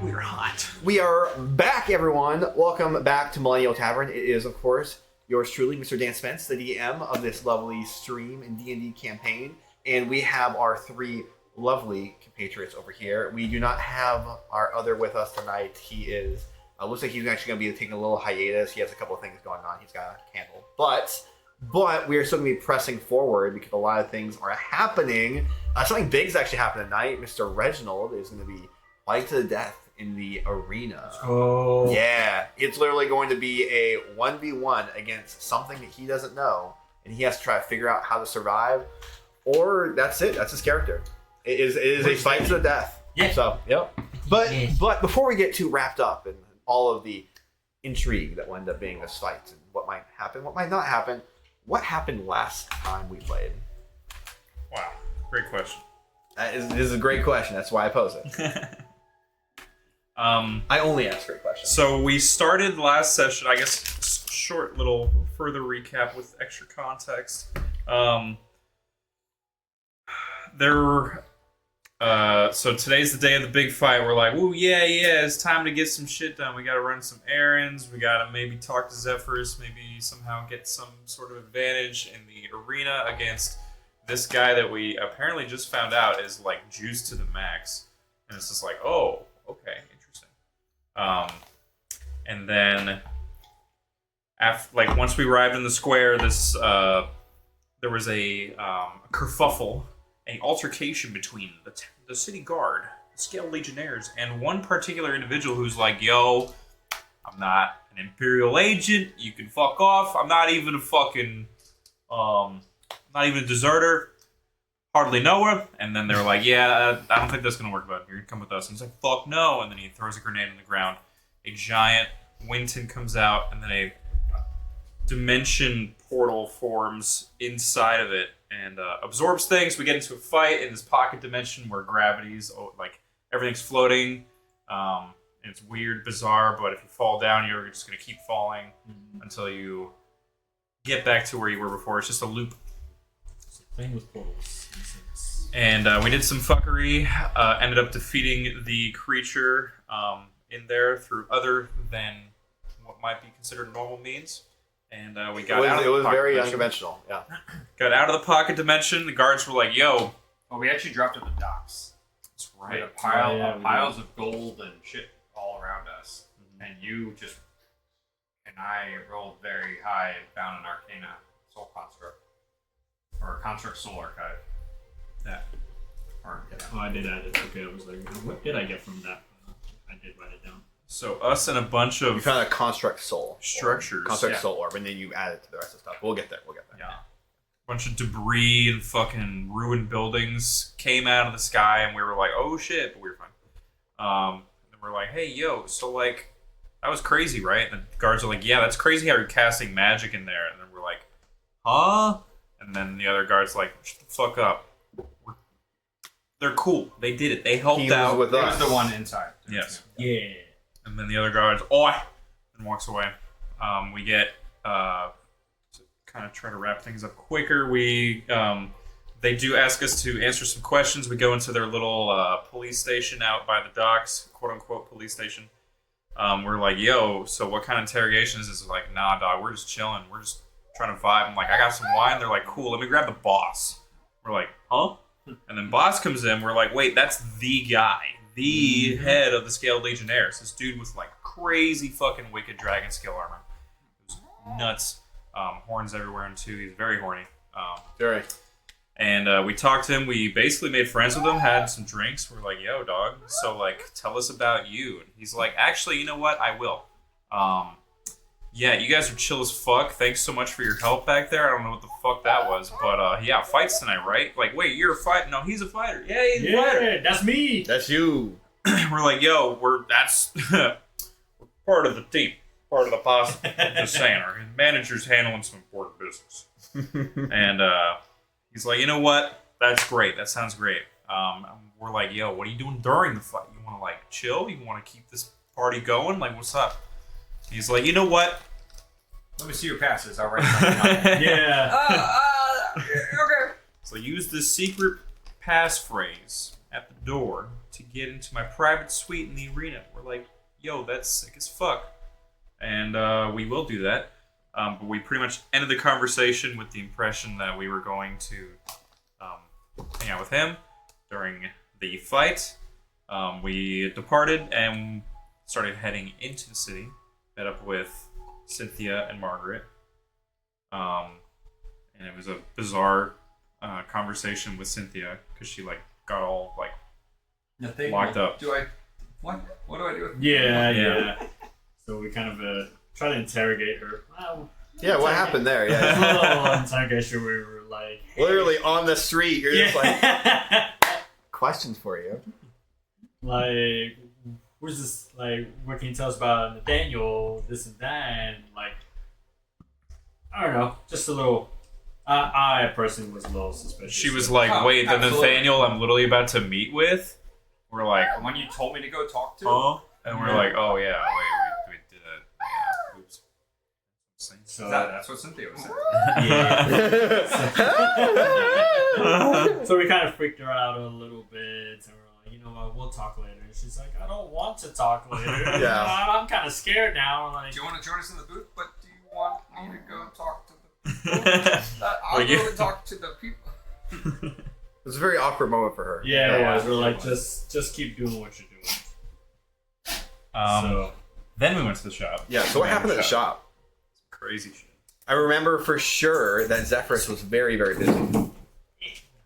We're hot. We are back, everyone. Welcome back to Millennial Tavern. It is, of course, yours truly, Mr. Dan Spence, the DM of this lovely stream and D&D campaign. And we have our three lovely compatriots over here. We do not have our other with us tonight. He is, looks like he's actually going to be taking a little hiatus. He has a couple of things going on he's got to handle. But we are still going to be pressing forward because a lot of things are happening. Something big is actually happening tonight. Mr. Reginald is going to be fighting to the death in the arena. Oh. Yeah. It's literally going to be a 1v1 against something that he doesn't know. And he has to try to figure out how to survive. Or that's it. That's his character. It is a fight to the death. Yeah. So, yep. But before we get too wrapped up in all of the intrigue that will end up being this fight and what might happen, what might not happen, what happened last time we played? Wow. Great question. This is a great question. That's why I pose it. I only ask great questions. So we started last session, I guess, short little further recap with extra context. So today's the day of the big fight. We're like, ooh, yeah, it's time to get some shit done. We got to run some errands. We got to maybe talk to Zephyrus, maybe somehow get some sort of advantage in the arena against this guy that we apparently just found out is like juiced to the max. And it's just like, oh, okay, interesting. And then once we arrived in the square, there was a kerfuffle, an altercation between the city guard, the Scale Legionnaires, and one particular individual who's like, yo, I'm not an Imperial agent, you can fuck off, I'm not even a fucking, not even a deserter, hardly know her. And then they're like, yeah, I don't think that's gonna work, bud, you're gonna come with us. And he's like, fuck no, and then he throws a grenade on the ground. A giant Winton comes out, and then a dimension portal forms inside of it and absorbs things. We get into a fight in this pocket dimension where gravity's like everything's floating. And it's weird, bizarre, but if you fall down, you're just going to keep falling until you get back to where you were before. It's just a loop. Playing with portals. And we did some fuckery. Ended up defeating the creature in there through other than what might be considered normal means. And we got out of the It was very dimension. unconventional, yeah. Got out of the pocket dimension. The guards were like, yo. Well, we actually dropped at the docks. That's We right. had a pile of piles of gold and shit all around us. And you just... And I rolled very high and found an Arcana Soul Construct. Or a Construct Soul Archive. Yeah. Or, yeah. Oh, I did add it. Okay, I was like, what did I get from that? I did write it down. So us and a bunch of You found a construct soul. structures. Construct soul orb, and then you add it to the rest of the stuff. We'll get there. Yeah. Bunch of debris and fucking ruined buildings came out of the sky, and we were like, oh shit, but we were fine. And we're like, hey, yo, so like, that was crazy, right? And the guards are like, yeah, that's crazy how you're casting magic in there. And then we're like, huh? And then the other guard's like, shut the fuck up. They're cool. They did it. They helped He was out. with It us. was the one inside. Yes. Yeah. And then the other guard's, oi! And walks away. We get, to kind of try to wrap things up quicker, they do ask us to answer some questions. We go into their little police station out by the docks, quote-unquote police station. We're like, yo, so what kind of interrogation is this? Like, nah, dog, we're just chilling. We're just trying to vibe. I'm like, I got some wine. They're like, cool, let me grab the boss. We're like, huh? And then boss comes in. We're like, wait, that's the guy. The head of the Scaled Legionnaires. This dude with like crazy fucking wicked dragon scale armor. It was nuts. Horns everywhere and too. He's very horny. Very. And we talked to him. We basically made friends with him, had some drinks. We're like, yo, dog. So like, tell us about you. And he's like, actually, you know what? I will. Yeah, you guys are chill as fuck. Thanks so much for your help back there. I don't know what the fuck that was, but yeah, fights tonight, right? Like, wait, you're a fighter? No, he's a fighter. Yeah, he's a fighter. Yeah, that's me. That's you. We're like, yo, we're part of the team, part of the posse. Just saying, our manager's handling some important business. And he's like, you know what? That's great. That sounds great. We're like, yo, what are you doing during the fight? You want to like chill? You want to keep this party going? Like, what's up? He's like, you know what? Let me see your passes. I'll write them down. Yeah. Okay. So use this secret passphrase, at the door to get into my private suite in the arena. We're like, yo, that's sick as fuck. And we will do that. But we pretty much ended the conversation with the impression that we were going to hang out with him during the fight. We departed and started heading into the city. Met up with Cynthia and Margaret. And it was a bizarre conversation with Cynthia because she got all locked up. What do I do with Yeah. So we kind of try to interrogate her. Yeah, what happened there? Yeah. A little interrogation where we were like... Hey. Literally on the street, you're just like... Questions for you. Like, who's this, what can you tell us about Nathaniel, this and that, and I don't know, just a little... I personally was a little suspicious. She was like, wait, the Nathaniel I'm literally about to meet with? We're like... When you told me to go talk to? Huh? And we're like, oh yeah, wait, we did it. Yeah, oops. So that's what Cynthia was saying. Yeah. So we kind of freaked her out a little bit, and we're like, you know what, we'll talk later. And she's like, I don't want to talk later. Yeah. I'm kind of scared now. Like, do you want to join us in the booth? But do you want me to go talk to the I'll go and talk to the people. It was a very awkward moment for her. Yeah, it was. We're like, just keep doing what you're doing. Then we went to the shop. Yeah, so what happened at the shop? Crazy shit. I remember for sure that Zephyrus was very, very busy.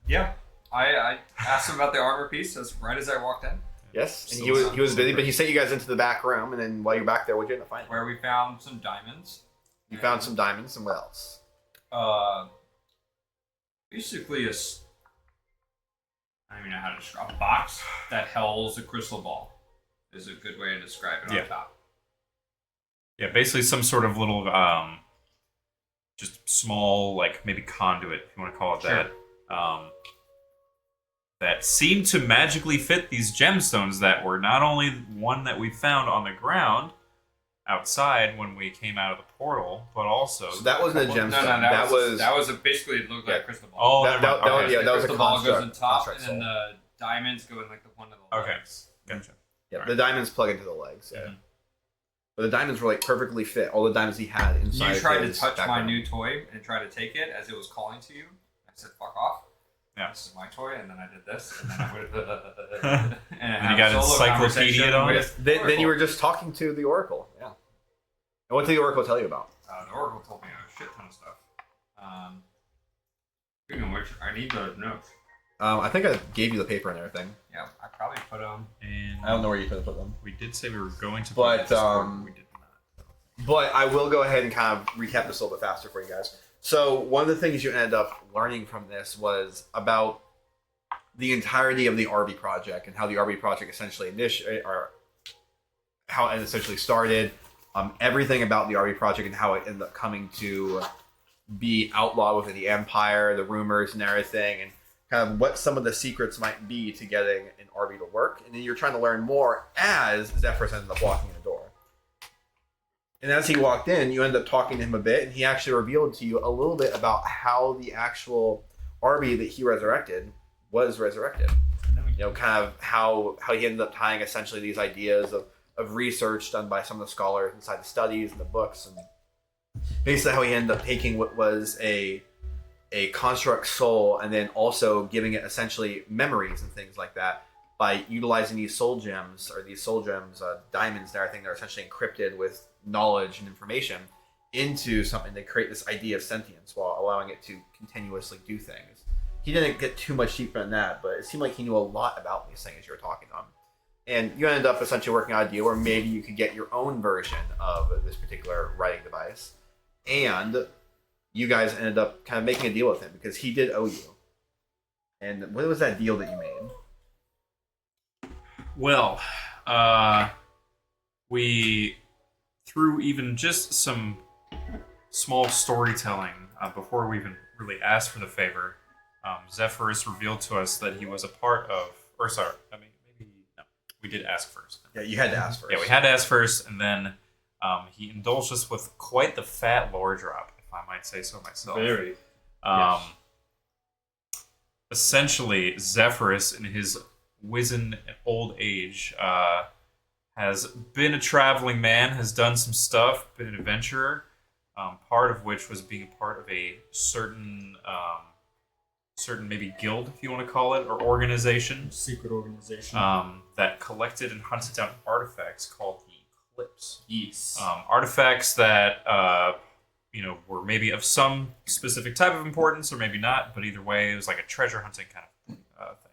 Yeah. I asked him about the armor piece right as I walked in. Yes, and he was busy, but he sent you guys into the back room, and then while you're back there, what'd you end up finding? Where we found some diamonds. You found some diamonds, and what else? Basically I don't even know how to describe a box that holds a crystal ball is a good way to describe it on top. Yeah, basically some sort of little, just small, maybe conduit, if you want to call it that. That seemed to magically fit these gemstones that were not only one that we found on the ground outside when we came out of the portal, but also... So that wasn't a gemstone. No, that was basically, it looked like a crystal ball. Oh, that was a crystal ball goes on top, construct and then the diamonds go in one of the legs. Gotcha. Yeah, the diamonds plug into the legs, yeah. Mm-hmm. But the diamonds were perfectly fit. All the diamonds he had inside. You tried to touch my new toy and try to take it as it was calling to you. I said, "Fuck off." Yeah. This is my toy, and then I did this, and then I would. And you got encyclopedia on it. Then you were just talking to the Oracle. Yeah. And what did the Oracle tell you about? The Oracle told me a shit ton of stuff. Speaking of which, I need the notes. I think I gave you the paper and everything. Yeah, I probably put them. I don't know where you could have put them. We did say we were going to. But we did not. But I will go ahead and kind of recap this a little bit faster for you guys. So one of the things you ended up learning from this was about the entirety of the RB project and how the RB project essentially how it essentially started. Everything about the RB project and how it ended up coming to be outlawed within the Empire, the rumors and everything, and kind of what some of the secrets might be to getting an RB to work. And then you're trying to learn more as Zephyrus ended up walking in the door. And as he walked in, you ended up talking to him a bit, and he actually revealed to you a little bit about how the actual RB that he resurrected was resurrected. Kind of how he ended up tying essentially these ideas of research done by some of the scholars inside the studies and the books, and basically how he ended up taking what was a construct soul and then also giving it essentially memories and things like that by utilizing these soul gems, diamonds and everything that are essentially encrypted with knowledge and information into something to create this idea of sentience while allowing it to continuously do things. He didn't get too much deeper than that, but it seemed like he knew a lot about these things you were talking on. And you ended up essentially working on an idea where maybe you could get your own version of this particular writing device. And you guys ended up kind of making a deal with him because he did owe you. And what was that deal that you made? Well, we, through even just some small storytelling, before we even really asked for the favor, Zephyrus revealed to us that he was a part of, we did ask first. Yeah, you had to ask first. Yeah, we had to ask first, and then he indulged us with quite the fat lore drop, if I might say so myself. Very. Essentially, Zephyrus, in his wizen old age, has been a traveling man, has done some stuff, been an adventurer. Part of which was being a part of a certain maybe guild, if you want to call it, or organization. Secret organization. That collected and hunted down artifacts called the Eclipse. Yes. Artifacts that were maybe of some specific type of importance, or maybe not. But either way, it was like a treasure hunting kind of thing.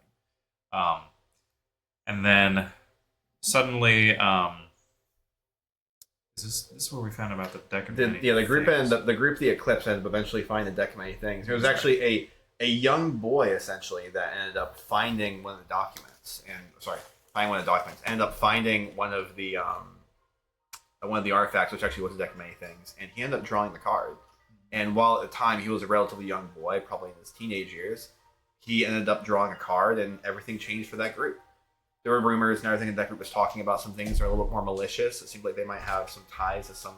And then suddenly. Is this where we found out the deck of many the group things? the Eclipse ended up eventually finding the deck of many things. There was actually a young boy essentially that ended up finding one of the documents, ended up finding one of the artifacts, which actually was a deck of many things, and he ended up drawing the card. And while at the time he was a relatively young boy, probably in his teenage years, he ended up drawing a card, and everything changed for that group. There were rumors and everything, and that group was talking about some things that are a little bit more malicious. It seemed like they might have some ties to some,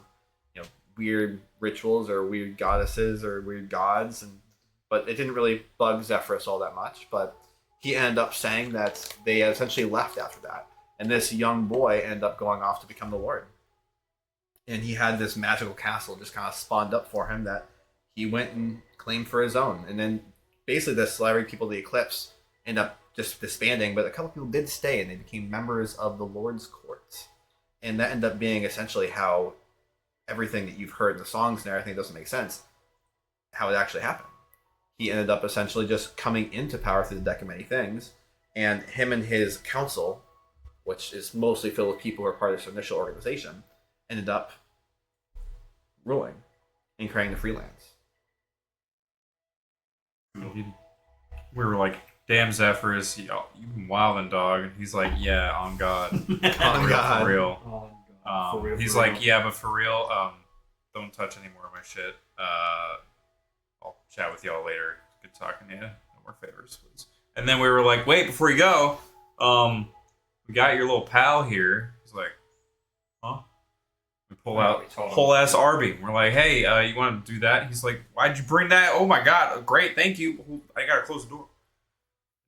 weird rituals or weird goddesses or weird gods, but it didn't really bug Zephyrus all that much. But he ended up saying that they essentially left after that, and this young boy ended up going off to become the Lord. And he had this magical castle just kind of spawned up for him that he went and claimed for his own. And then basically the celebrity people of the Eclipse end up just disbanding, but a couple people did stay, and they became members of the Lord's Court. And that ended up being essentially how everything that you've heard in the songs and everything doesn't make sense, how it actually happened. He ended up essentially just coming into power through the deck of many things, and him and his council, which is mostly filled with people who are part of this initial organization, ended up ruling and creating the Freelands. We were like, damn, Zephyrus, you've been wildin', dog. And he's like, yeah, on God. God. For real. Oh, God. For real. He's for like, real. yeah, but for real, don't touch any more of my shit. I'll chat with y'all later. Good talking to you. No more favors, please. And then we were like, wait, before you go, we got your little pal here. He's like, huh? We pull out whole ass Arby. We're like, hey, you want to do that? He's like, why'd you bring that? Oh my God, great, thank you. I gotta close the door.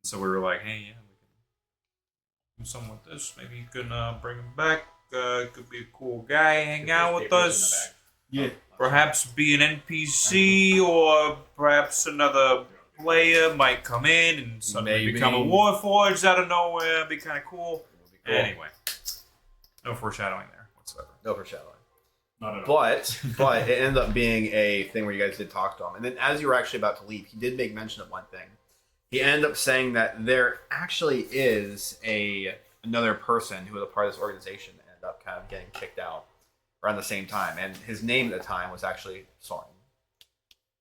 So we were like, hey, yeah, we can do something with this. Maybe you can bring him back. Could be a cool guy, hang out with us. Yeah. Perhaps be an NPC, or perhaps another player might come in and suddenly Maybe. become a Warforged out of nowhere. Be kind of cool. Cool. Anyway, no foreshadowing there whatsoever. No foreshadowing. Not at all. But it ended up being a thing where you guys did talk to him. And then as you were actually about to leave, he did make mention of one thing. He ended up saying that there actually is another person who was a part of this organization that ended up kind of getting kicked out around the same time. And his name at the time was actually Soren.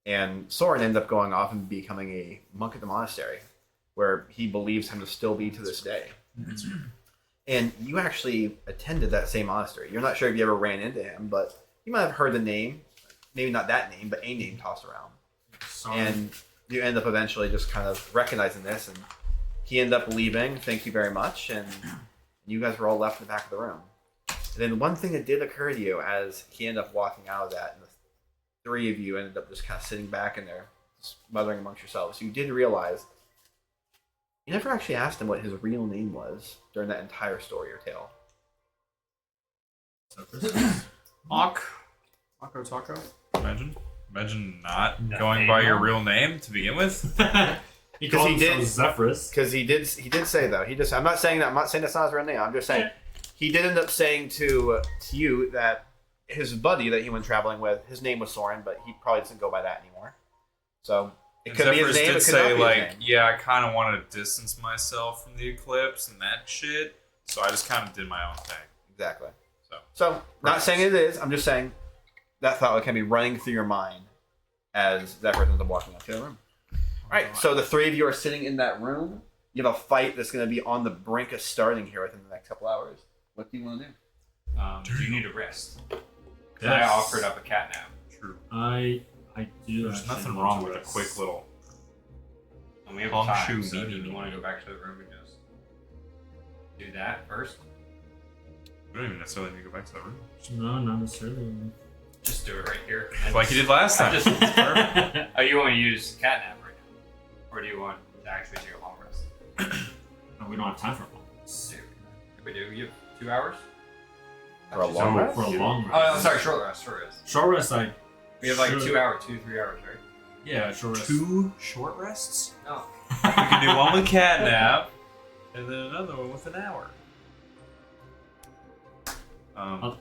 And Soren ended up going off and becoming a monk at the monastery, where he believes him to still be to this day. And you actually attended that same monastery. You're not sure if you ever ran into him, but you might have heard the name, maybe not that name, but a name tossed around. And you end up eventually just kind of recognizing this, and he ended up leaving. Thank you very much. And you guys were all left in the back of the room. And then one thing that did occur to you as he ended up walking out of that, and the three of you ended up just kind of sitting back in there, just muttering amongst yourselves. You did realize you never actually asked him what his real name was during that entire story or tale. Mako Taco? Imagine not going by your real name to begin with. He called he did- himself Zephyrus. Because he did say though. I'm not saying that's not his real name. I'm just saying he did end up saying to you that his buddy that he went traveling with, his name was Soren, but he probably doesn't go by that anymore. So it could be his name. Did It could say not be like, his name. yeah, I kind of wanted to distance myself from the Eclipse and that shit, so I just kind of did my own thing. Exactly. So not saying it is. I'm just saying that thought can be running through your mind as that person's walking up to the room. All right. So the three of you are sitting in that room. You have a fight that's going to be on the brink of starting here within the next couple hours. What do you want to do? Do you need a rest? 'Cause Yes. I offered up a cat nap. True. I do. There's actually nothing want wrong to with a rest. quick little. And we have Long time, shoe, so me, do me, you want me. to go back to the room and just do that first? We don't even necessarily need to go back to that room. No, not necessarily. Just do it right here. Like you did last time. Just, it's perfect. Oh, you want to use cat nap right now? Or do you want to actually take a long rest? No, we don't have time for a long rest. We do. You have 2 hours? For a long rest? For a long rest. Oh, I'm sorry, short rest. Short rest, We have like 2 hours, 2-3 hours, right? Yeah, short rest. 2 short rests? No. We can do one with catnap, and then another one with an hour. I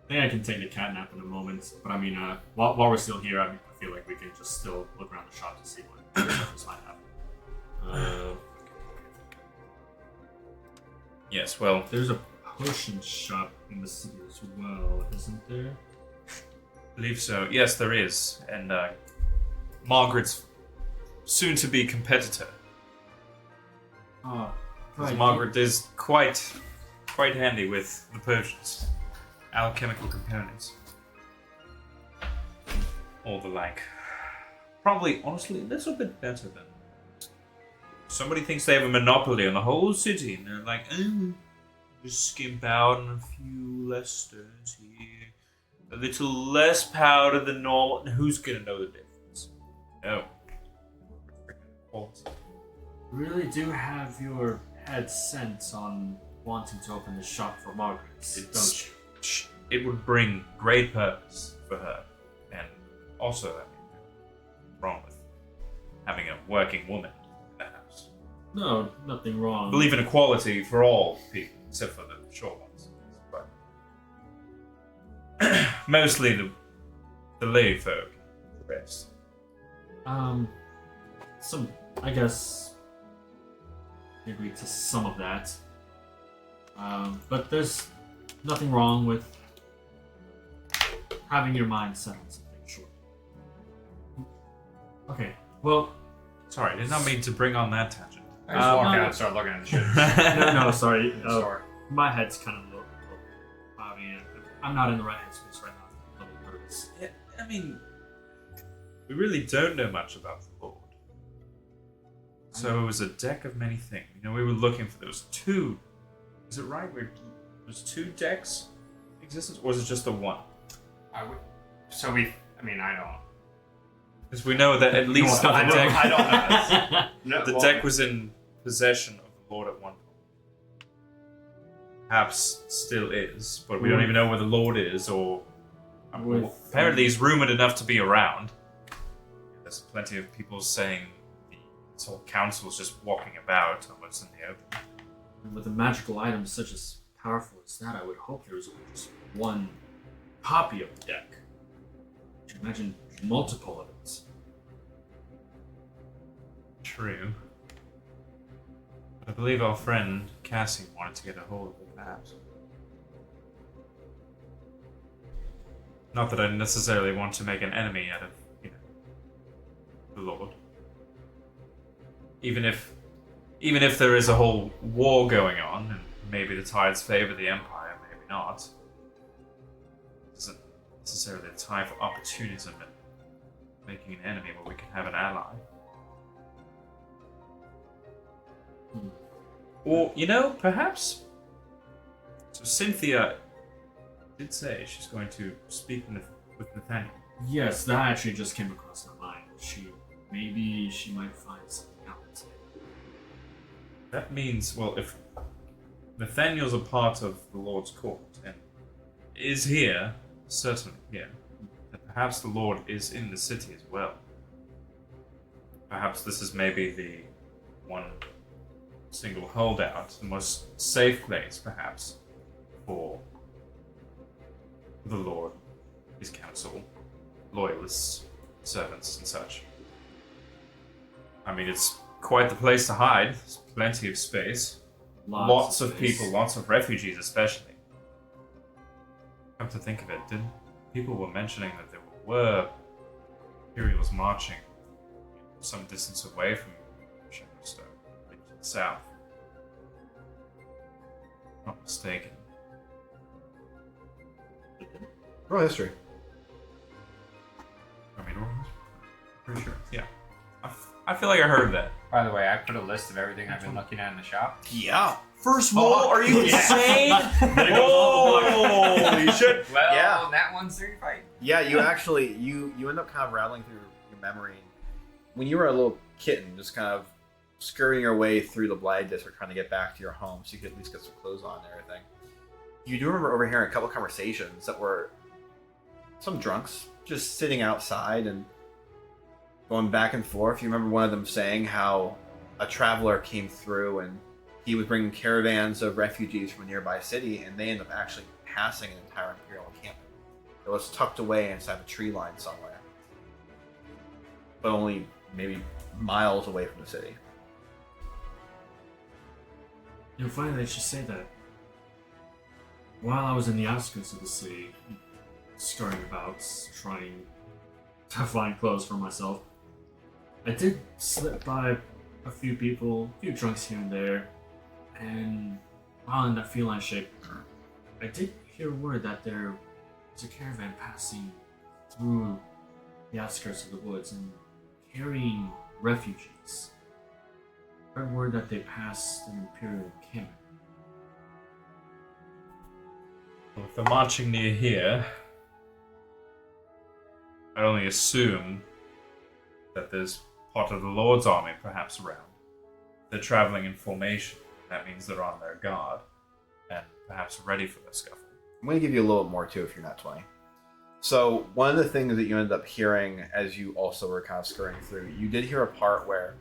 think I can take the catnap in a moment, but I mean, while we're still here, I feel like we can just still look around the shop to see what this might happen. Yes, well, There's a potion shop in the city as well, isn't there? I believe so. Yes, there is. And Margaret's soon-to-be competitor. Oh, 'Cause right. Margaret is quite handy with the potions. Alchemical components. All the like. Probably, honestly, a little bit better than... Somebody thinks they have a monopoly on the whole city, and they're like, oh, just skimp out on a few less stones here. A little less powder than normal. And who's gonna know the difference? No. Really do have your head sent on wanting to open the shop for Margaret, don't you? It would bring great purpose for her. And also, I mean, wrong with having a working woman in the house. No, nothing wrong. I believe in equality for all people, except for the short ones. But mostly the lay folk, the rest. I guess I agree to some of that. But there's nothing wrong with having your mind set on something short. Okay, well, Sorry, I did not mean to bring on that tangent. I just walk no. out and start looking at the shit. no, sorry. in the store. My head's kind of low. I mean, I'm not in the right headspace right now. I'm a little nervous. Yeah, I mean, we really don't know much about the Lord. So it was a deck of many things. You know, we were looking for those 2. Is it right? There's 2 decks in existence, or is it just the one? I don't. Because we know that at least I the deck, don't know this. the deck was in possession of the Lord at one point. Perhaps still is, but we don't even know where the Lord is, or apparently he's rumored enough to be around. There's plenty of people saying this whole council is just walking about almost in the open. With a magical item such as powerful as that, I would hope there was only just one copy of the deck. Could you imagine multiple of it? True. I believe our friend Cassie wanted to get a hold of it, perhaps. Not that I necessarily want to make an enemy out of, the Lord. Even if there is a whole war going on, and maybe the tides favor the Empire, maybe not. It isn't necessarily a time for opportunism and making an enemy where we can have an ally. Or, perhaps. So Cynthia did say she's going to speak with Nathaniel. Yes, that actually just came across my mind. Maybe she might find something out. That means, well, if Nathaniel's a part of the Lord's court and is here, certainly here, then perhaps the Lord is in the city as well. Perhaps this is maybe the one single holdout, the most safe place, perhaps, for the Lord, his council, loyalists, servants, and such. I mean, it's quite the place to hide. There's plenty of space. Lots of space. people, lots of refugees especially. Come to think of it, people were mentioning that there were Imperials marching some distance away from Shepherdstone, to the south. Not mistaken. Roll history. I mean, pretty sure. Yeah. I feel like I heard that. By the way, I put a list of everything I've been looking at in the shop. Yeah. First roll? Are you insane? Holy shit! Well, Yeah. that one's certified. Yeah, you actually you end up kind of rattling through your memory. When you were a little kitten, just kind of scurrying your way through the Blighted District trying to get back to your home so you could at least get some clothes on and everything. You do remember overhearing a couple conversations that were some drunks just sitting outside and going back and forth. You remember one of them saying how a traveler came through and he was bringing caravans of refugees from a nearby city, and they ended up actually passing an entire Imperial encampment. It was tucked away inside a tree line somewhere, but only maybe miles away from the city. Funny that you say that. While I was in the outskirts of the city, scurrying about, trying to find clothes for myself, I did slip by a few people, a few drunks here and there, and while in that feline shape, I did hear word that there was a caravan passing through the outskirts of the woods and carrying refugees. I heard word that they passed an Imperial encampment. Well, if they're marching near here, I only assume that there's part of the Lord's army perhaps around. They're traveling in formation. That means they're on their guard and perhaps ready for the scuffle. I'm going to give you a little bit more too if you're not 20. So one of the things that you ended up hearing as you also were kind of scurrying through, you did hear a part where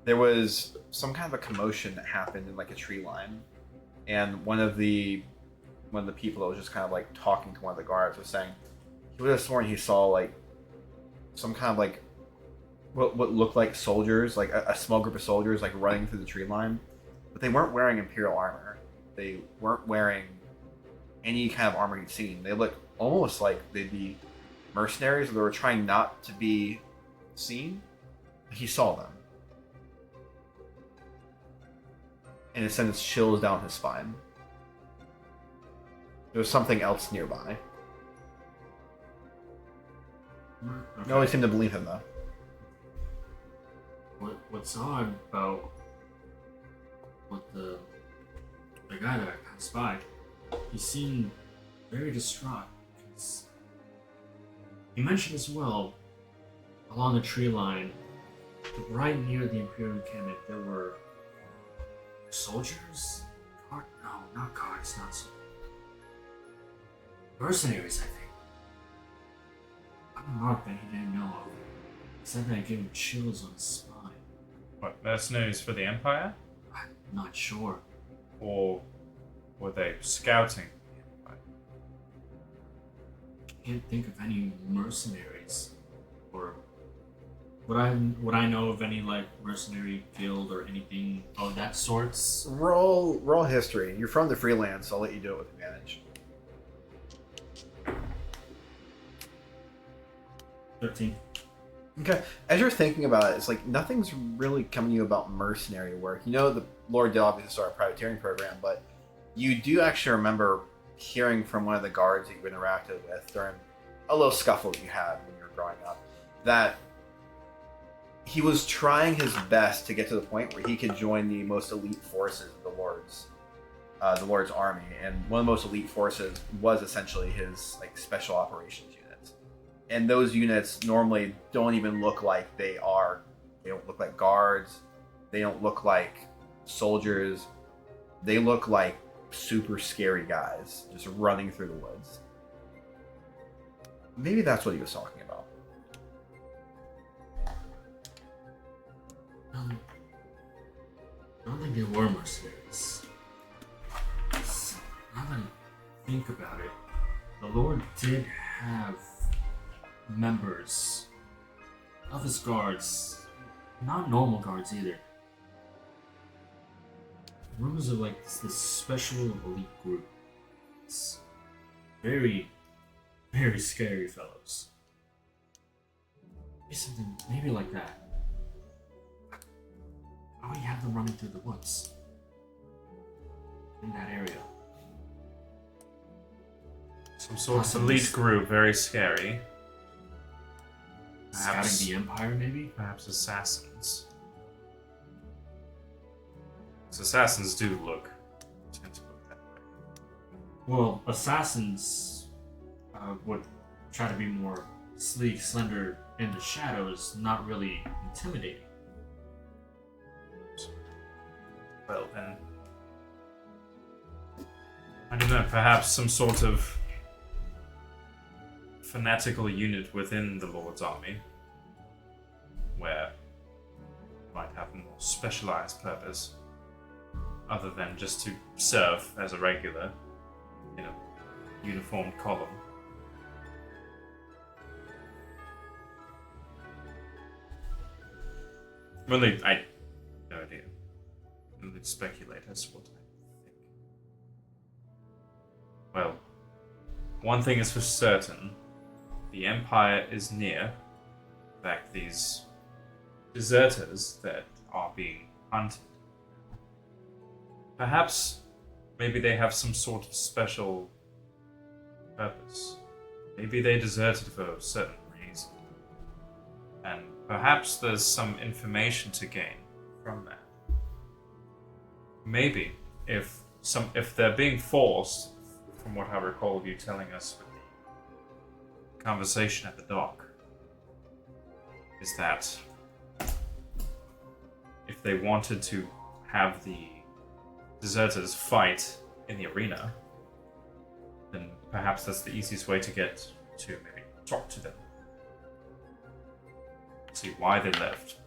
there was some kind of a commotion that happened in like a tree line, and one of the people that was just kind of like talking to one of the guards was saying he would have sworn he saw like some kind of like what looked like soldiers, like a small group of soldiers like running through the tree line, but they weren't wearing Imperial armor. They weren't wearing any kind of armor you'd seen. They looked almost like they'd be mercenaries, or they were trying not to be seen. He saw them, and it sends chills down his spine. There was something else nearby. Okay. No one seemed to believe him though. What's odd about what the guy that I passed by, he seemed very distraught because he mentioned as well along the tree line, right near the Imperial encampment, there were soldiers? No, not guards, not soldiers. Mercenaries, I think. A mark that he didn't know of. He said that it gave him chills on his spine. What, mercenaries for the Empire? I'm not sure. Or were they scouting the Empire? Can't think of any mercenaries, or would I know of any like mercenary guild or anything of that sorts? Roll history. You're from the freelance, so I'll let you do it with advantage. 13. Okay. As you're thinking about it, it's like nothing's really coming to you about mercenary work. You know, the Lord did obviously start a privateering program, but you do actually remember hearing from one of the guards that you interacted with during a little scuffle that you had when you were growing up, that he was trying his best to get to the point where he could join the most elite forces of the Lord's army, and one of the most elite forces was essentially his like special operations units. And those units normally don't even look like they don't look like guards, they don't look like soldiers, they look like super scary guys just running through the woods. Maybe that's what he was talking about. I don't think they were mercenaries. Now that I think about it, the Lord did have members of his guards, not normal guards either. Rumors of like this special elite group. It's very, very scary fellows. Maybe like that. How do you have them running through the woods? In that area. Some sort of elite group, very scary. Scouting the Empire, maybe? Perhaps assassins. Because assassins do tend to look that way. Well, assassins would try to be more sleek, slender in the shadows, not really intimidating. Well then, I don't know, perhaps some sort of fanatical unit within the Lord's army, where it might have a more specialized purpose, other than just to serve as a regular, uniformed column. Well, I no idea. I can speculate as to what I think. Well, one thing is for certain: the Empire is near. In fact, these deserters that are being hunted, perhaps, maybe they have some sort of special purpose. Maybe they deserted for a certain reason, and perhaps there's some information to gain from that. Maybe if they're being forced, from what I recall of you telling us with the conversation at the dock, is that if they wanted to have the deserters fight in the arena, then perhaps that's the easiest way to get to maybe talk to them. See why they left.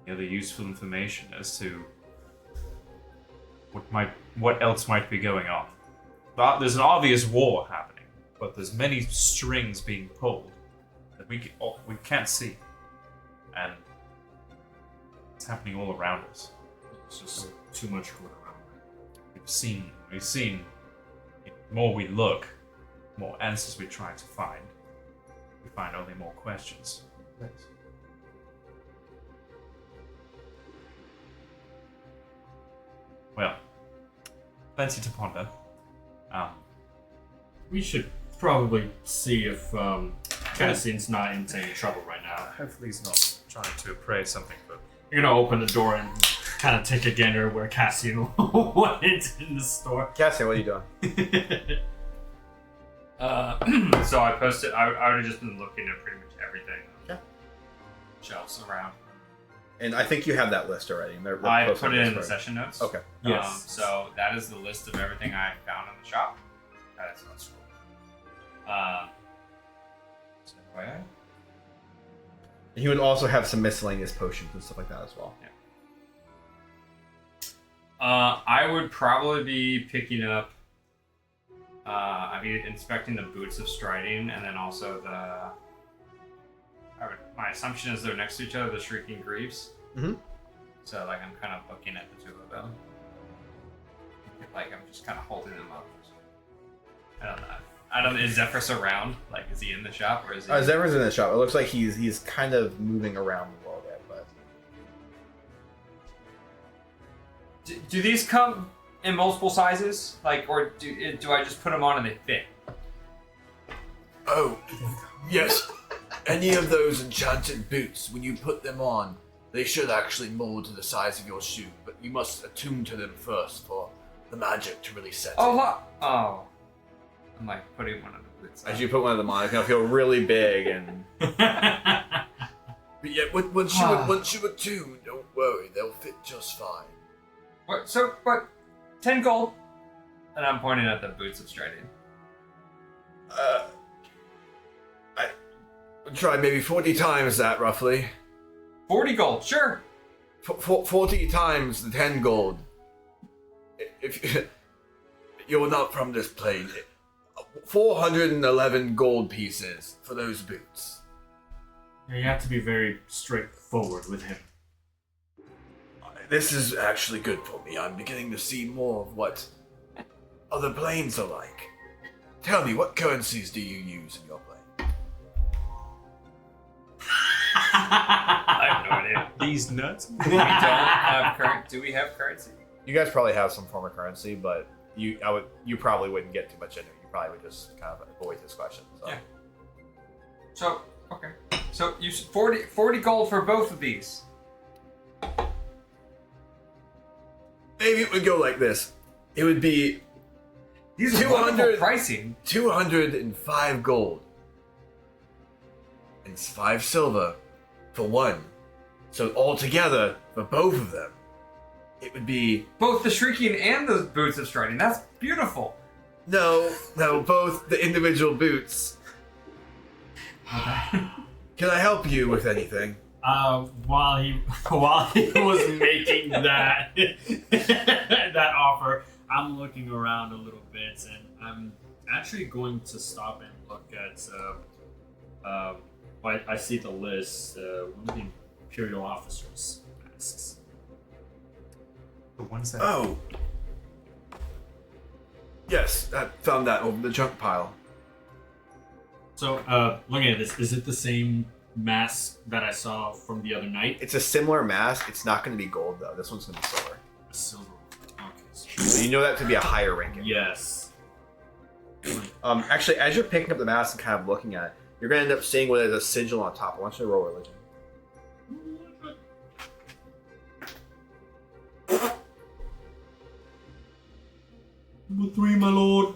The other useful information as to what else might be going on. But there's an obvious war happening, but there's many strings being pulled that we can't see, and it's happening all around us. It's just too much going around. We've seen. The more we look, more answers we try to find. We find only more questions. Well, plenty to ponder. We should probably see if Cassian's not in any trouble right now. Hopefully he's not trying to appraise something, but You're gonna open the door and kind of take a gander where Cassian went in the store. Cassian, what are you doing? So I posted. I would have just been looking at pretty much everything. Okay. Shelves around. And I think you have that list already. They're I posted put it in the list session notes. already. Okay. Yes. So that is the list of everything I found in the shop. That is what's cool. So anyway, And he would also have some miscellaneous potions and stuff like that as well. I would probably be picking up. I'd be inspecting the boots of striding, and then also my assumption is they're next to each other, the shrieking greaves. Mm-hmm. So like I'm kind of looking at the two of them. Like I'm just kind of holding them up. I don't know. Is Zephyrus around? Like, is he in the shop or is he? Zephyrus in the shop. It looks like he's kind of moving around a little bit, but Do these come in multiple sizes? Like, or do I just put them on and they fit? Oh, yes. Any of those enchanted boots, when you put them on, they should actually mold to the size of your shoe, but you must attune to them first for the magic to really set Oh, in. oh. I'm like putting one of the boots on. as you put one of them on, it's gonna feel really big and. But yeah, once you attune, don't worry, they'll fit just fine. What? 10 gold? And I'm pointing at the boots of striding. I try maybe 40 times that, roughly. 40 gold, sure. 40 times the 10 gold. If you're not from this plane, 411 gold pieces for those boots. You have to be very straightforward with him. This is actually good for me. I'm beginning to see more of what other planes are like. Tell me, what currencies do you use in your plane? I have no idea. these nuts. Do we have currency? You guys probably have some form of currency, but you probably wouldn't get too much into it. You probably would just kind of avoid this question. So. Yeah. So, okay. So, you 40 gold for both of these. Maybe it would go like this. It would be These are 200 wonderful pricing. 205 gold. And it's 5 silver for one. So altogether, for both of them, It would be Both the shrieking and the boots of striding. That's beautiful. no, both the individual boots. Can I help you with anything? While he was making that that offer, I'm looking around a little bit, and I'm actually going to stop and look at. I see the list. One of the Imperial officers' masks. The ones that. Oh. Yes, I found that over the junk pile. So, looking at this, is it the same mask that I saw from the other night? It's a similar mask. It's not going to be gold though. This one's going to be silver. A silver. Okay. So you know that to be a higher ranking. Yes. Actually, as you're picking up the mask and kind of looking at it, you're going to end up seeing what is a sigil on top. I want you to roll religion. Number 3, my lord.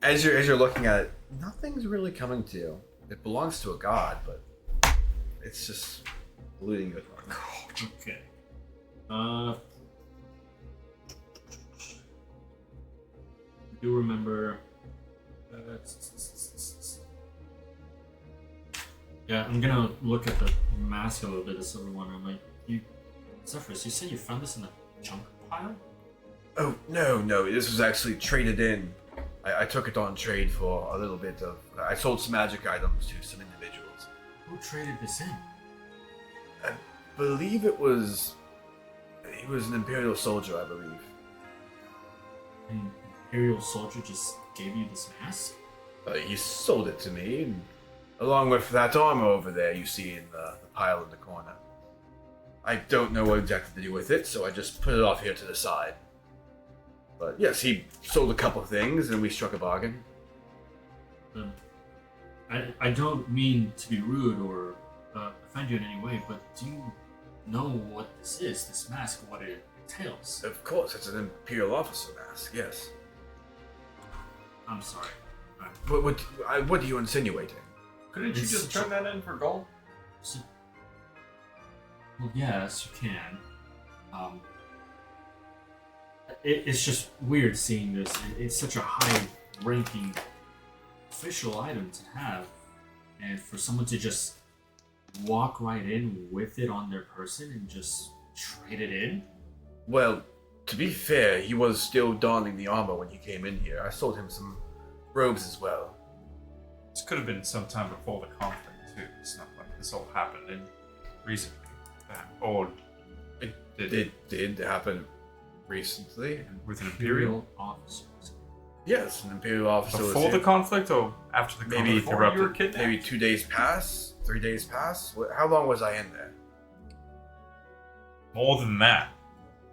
As you're looking at it, nothing's really coming to you. It belongs to a god, but it's just eluding you at the moment. Okay. I do remember. Yeah, I'm gonna look at the mask a little bit, the silver one. I'm like, Zephyrus, you said you found this in the junk pile? Oh, no. This was actually traded in. I took it on trade for a little bit of... I sold some magic items to some individuals. Who traded this in? I believe it was... He was an Imperial soldier, I believe. An Imperial soldier just gave you this mask? He sold it to me, and along with that armor over there you see in the pile in the corner. I don't know what exactly to do with it, so I just put it off here to the side. But yes, he sold a couple things, and we struck a bargain. I don't mean to be rude or offend you in any way, but do you know what this is, this mask, what it entails? Of course, it's an Imperial officer mask, yes. I'm sorry. What are you insinuating? Couldn't you It's just such turn that in for gold? Well, yes, you can. It's just weird seeing this. It's such a high-ranking official item to have, and for someone to just walk right in with it on their person and just trade it in. Well, to be fair, he was still donning the armor when he came in here. I sold him some robes as well. This could have been sometime before the conflict too. It's not like this all happened in recently. Or It did happen recently. with an Imperial. officers. Yes, an Imperial officer was Before here. the conflict or after the Maybe conflict Before you were erupted? kidnapped? Maybe 2 days pass, 3 days pass. How long was I in there? More than that,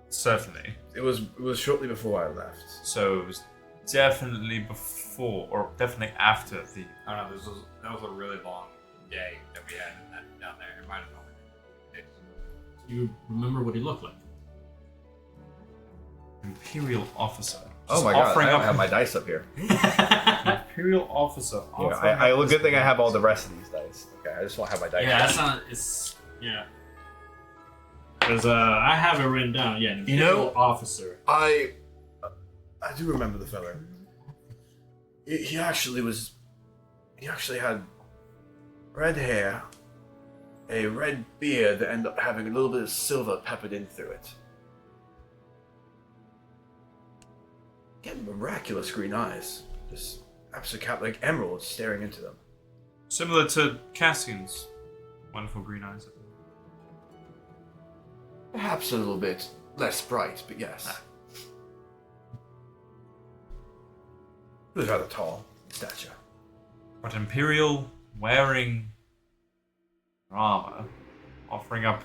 certainly. It was shortly before I left. So it was definitely before, or definitely after the. I don't know. That was a really long day that we had down there. It might have only been days. Do you remember what he looked like? Imperial officer. Oh Just my god, I offering don't up have my dice up here. Imperial officer. Yeah, offering I up good this thing I have all the mask. rest of these dice. Okay, I just won't have my dice. Yeah, that's not. It's yeah. Because I have it written down. Yeah, an You know- Imperial officer. I do remember the fella. He actually had red hair, a red beard that ended up having a little bit of silver peppered in through it. He had miraculous green eyes, just absolutely like emeralds staring into them. Similar to Cassian's wonderful green eyes. Perhaps a little bit less bright, but yes. He was rather tall in stature. But Imperial wearing armor, offering up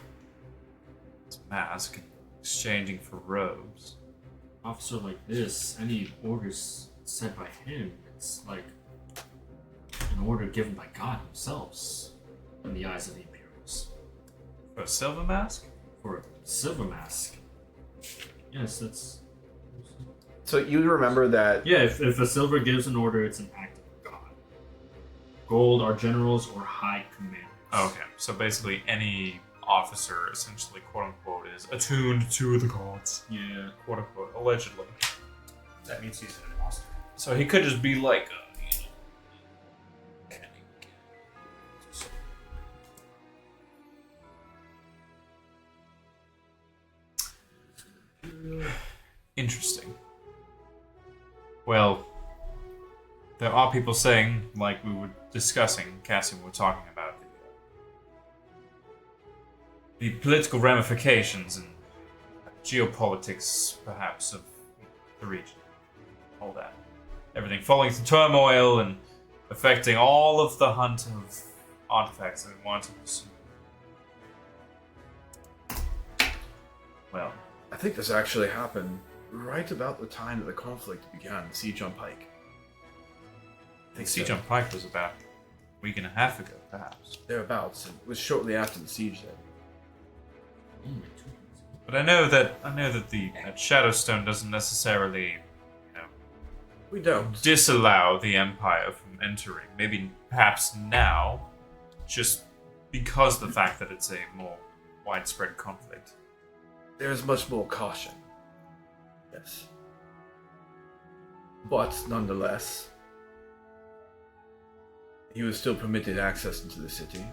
his mask, exchanging for robes. Officer like this, any orders said by him, it's like an order given by God themselves in the eyes of the Imperials. For a silver mask? For a silver mask. Yes, that's. So you remember that Yeah, if a silver gives an order, it's an act of God. Gold are generals or high commanders. Oh, okay. So basically any officer, essentially, quote unquote, is attuned to the gods. Yeah. Quote unquote, allegedly. That means he's an imposter. So he could just be like, interesting. Well, there are people saying, like we were discussing, Cassie, we were talking about the political ramifications and geopolitics, perhaps, of the region. All that. Everything falling into turmoil and affecting all of the hunt of artifacts that we want to pursue. Well, I think this actually happened right about the time that the conflict began, the siege on Pike. I think Siege on Pike was about a week and a half ago, perhaps. Thereabouts. It was shortly after the siege then. But I know that that Shadowstone doesn't necessarily, We don't. disallow the Empire from entering. Maybe perhaps now, just because of the fact that it's a more widespread conflict. There's much more caution. Yes. But nonetheless, he was still permitted access into the city,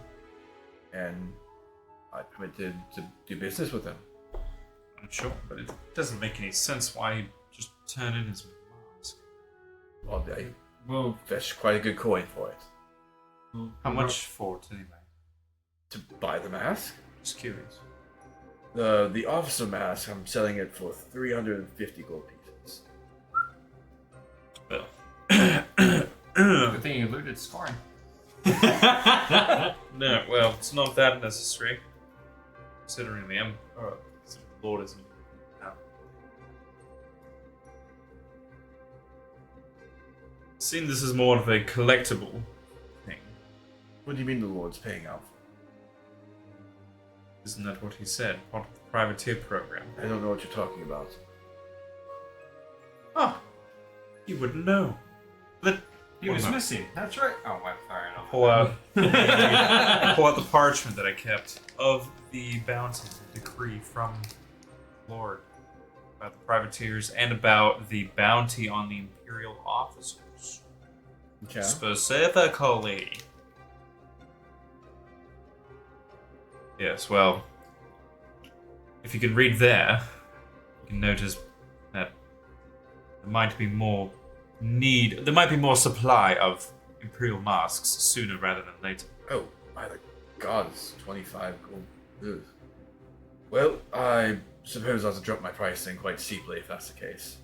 and I permitted to do business with him. I'm sure, but it doesn't make any sense why he'd just turn in his mask. Well, I Well, fetched quite a good coin for it. How much for it anyway? To buy the mask? Just curious. The officer mask, I'm selling it for 350 gold pieces. Well. Good thing you looted scoring. No, well, it's not that necessary. Considering the Lord isn't out. Seeing this is more of a collectible thing. What do you mean the Lord's paying out for? Isn't that what he said? Part of the privateer program. I don't know what you're talking about. Oh, you wouldn't know. But He was missing. That's right. Oh, well, sorry. No. pull out the parchment that I kept of the bounty decree from Lord about the privateers and about the bounty on the Imperial officers. Okay. Specifically. Yes, well, if you can read there, you can notice that there might be more supply of Imperial masks sooner rather than later. Oh, by the gods, 25 gold. Ugh. Well, I suppose I'll have to drop my price then quite steeply if that's the case.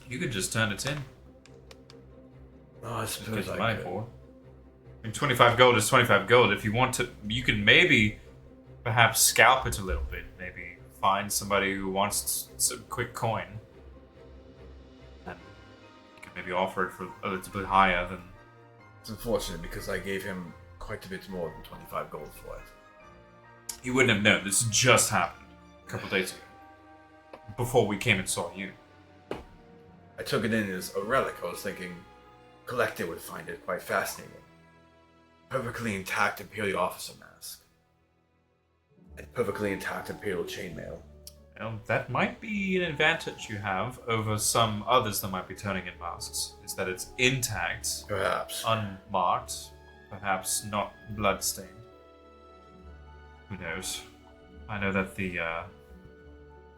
You could just turn it in. Oh, I Get suppose the I money could. for. I mean, 25 gold is 25 gold. If you want to, you can maybe perhaps scalp it a little bit. Maybe find somebody who wants some quick coin. And you could maybe offer it for a little bit higher than. It's unfortunate because I gave him quite a bit more than 25 gold for it. You wouldn't have known. This just happened a couple days ago. Before we came and saw you. I took it in as a relic. I was thinking collector would find it quite fascinating. Perfectly intact Imperial officer mask. And perfectly intact Imperial chainmail. Well, that might be an advantage you have over some others that might be turning in masks. Is that it's intact, Perhaps. unmarked, perhaps not bloodstained. Who knows? I know that I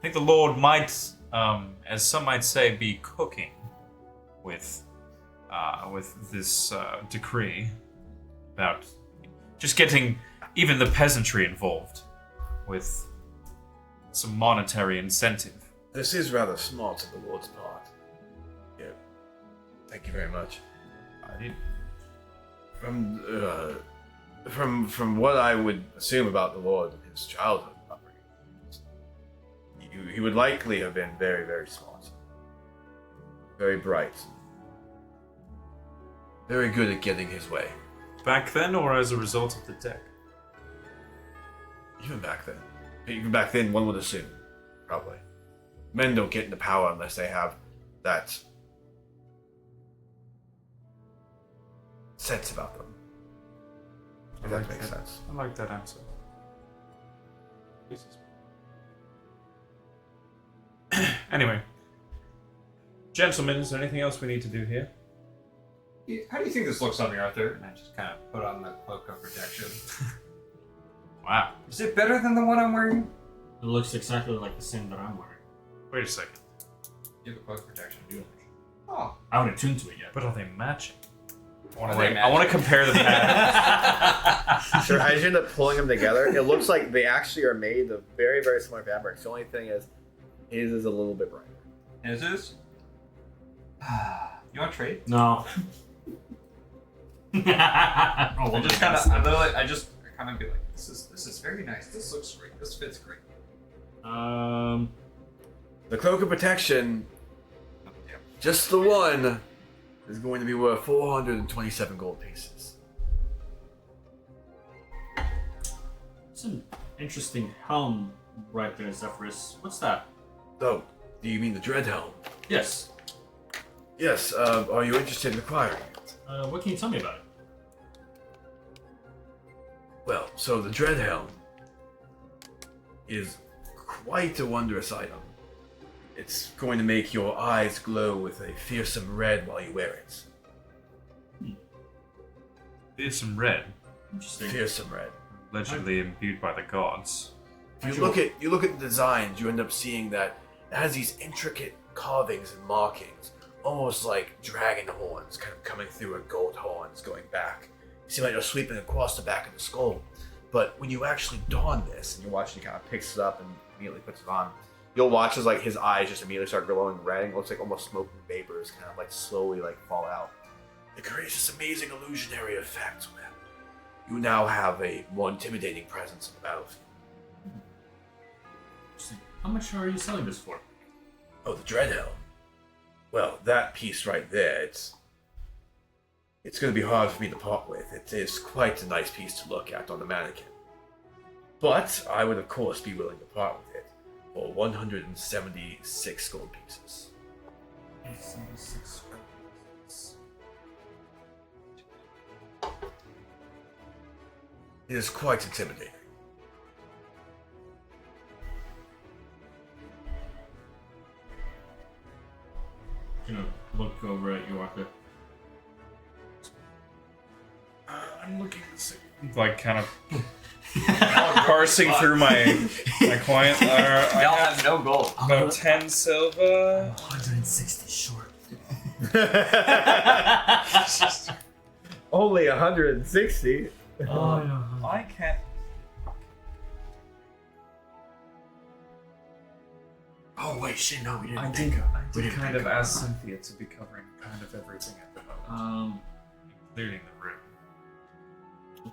think the Lord might, as some might say, be cooking with this decree about just getting even the peasantry involved with some monetary incentive. This is rather smart of the Lord's part. Yeah. Thank you very much. I did. From what I would assume about the Lord and his childhood upbringing, he would likely have been very, very smart. Very bright. Very good at getting his way. Back then, or as a result of the deck? Even back then. Even back then, one would assume. Probably. Men don't get into power unless they have that sense about them. If that makes sense. I like that answer. Anyway, gentlemen, is there anything else we need to do here? How do you think this looks on me, Arthur? And I just kind of put on the cloak of protection. Wow. Is it better than the one I'm wearing? It looks exactly like the same that I'm wearing. Wait a second. You have a cloak of protection. Oh. I haven't attuned to it yet. But are they matching? Are they I want to compare the patterns. So as you end up pulling them together, it looks like they actually are made of very, very similar fabrics. The only thing is, his is a little bit brighter. Is this? You want to trade? No. I just kind of, I kind of be like, this is very nice. This looks great. This fits great. The cloak of protection, just the one, is going to be worth 427 gold pieces. It's an interesting helm right there, Zephyrus. What's that? Oh, do you mean the dread helm? Yes. Yes. Are you interested in acquiring it? What can you tell me about it? Well, so the dread helm is quite a wondrous item. It's going to make your eyes glow with a fearsome red while you wear it. There's some red, Interesting. Fearsome red. allegedly imbued by the gods. If you look at the designs, you end up seeing that it has these intricate carvings and markings, almost like dragon horns, kind of coming through a gold horns going back. You seem like you're sweeping across the back of the skull. But when you actually don this, and you're watching, he kind of picks it up and immediately puts it on. You'll watch as like his eyes just immediately start glowing red. And it looks like almost smoke and vapors kind of like slowly like fall out. It creates this amazing illusionary effect where you now have a more intimidating presence about. Interesting. How much are you selling this for? Oh, the dread helm. Well, that piece right there, it's going to be hard for me to part with. It is quite a nice piece to look at on the mannequin. But I would, of course, be willing to part with it for 176 gold pieces. 76 gold pieces. It is quite intimidating. You know, look over at you, Arthur. I'm looking to see. Like, kind of parsing through my client. I Y'all have have no gold. about 10 silver. 160 short. Only 160. Oh, I can't. oh wait, shit, no, we didn't I think did, of I we did didn't kind think of of ask Cynthia to be covering kind of everything at the moment, including the room.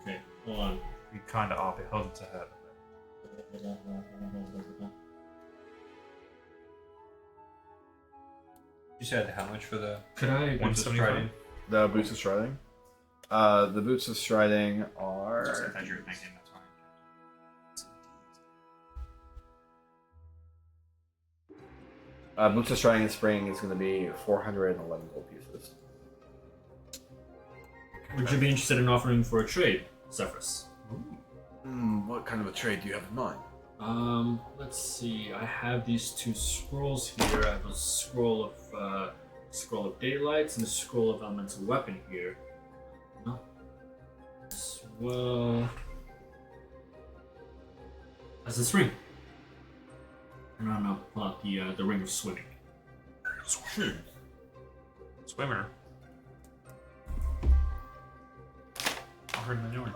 Okay, hold on. We kind of are beholden to her. You said how much for the Could I? 175? The boots of striding. The boots of striding Just are. as you're thinking, that's fine. Boots of striding and spring is going to be 411 gold pieces. Would you be interested in offering for a trade, Zephyrus? What kind of a trade do you have in mind? Let's see. I have these two scrolls here. I have a scroll of daylights and a scroll of elemental weapon here. No. As well as this ring. No. Pull out the ring of swimming. Swimmer.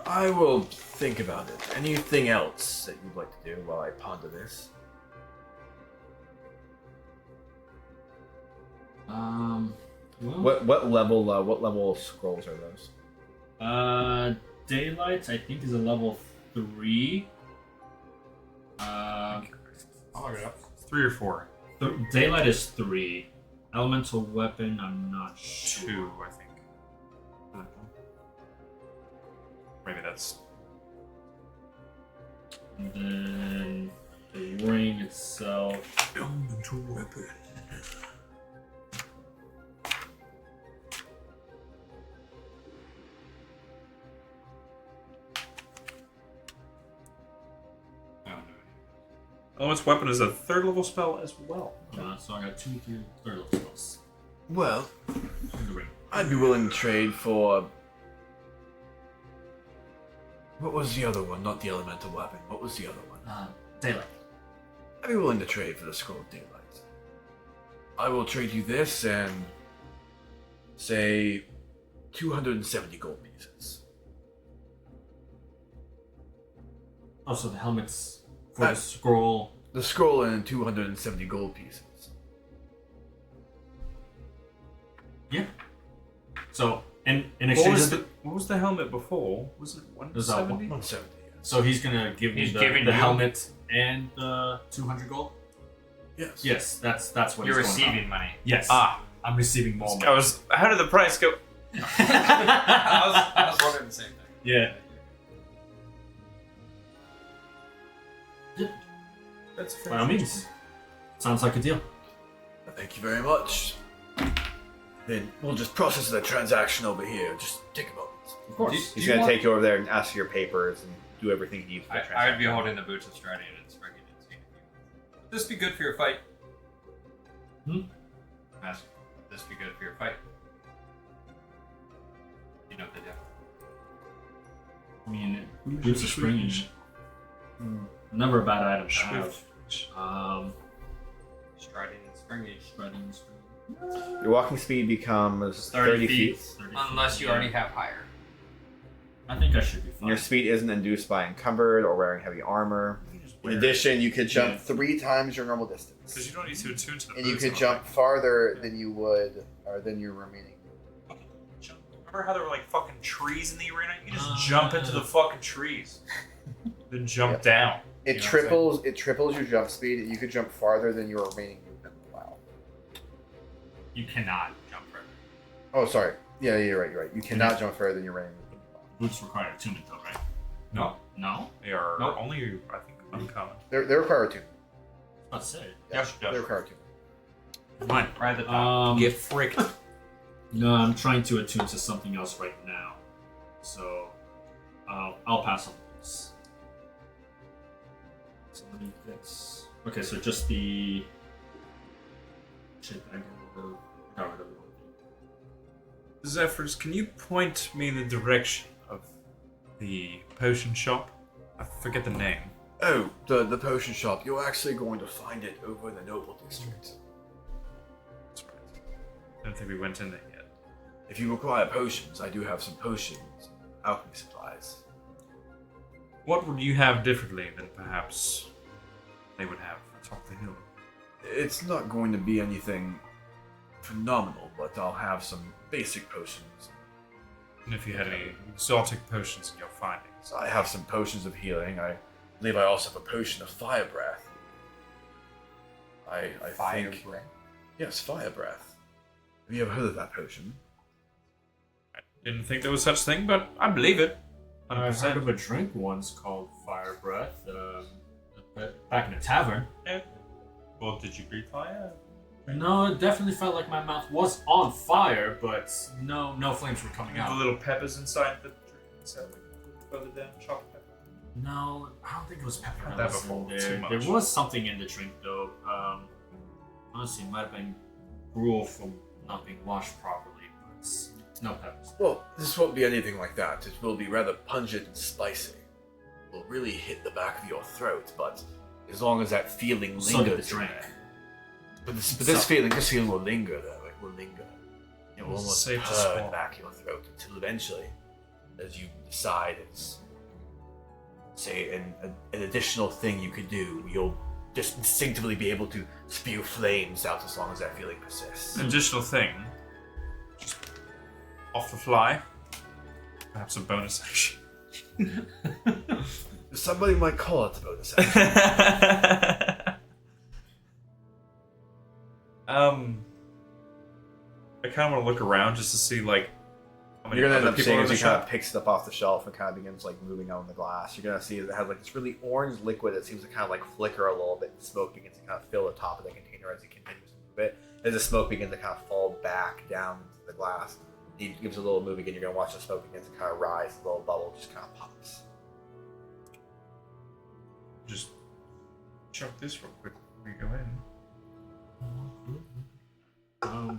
I will think about it. Anything else that you'd like to do while I ponder this? Well, What level scrolls are those? daylight I think is a level 3. I'll look it up. 3 or 4. Daylight is 3. Elemental weapon, I'm not sure. 2, I think. Maybe that's. And then the ring itself. Elemental weapon. Element's weapon is a 3rd level spell as well. So I got 2 third level spells. Well, In the ring. I'd be willing to trade for. What was the other one? Not the elemental weapon. What was the other one? Daylight. I'd be willing to trade for the Scroll of Daylight. I will trade you this and say 270 gold pieces. Oh, so the helmet's for the scroll. The scroll and 270 gold pieces. Yeah. So in What exchange, was, what was the helmet before? Was it There's that 170? 170. so he's gonna give me He's the giving the you- helmet and the 200 gold. Yes. Yes, that's what You're he's going receiving money. on. Yes. Ah, I'm receiving more. I was. How did the price go? I was wondering the same thing. Yeah. That's By all means. Sounds like a deal. Thank you very much. Then we'll just process the transaction over here. Just take a moment. Of course. He's gonna take you over there and ask for your papers and do everything he needs for the I would be transaction. holding the boots of Stridian and springing and seeing if Would this be good for your fight? you ask, would this be good for your fight? You know what they do. I mean, boots of springing. Never a bad item to have. Stridian and springing. Shredding, springing. Your walking speed becomes 30 feet. 30 Unless feet, you yeah. already have higher. I think I should be And fine. your speed isn't induced by encumbered or wearing heavy armor. In addition, you could jump 3 times your normal Because distance. you don't need to attune to the And you boots could on jump the farther than you would, or than your remaining. thing. Remember how there were like fucking trees in the arena? You can just jump into the fucking trees, then jump Yep. down. It You know triples. It triples your jump speed. You could jump farther than your remaining movement allowed. You cannot jump further. Oh, sorry. Yeah, you're right. You're right. You cannot jump further than your remaining movement allowed. Boots require attunement, though, right? No. No? They are Nope. only, I think, uncommon. They require two. Let's say. Yes, They require two. Fine. Right at the top. Get fricked. No, I'm trying to attune to something else right now. So, I'll pass on this. So let me fix. Okay, so just the. Shit, I got rid of it. Zephyrs, can you point me in the direction of the potion shop? I forget the name. Oh, the potion shop. You're actually going to find it over in the Noble District. That's right. I don't think we went in there yet. If you require potions, I do have some potions, alchemy supplies. What would you have differently than perhaps they would have atop the hill? It's not going to be anything phenomenal, but I'll have some basic potions. And if you had any exotic potions in your findings. So I have some potions of healing. I believe I also have a potion of fire breath. I Fire think... breath. Yes, fire breath. Have you ever heard of that potion? I didn't think there was such thing, but I believe it. I've 100%. heard of a drink once called Fire Breath, back in a tavern. Yeah. Well, did you breathe fire? No, it definitely felt like my mouth was on fire, but no flames were coming The out. little peppers inside the drink. Inside, like, further down, chocolate pepper. No, I don't think it was pepper. Had that that was before, in too there. much. There was something in the drink though. Honestly, it might have been gruel from not being washed properly, but no peppers. Well, this won't be anything like that. It will be rather pungent and spicy. It will really hit the back of your throat, but as long as that feeling lingers So did the in drink. there. But this feeling will linger though. It will linger. It will almost Safe to purr in swallow. the back of your throat until eventually, as you decide it's, say, an additional thing you could do, you'll just instinctively be able to spew flames out as long as that feeling persists. An additional thing, just off the fly, perhaps a bonus action. Somebody might call it the bonus action. I kind of want to look around just to see like how many You're gonna end other up people seeing are in as the he kind shop. of picks it up off the shelf and kind of begins like moving out on the glass. You're gonna see it has like this really orange liquid that seems to kind of like flicker a little bit. The smoke begins to kind of fill the top of the container as he continues to move it. As the smoke begins to kind of fall back down into the glass, he gives a little move again. You're gonna watch the smoke begin to kind of rise. The little bubble just kind of pops. Just chug this real quick before we go in.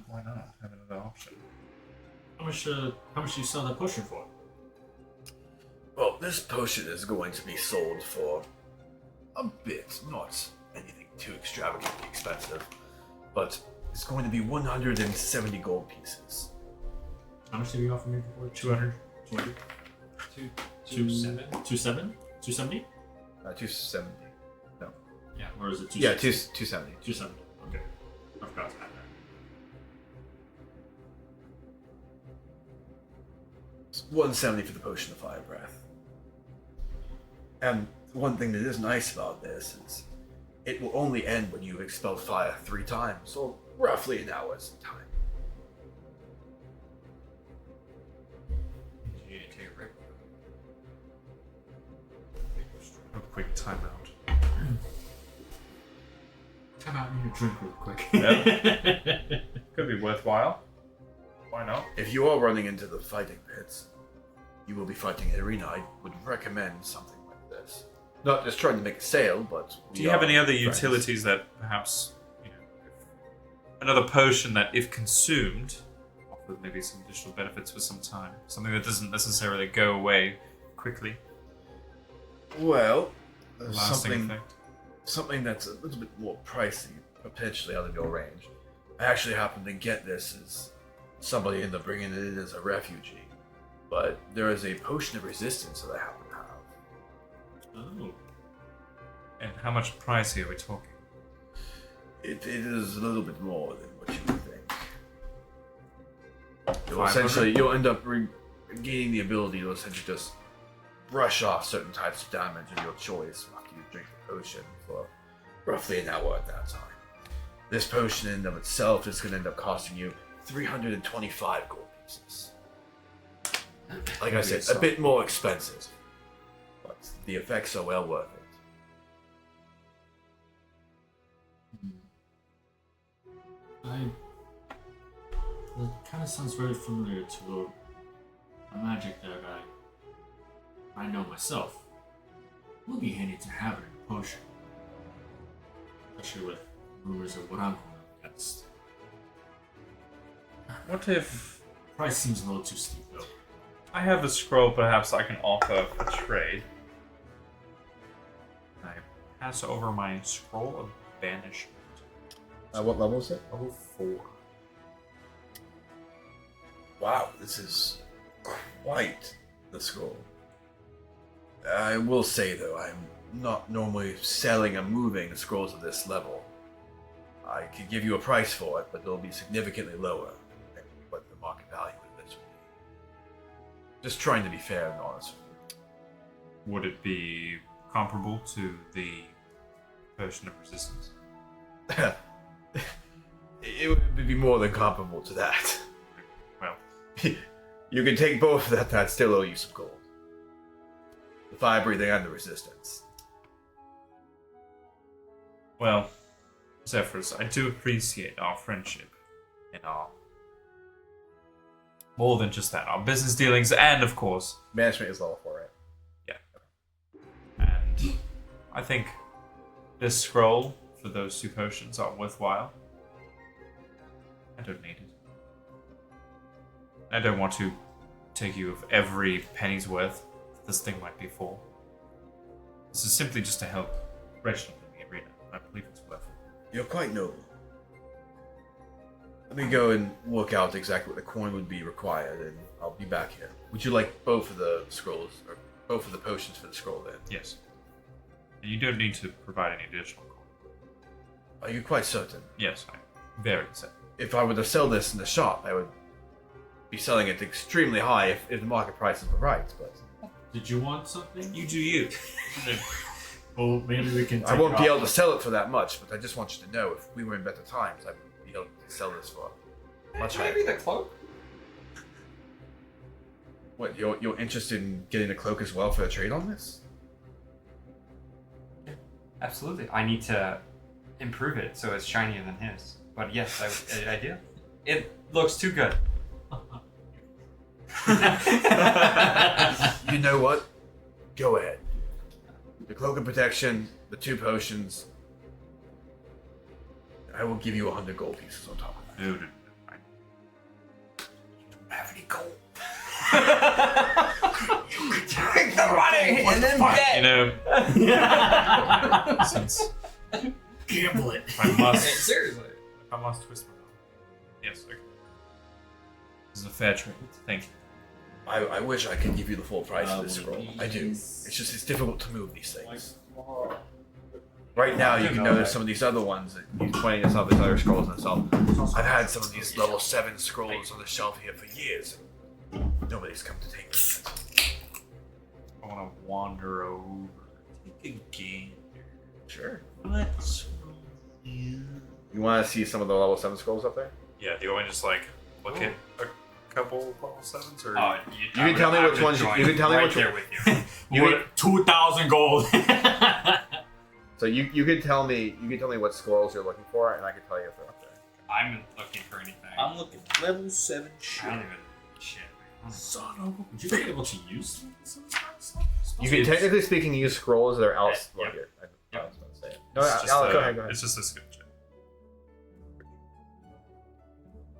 Why not have another option? How much do you sell that potion for? Well, this potion is going to be sold for a bit, not anything too extravagantly expensive, but it's going to be 170 gold pieces. How much did you offer me before? 200? 200? 270? 270. No. Yeah, or is it 270? Yeah, 270. 270. Okay. I forgot to add that. It's 170 for the potion of fire breath. And one thing that is nice about this is it will only end when you've expelled fire 3 times, so roughly an hour's time. You need to take a break. A quick timeout. Time out and need a drink real quick. Yep. Could be worthwhile. Why not? If you are running into the fighting pits, you will be fighting an arena, I would recommend something like this. Not just trying to make a sale, but... Do you have any other friends. utilities that perhaps, another potion that, if consumed, offers maybe some additional benefits for some time? Something that doesn't necessarily go away quickly. Well, Lasting effect. something that's a little bit more pricey, potentially out of your range. I actually happened to get this as somebody ended up bringing it in as a refugee, but there is a potion of resistance that I happen to have. Oh. And how much pricey are we talking? It is a little bit more than what you would think. You'll 500? essentially, you'll end up gaining the ability to essentially just brush off certain types of damage of your choice after you drink the potion for roughly an hour at that time. This potion in and of itself is going to end up costing you 325 gold pieces. Like I said, a bit more expensive, but the effects are well worth it. It kind of sounds very familiar to a magic that I know myself. It would be handy to have it in a potion, especially with rumors of what I'm going up against. What if Price seems a little too steep, though. I have a scroll perhaps I can offer for trade? I pass over my scroll of banishment. What level is it? Level 4. Wow, this is quite the scroll. I will say though, I'm not normally selling and moving scrolls of this level. I could give you a price for it, but it'll be significantly lower than what the market value of this would be. Just trying to be fair and honest with Would it be comparable to the potion of resistance? you. It would be more than comparable to that. Well, You can take both of that, I'd still owe you some gold. The fire breathing and the resistance. well, Zephyrus, I do appreciate our friendship and our more than just that, our business dealings, and of course, Management is level 4, right? and I think this scroll for those 2 potions are worthwhile. I don't need it. I don't want to take you of every penny's worth that this thing might be for. This is simply just to help Reginald in the arena. I believe it's worth it. You're quite noble. Let me go and work out exactly what the coin would be required, and I'll be back here. Would you like both of the scrolls, or both of the potions for the scroll then? Yes. And you don't need to provide any additional coin. Are you quite certain? Yes, I'm very certain. If I were to sell this in the shop, I would be selling it extremely high if the market prices were right, but... Did you want something? You do you. Well, maybe we can. I won't be able to sell it for that much, but I just want you to know, if we were in better times, I'd be able to sell this for much higher. Maybe the cloak? What, you're interested in getting a cloak as well for a trade on this? Absolutely. I need to improve it so it's shinier than his. But yes, I do. It looks too good. You know what? Go ahead. The cloak of protection, the 2 potions, I will give you 100 gold pieces on top of that. Dude, I don't have any gold. Take the money and then bet. you know, since Gamble it. if I must, Seriously. if I must twist my arm. Yes, okay. This is a fair trade. Thank you. I wish I could give you the full price of this scroll. I do. please. It's just it's difficult to move these things. Right now, you can notice some of these other ones that you pointing at some of these other scrolls and stuff. I've had some of these level 7 scrolls on the shelf here for years. Nobody's come to take them yet. I want to wander over. Take a gander. Sure. Let's you. You want to see some of the level 7 scrolls up there? Yeah, do you want me to just like look at a couple level 7s or? Oh, You can tell me which ones. You can tell me right which there one. with you. You What? 2,000 gold. So you can tell me what scrolls you're looking for, and I can tell you if they're up there. I'm looking for anything. I'm looking level 7 I shit. don't even. Shit. Son of a... Would you be able to use some stuff? You can technically speaking use scrolls that are out. Yep. Well, here, I Yep. was about to say it. No, It's just Alex, go ahead. Go ahead. It's just a skill check.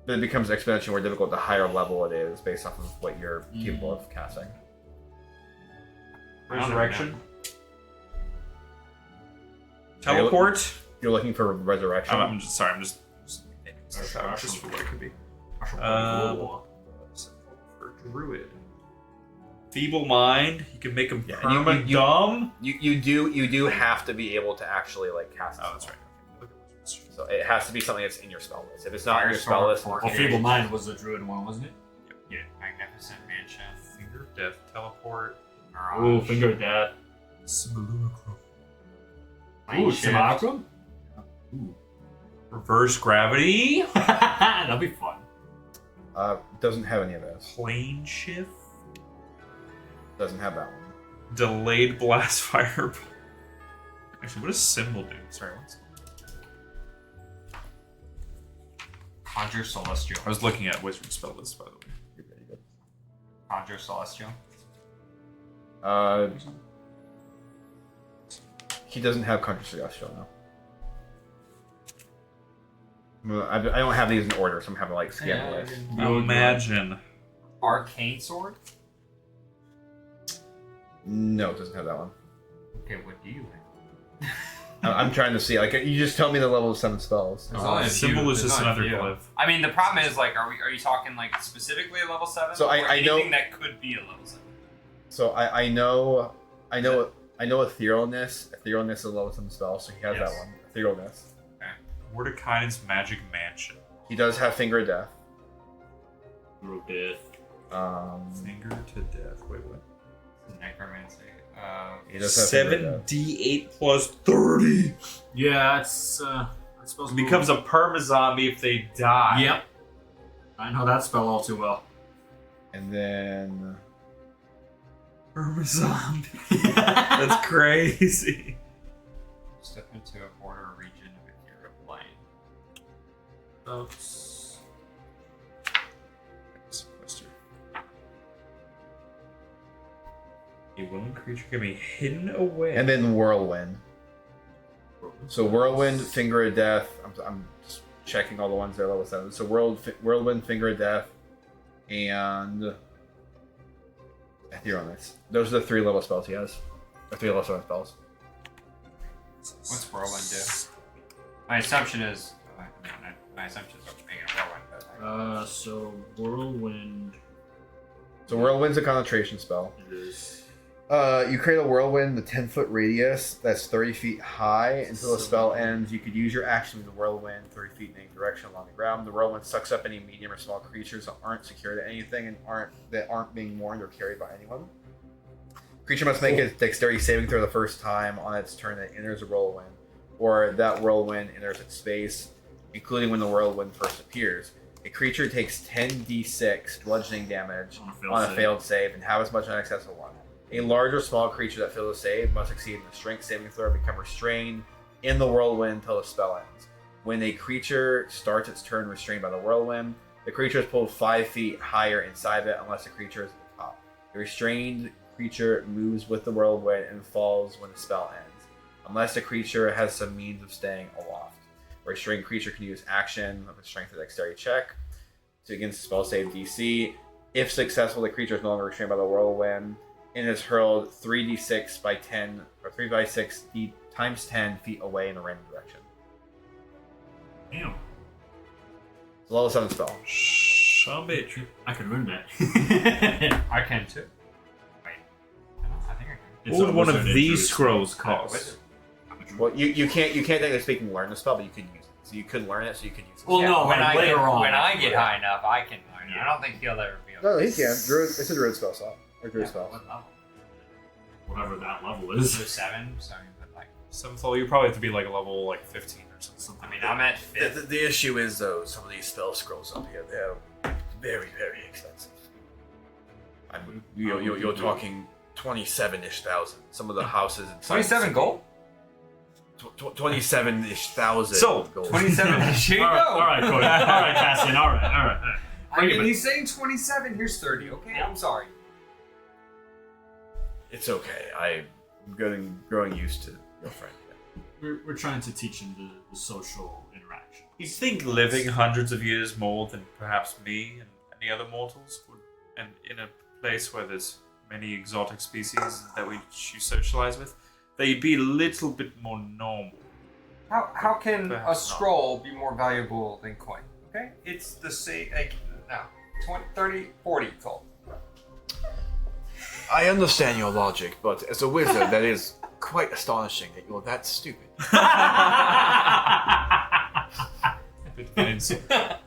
But it becomes exponentially more difficult the higher level it is, based off of what you're capable of casting. I don't Resurrection. know. Teleport. You're looking for resurrection. I'm just sorry. I'm just just for what it could be. For druid. Feeble mind. You can make him Yeah, and perma you- dumb. You do have to be able to actually like cast. Oh, it. that's right. Look at this. So it has to be something that's in your spell list. If it's not in your spell list, Well, Feeble Mind was the druid one, wasn't it? Yeah. Magnificent Mansion. Finger of death. Teleport. Ooh, Mirage. Finger of Death. Simulacrum. Plane Ooh, shift. Simulacrum? Ooh. Reverse gravity. That'll be fun. doesn't have any of those. Plane shift. Doesn't have that one. Delayed blast fireball. Actually, what does symbol do? Sorry, one second. Conjure Celestial. I was looking at wizard spell list, by the way. You're very good. Conjure Celestial. He doesn't have Conjure Celestial now. Well, I don't have these in order, so I'm having to like scan the list. Imagine. Arcane Sword. No, it doesn't have that one. Okay, what do you have? I'm trying to see. Like, you just tell me the level of 7 spells. There's only a symbol few. is just There's only another a few. glyph. I mean, the problem is like, are you talking like specifically a level 7? So or I know- anything that could be a level 7. So I know Etherealness. Etherealness is a level 7 spell, so he has Yes. that one. Etherealness. Mordekainen's magic mansion. He does have Finger of Death. Finger of Death. Finger to death. Wait, what? Necromancy. He does have Finger of Death. 7d8 plus 30. Yeah, it's supposed to Becomes a perma zombie if they die. Yep. I know that spell all too well. And then Perma zombie. That's crazy. Step into a border region of ethereal plane. Oops. Sequester. A willing creature can be hidden away. and then Whirlwind. So Whirlwind, Finger of Death. I'm just checking all the ones that are level 7. So Whirlwind, Finger of Death, and Etherealness. Those are the 3 level spells he has. Or 3 level 7 spells. What's Whirlwind do? My assumption is. My assumption is making a Whirlwind. But So Whirlwind So Whirlwind's a concentration spell. is You create a whirlwind with 10-foot radius that's 30 feet high until the spell ends. You could use your action with the whirlwind 30 feet in any direction along the ground. The whirlwind sucks up any medium or small creatures that aren't secured to anything and aren't being warned or carried by anyone. Creature must make a dexterity saving throw the first time on its turn that enters a whirlwind, or that whirlwind enters its space, including when the whirlwind first appears. A creature takes 10d6 bludgeoning damage on a failed save and have as much in excess of 1. A large or small creature that fails a save must succeed in the strength saving throw and become restrained in the whirlwind until the spell ends. When a creature starts its turn restrained by the whirlwind, the creature is pulled 5 feet higher inside of it unless the creature is at the top. The restrained creature moves with the whirlwind and falls when the spell ends, unless the creature has some means of staying aloft. A restrained creature can use action of a strength or dexterity check to against the spell save DC. If successful, the creature is no longer restrained by the whirlwind and is hurled 3d6 by 10 or 3 by 6 times 10 feet away in a random direction. Damn. It's a level 7 spell. Some bitch. I can run that. I can too. Wait. I think I can. It's What would one almost of an these injury. scrolls cost? Well, you can't technically speaking learn the spell, but you could use it. So you could learn it, so you could use it. Well, no, when like I later get, on. when I get high enough, I can learn it. I don't think he'll ever be able No, to. he can. Druid, it's a druid spell slot. Or druid spell. What level? Whatever that level So is. 7, so you put like. 7th level, you probably have to be like a level like 15 or something. I mean, I'm at 5th. The issue is though, some of these spell scrolls up here, they're very, very expensive. You're talking 27-ish thousand. Some of the houses in 27 gold? 27-ish thousand. Sold. gold. 27. Here you All right, go. all right, Cody. All right, Cassian. All right. I mean, he's saying 27. Here's 30. Okay, I'm sorry. It's okay. I'm growing used to your friend. We're trying to teach him the social interaction. You think living hundreds of years more than perhaps me and any other mortals would, and in a place where there's many exotic species that we socialize with, that you'd be a little bit more normal. How can Perhaps a not. scroll be more valuable than coin? Okay, it's the same. Like, no, 20, 30, 40 gold. I understand your logic, but as a wizard, that is quite astonishing that you're that stupid. Bit of an insult.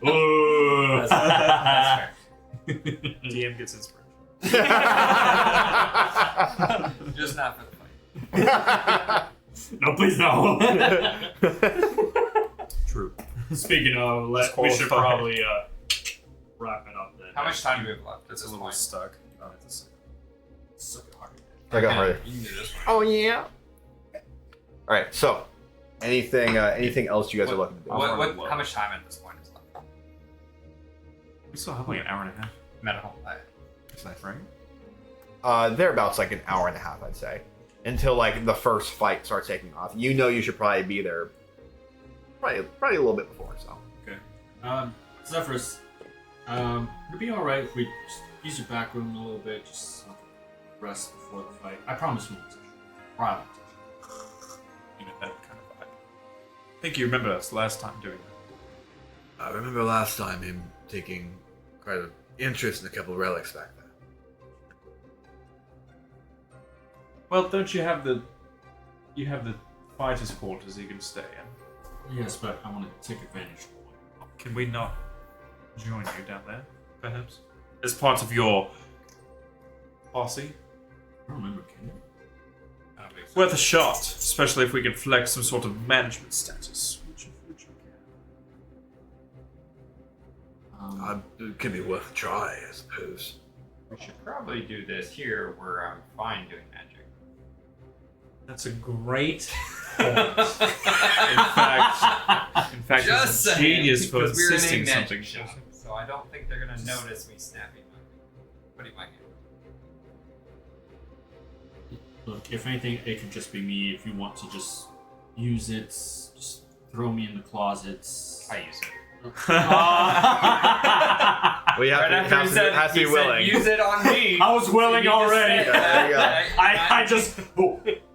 Ooh. That's fair. DM gets inspiration. Just not for the fight. No, please no. True. Speaking of, we should qualified. probably wrap it up then. How much time do we have left? It's This a is little fine. stuck. Suck it hard. I got harder. You can do this one. Oh yeah. All right. So, anything else you guys are looking to do? How much time at this point is left? We still have like an hour and a half. Medical. Is that right? Thereabouts like an hour and a half, I'd say, until like the first fight starts taking off. You know, you should probably be there, probably a little bit before. So. Zephyrus, it'd be alright if we just use your back room a little bit, just rest before the fight. I promise we won't touch you. Right. You know, that kind of vibe. I think you remember us last time doing that. I remember last time him taking quite an interest in a couple of relics back there. Well, don't you have the fighters' quarters you can stay in? Yes, but I want to take advantage of one. Can we not join you down there, perhaps? As part of your posse? I don't remember, can you? I don't think so. Worth a shot, especially if we can flex some sort of management status. Which we can. It could be worth a try, I suppose. We should probably do this here where I'm fine doing magic. That's a great point. in fact, Just it's a saying, genius for because we're in a insisting magic something. shop, so I don't think they're gonna notice me snapping my hand. Look, if anything, it could just be me. If you want to just use it, just throw me in the closets. I use it. We have Right to, after has, he to, said, has to he be said, willing. use it on me. I was willing You just already. said There you go. that. I just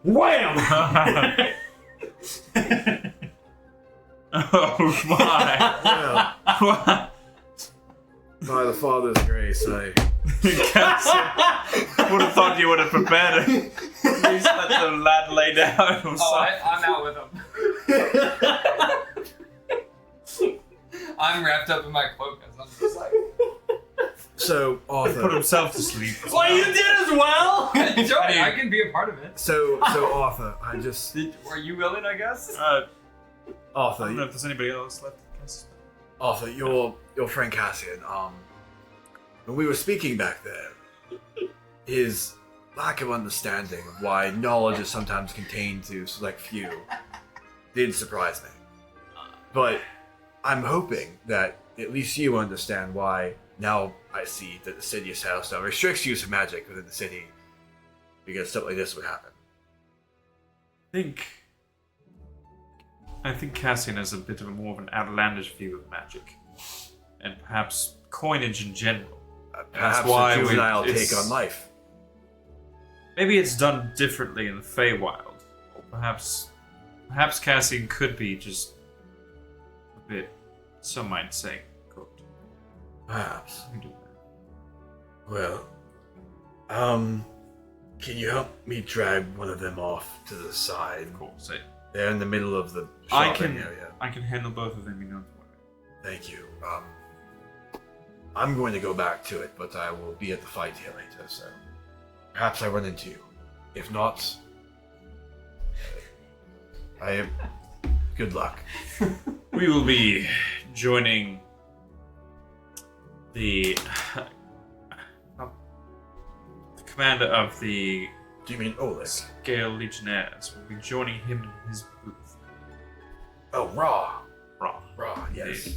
wham! Oh my! Well, by the Father's grace, I Would have thought you would have prepared it. Please let the lad lay down himself. Oh, I'm out with him. I'm wrapped up in my cloak as I'm just like. so Put Arthur. himself to sleep. Well, you did as well. Joey, I can be a part of it. So Arthur, I just Were you willing, I guess? I Arthur, don't know if there's anybody else left. Arthur, your friend Cassian. When we were speaking back there, his lack of understanding of why knowledge is sometimes contained to select few did surprise me. But I'm hoping that at least you understand why now I see that the city of Sailstone restricts use of magic within the city because stuff like this would happen. I think I think Cassian has a bit of a more of an outlandish view of magic, and perhaps coinage in general. Perhaps why a juvenile it's- take on life. Maybe it's done differently in the Feywild, or perhaps Cassian could be just a bit, some might say, cooked. Perhaps. I do that. Well, can you help me drag one of them off to the side? Of course, They're in the middle of the I shopping can area. I can handle both of them. You know. Thank you. I'm going to go back to it, but I will be at the fight here later, so perhaps I run into you. If not, I am. Good luck. We will be joining the commander of the Do you mean Oleg? Scale Legionnaires. We'll be joining him in his booth. Oh, Raw. Raw. Raw, yes. Indeed.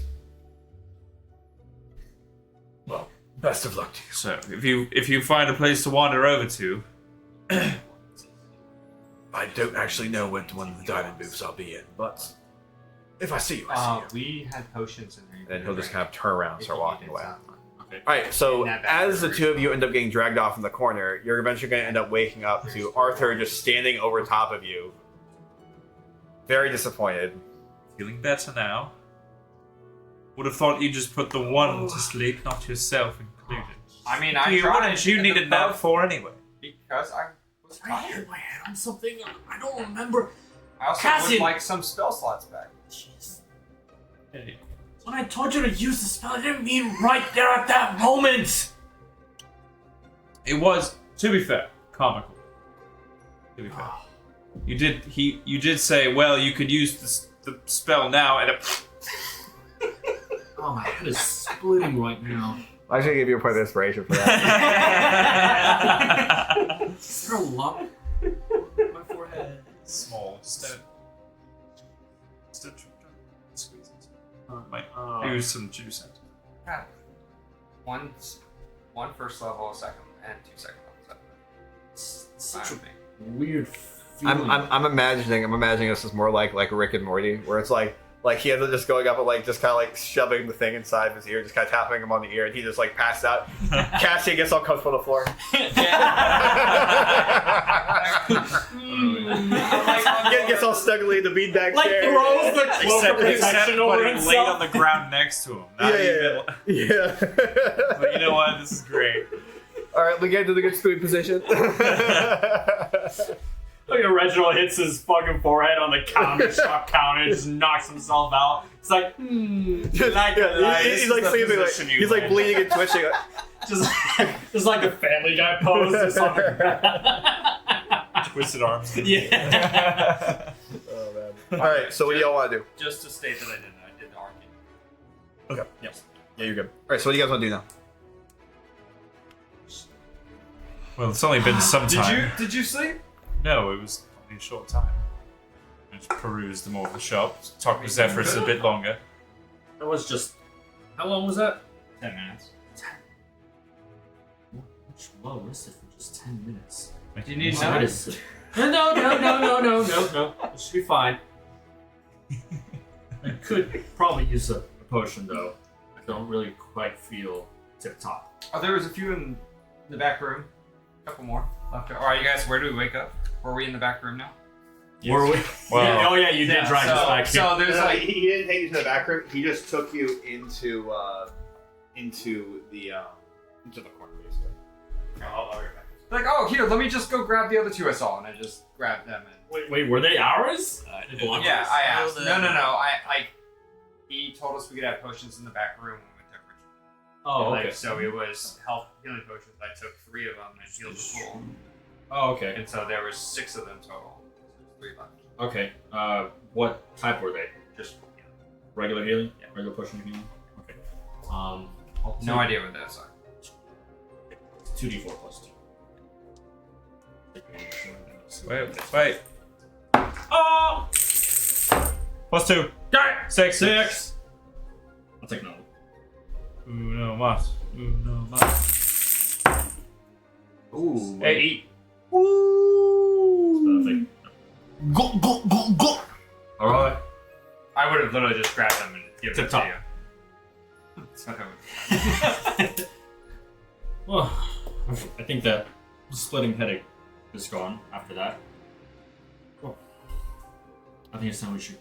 Well, best of luck to you. So, if you find a place to wander over to, I don't actually know what one of the diamond booths I'll be in, but if I see you, I see you. We had potions in there. Then he'll just kind of turn around and If start you walking needed away. some. Alright, so In that back as the room. two of you end up getting dragged off in the corner, you're eventually going to end up waking up to Arthur just standing over top of you. Very disappointed. feeling better now. Would have thought you just put the one to sleep, not yourself included. I mean, I You tried. wouldn't. You and the needed that boat- for anyway. because I was I tired. hit my head on something. I don't remember. I also Cassian! would like some spell slots back. Jeez. Hey, When I told you to use the spell, I didn't mean right there at that moment. it was, to be fair, comical. To be fair, you did say, well, you could use the spell now, and Oh, my head is splitting right now. I should give you a point of inspiration for that. Is there a lump on my forehead? small. Instead, squeeze it. Might Oh. use some juice. Yeah. One first level, second, and 2 second levels. It's such Fine a with me. weird feeling. I'm imagining this is more like Rick and Morty, where it's like he ends up just going up and like just kind of like shoving the thing inside of his ear, just kind of tapping him on the ear, and he just like passed out. Cassie gets all comfortable on the floor. Gets all snuggly in the beanbag Like chair. throws the cloak of protection over but he laid himself. on the ground next to him. Not even. Yeah. But you know what? This is great. All right, we get to the good spoon position. Look at Reginald hits his fucking forehead on the counter, shop counter, just knocks himself out. It's like, He's this like is the sleeping, like, position you he's like land. bleeding and twitching. just like the Family Guy pose. Just on the ground. Twisted arms. Yeah. Oh man. All right, so what do y'all want to do? Just to state that I did the arcane. Okay. Yes. Yeah, you're good. All right, so what do you guys want to do now? Well, it's only been some time. Did you sleep? No, it was only a short time. I just perused more of the shop, talked with Zephyrus a bit longer. That was just. How long was that? 10 minutes. Much well rested for just 10 minutes. Do you need That some? is- No. It should be fine. I could probably use a potion though. I don't really quite feel tip top. Oh, there was a few in the back room. A couple more left. Alright, you guys, where do we wake up? Were we in the back room now? Were we? Well- Yeah, oh yeah, you did drive us back here. So there's like he didn't take you to the back room. He just took you into the corner basically. I'll be right back. Like, oh, here, let me just go grab the other two I saw, and I just grabbed them and. Wait, were they ours? They belong to Yeah, us? I asked. No. He told us we could have potions in the back room when we went to Richmond. Oh, okay. Like, so it was health healing potions. I took 3 of them and healed the pool. Oh, okay. And so there was 6 of them total. There's 3 left. Okay. What type were they? Just Regular healing? Yeah. Regular potion healing? Okay. I'll no idea what those are. 2d4 plus 2. Wait. Oh! Plus 2. Six. I'll take another. Uno más. Ooh. 8. Perfect. Go. Alright. would literally just grab them and give them to you. That's what I would. Well, I think that splitting headache is gone after that. Well, I think it's time we should.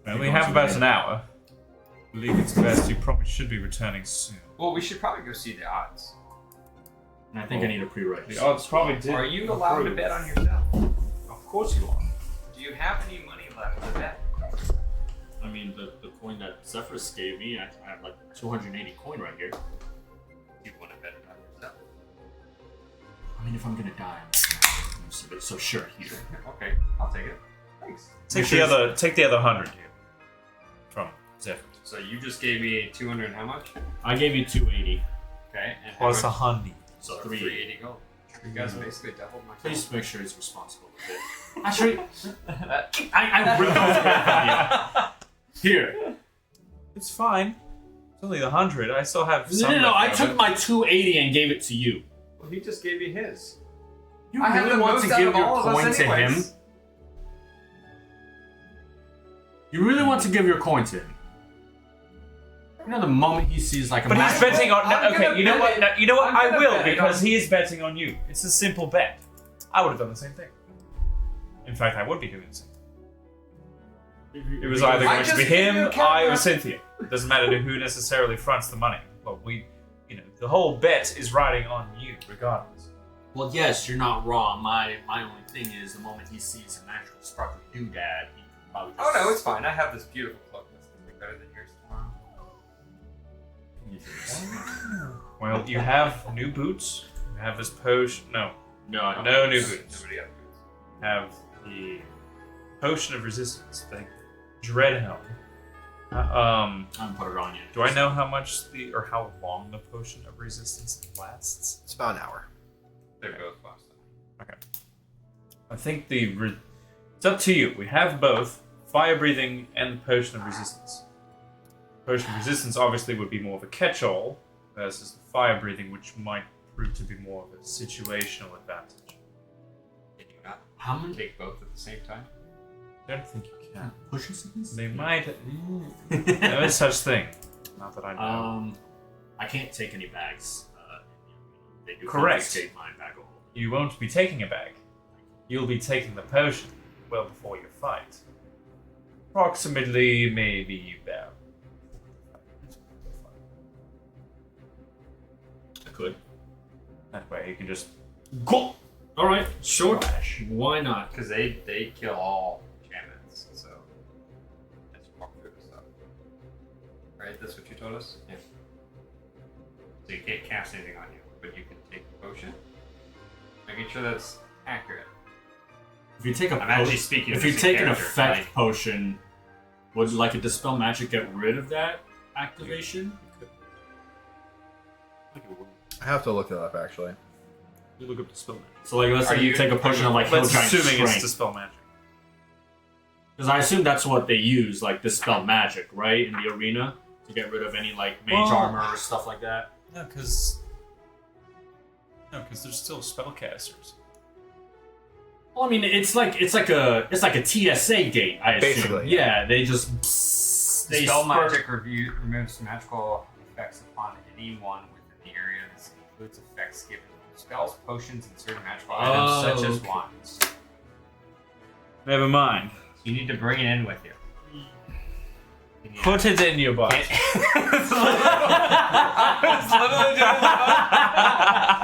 Well, we have about an hour. I believe it's best. You probably should be returning soon. Well, we should probably go see the odds. And I think I need a pre-write. The odds probably did. Are you allowed to bet on yourself? Of course you are. Do you have any money left to bet? I mean, the coin that Zephyrus gave me, I have like 280 coin right here. You want to bet it on yourself? I mean, if I'm gonna die, I'm so sure here. Okay, I'll take it. Thanks. Take the other 100 here from Zephyr. So you just gave me 200 and how much? I gave you 280, Okay, and Plus how much? 100. so So 380. 380 gold. You guys basically doubled my Please make sure he's responsible with it. Actually, I ripped off the back from you. Here. It's fine. It's only the 100. I still have some. No, I left took over. my 280 and gave it to you. Well, he just gave you his. You I have really the want most to out give of all your of us coin to him? anyways. You really want to give your coin to him? You know, the moment he sees like a But he's magical- betting on. I'm Okay, gonna you know bet what? it. No, you know what? I'm I gonna will bet it because on- he is betting on you. It's a simple bet. I would have done the same thing. In fact, I would be doing the same. It was either I going to just be gave you him, a camera. I, or Cynthia. It doesn't matter to who necessarily fronts the money. But the whole bet is riding on you, regardless. Well, yes, you're not wrong. My only thing is the moment he sees a magical sparkly doodad, he can probably just... Oh no, it's fine. I have this beautiful cloak that's gonna be better than yours tomorrow. Well, you have new boots. You have this potion. No, No, no new boots. Nobody got boots. Have the potion of resistance, the dread helm. I haven't put it on yet. Do I know how much or how long the potion of resistance lasts? It's about an hour. They both lost them. Okay. I think it's up to you. We have both fire breathing and the potion of resistance. Potion of resistance obviously would be more of a catch-all versus the fire breathing, which might prove to be more of a situational advantage. Can you not How many take both at the same time? I don't think you can. pushing sickness? They might. There is such thing. Not that I know. I can't take any bags. They do Correct. confiscate my bag of holding. You won't be taking a bag. You'll be taking the potion well before your fight. Approximately, maybe about. I could. That way you can just. Go. All right, sure. Splash. Why not? Because they kill all enchantments, so let's walk through this stuff. Right, that's what you told us? Yeah. So you can't cast anything on you, but you can take the potion. Making sure that's accurate. If you take a I'm actually speaking if as you a take an character, effect like- potion, would like a dispel magic get rid of that activation? I have to look it up actually. You look up the spell magic. So like, let's Are say you you- take a potion of like Hill Let's Giant assuming it's Strength. dispel magic. Because I assume that's what they use, like dispel magic, right, in the arena to get rid of any like mage Well- armor or stuff like that. No, because there's still spellcasters. Well, I mean, it's like a TSA gate, I assume. Basically, Yeah, they just they Spell spurt- magic removes magical effects upon anyone within the area. This includes effects given to spells, potions, and certain magical items such as okay. wands. Never mind. You need to bring it in with you. You need Put it in your butt.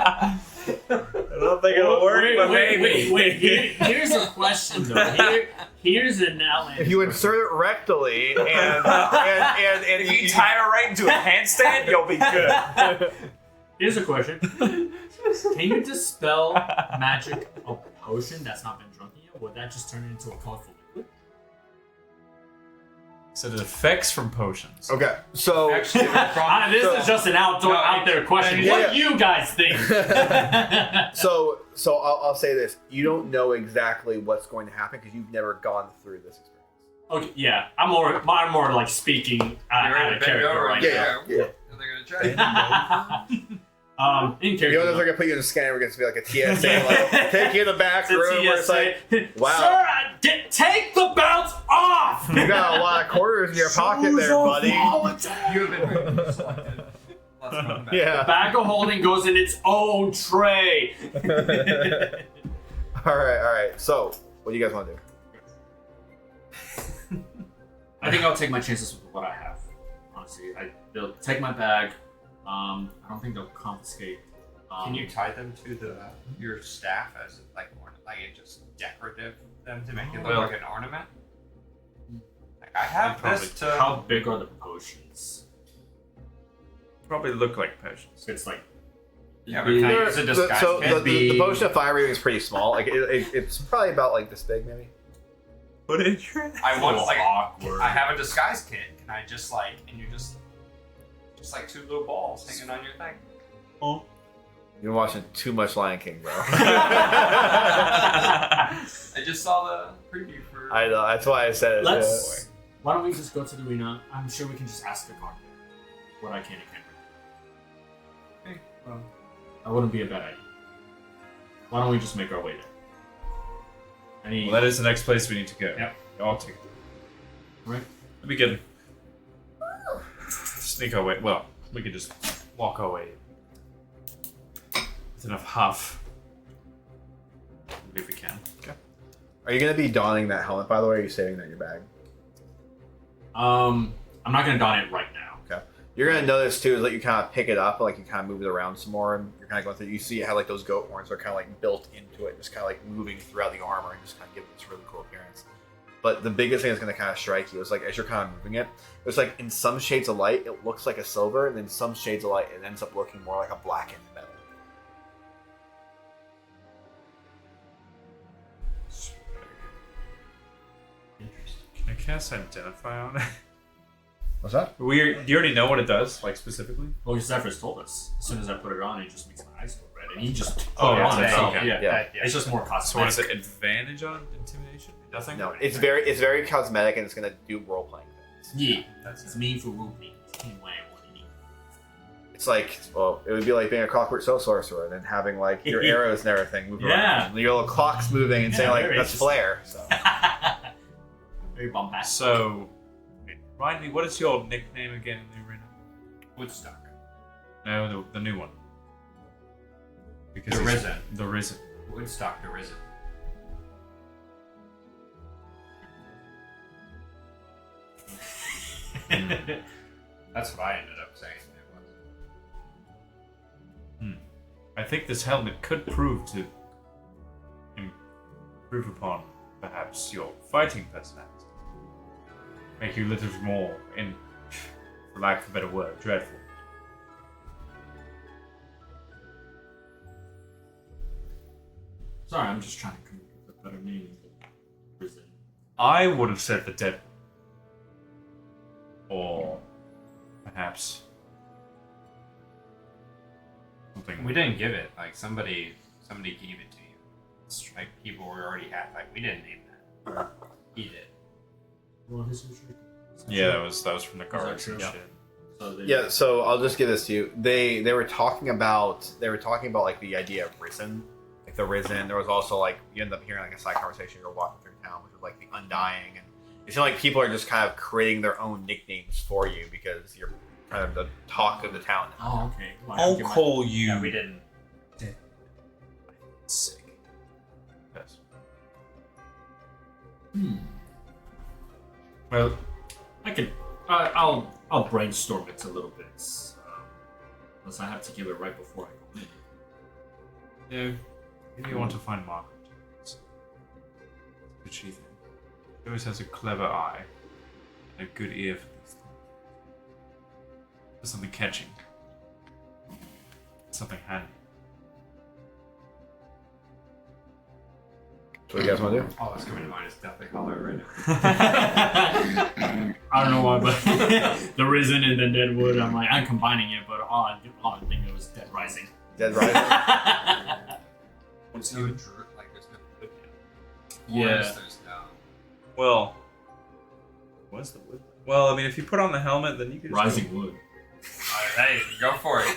I don't think it'll work, but maybe. Wait. Here's a question though. Here's an Alan. If you insert it rectally and If you tie it right into a handstand, you'll be good. Here's a question. Can you dispel magic a potion that's not been drunk yet? Would that just turn it into a colorful liquid? So the effects from potions. okay, so Actually, This is just an out there question. yeah, What yeah. do you guys think? so I'll say this: you don't know exactly what's going to happen because you've never gone through this experience. Okay, yeah, I'm more like speaking out of character right Yeah. They're gonna try. In You character. know, they're gonna put you in a scanner. We're gonna be like a TSA, like take you in the back room. Where it's like, wow, Sir, take the belts off. you got a lot of quarters in your pocket there, buddy. You have been very selected. Let's welcome back. Yeah. Tobacco holding goes in its own tray. All right. So, what do you guys want to do? I think I'll take my chances with what I have. Honestly, they'll take my bag. I don't think they'll confiscate. Can you tie them to your staff as like it just decorative them to make it look Well- like an ornament? Like I have this to. How big are the potions? Probably look like potions. It's like. Yeah, but can I use a disguise So kit? the potion of fire breathing is pretty small. Like it's probably about like this big, maybe. Put it in your I want Feels like awkward. I have a disguise kit. Can I just like and you just like two little balls hanging on your thing? Oh. You're watching too much Lion King, bro. I just saw the preview for. I know. That's why I said it. Let's. Why don't we just go to the arena? I'm sure we can just ask the guard what I can and can't bring. Hey, well, That wouldn't be a bad idea. Why don't we just make our way there? Any? Well, that is the next place we need to go. Yep. I'll take it. Right. Let me get sneak our way. Well, we could just walk our way. With enough huff. I believe we can. Okay. Are you gonna be donning that helmet, by the way? Or are you saving that in your bag? I'm not gonna don it right now. Okay. You're gonna notice too is that you kind of pick it up, like you kind of move it around some more, and you're kind of going through. You see how like those goat horns are kind of like built into it, just kind of like moving throughout the armor, and just kind of giving this really cool appearance. But the biggest thing that's gonna kind of strike you is like as you're kind of moving it, there's like in some shades of light it looks like a silver, and then some shades of light it ends up looking more like a blackened metal. Can I cast Identify on it? What's that? Do you already know what it does, like specifically? Well, Zephyr's told us. As soon as I put it on, it just makes my eyes go red, and he just put Oh, it yeah, on it's himself. okay. Yeah. Yeah. It's just more So what is cosmetic. it? Advantage on intimidation? Nothing. No, it's very cosmetic, and it's gonna do role playing things. Yeah, it's me for rupee. Anyway, what do you need? It's like, well, it would be like being a clockwork sorcerer and then having like your arrows and everything move Yeah. around. Your little clock's moving and saying like very that's flare. So Very bombastic. So, remind me, what is your nickname again in the arena? Woodstock. No, the new one. Because The it's- Risen. The Risen. Woodstock the Risen. That's what I ended up saying. It was. I think this helmet could prove to improve upon perhaps your fighting personality. Make you a little more, for lack of a better word, dreadful. Sorry, I'm just trying to come up with a better name than Risen. I would have said the devil. Or perhaps something. We didn't give it. Like somebody gave it to you. Like people were already had. Like we didn't name that. He did. Well, his was right. Yeah, that was from the guards true? and Yeah. shit. So they, yeah, so I'll just give this to you. They were talking about like the idea of Risen, like the Risen. There was also like you end up hearing like a side conversation you're walking through town, which was like the Undying, and it seemed like people are just kind of creating their own nicknames for you because you're kind of the talk of the town now. Oh, okay. Well, I'll give my- call you. Yeah, we didn't. Sick. Yes. Well, I could. I'll brainstorm it a little bit. Unless I have to give it right before I go in. Yeah. Maybe you want to find Margaret. What she think? She always has a clever eye and a good ear for these things. For something catching. Something handy. So what do you guys want to do? All that's coming to mind is Deathly Hollow right now. I don't know why, but the Risen and the Deadwood, I'm combining it, but all I think it was Dead Rising. Dead Rising. There's no dirt, like there's no wood. Yeah. There's no. Well, what's the wood? Well, I mean, if you put on the helmet, then you can just Rising Wood. Hey, go for it.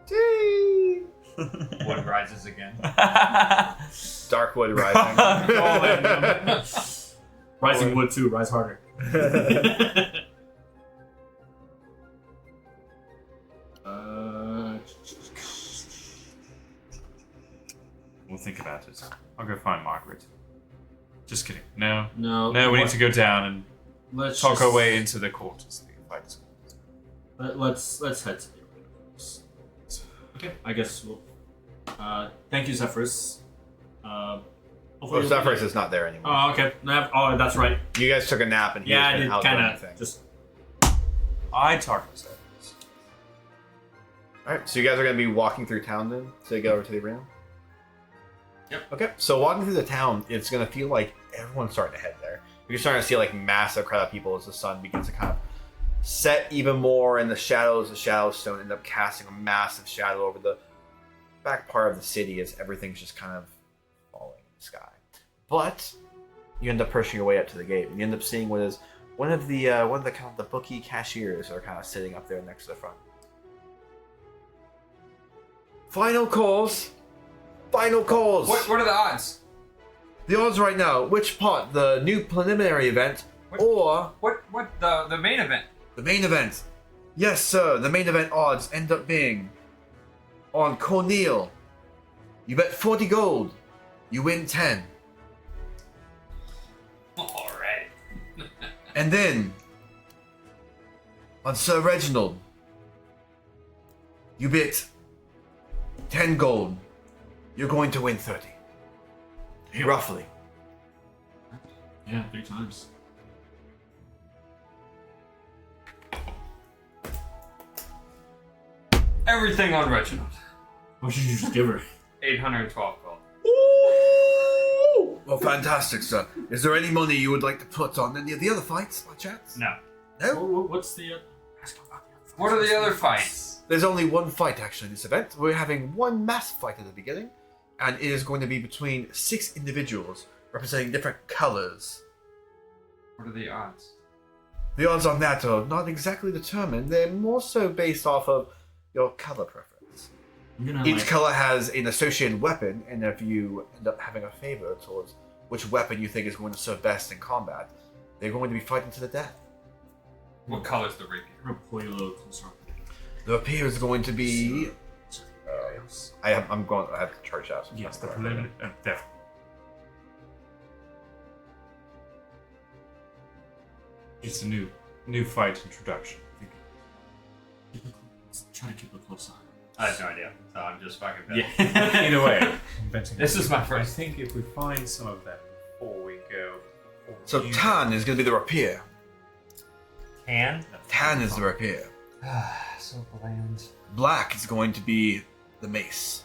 Gee. Wood rises again. Darkwood rising. Rising wood too. Rise harder. We'll think about it. I'll go find Margaret. Just kidding. No. No. No, we need to go down and Let's talk just- our way into the quarters. Let's head to the arena first. Okay. I guess we'll. Thank you, Zephyrus. Well, Zephyrus is not there anymore. Oh, okay. Oh, that's right. You guys took a nap and he Yeah, I was did out doing kind anything. of just. I talk to Zephyrus. Alright, so you guys are going to be walking through town then to get over to the arena? Yep. Okay, so walking through the town, it's going to feel like everyone's starting to head there. You're starting to see like massive crowd of people as the sun begins to kind of set even more in the shadows. The shadow stone end up casting a massive shadow over the back part of the city as everything's just kind of falling in the sky. But you end up pushing your way up to the gate, and you end up seeing what is one of the kind of the bookie cashiers that are kind of sitting up there next to the front. Final calls. Final calls. What are the odds? The odds right now. Which part? The new preliminary event or What the main event? the main event? Yes, sir. The main event odds end up being on Cornel. You bet 40 gold. You win 10. Alright. And then on Sir Reginald, you bet 10 gold. You're going to win 30. Roughly. Yeah, 3 times. Everything on Reginald. What should you just give her? 812 gold. Well, fantastic, sir. Is there any money you would like to put on any of the other fights, by chance? No. No? What's the? Ask him about the other What are the fights. other fights? There's only one fight, actually, in this event. We're having one mass fight at the beginning, and it is going to be between 6 individuals representing different colors. What are the odds? The odds on that are not exactly determined. They're more so based off of your color preference. I'm gonna, Each like, color has an associated weapon, and if you end up having a favor towards which weapon you think is going to serve best in combat, they're going to be fighting to the death. What color's the rapier? Rapoilo construct. The rapier is going to be. I have to charge out. some Yes, the stuff. preliminary. Definitely. It's a new fight introduction. I think. Try to keep a close eye. I have no idea, so I'm just fucking pissed. Yeah. Either way, inventing. This is my I first. think if we find some of them before we go. So Tan is going to be the rapier. Tan? Tan is the rapier. So bland. Black is going to be the mace.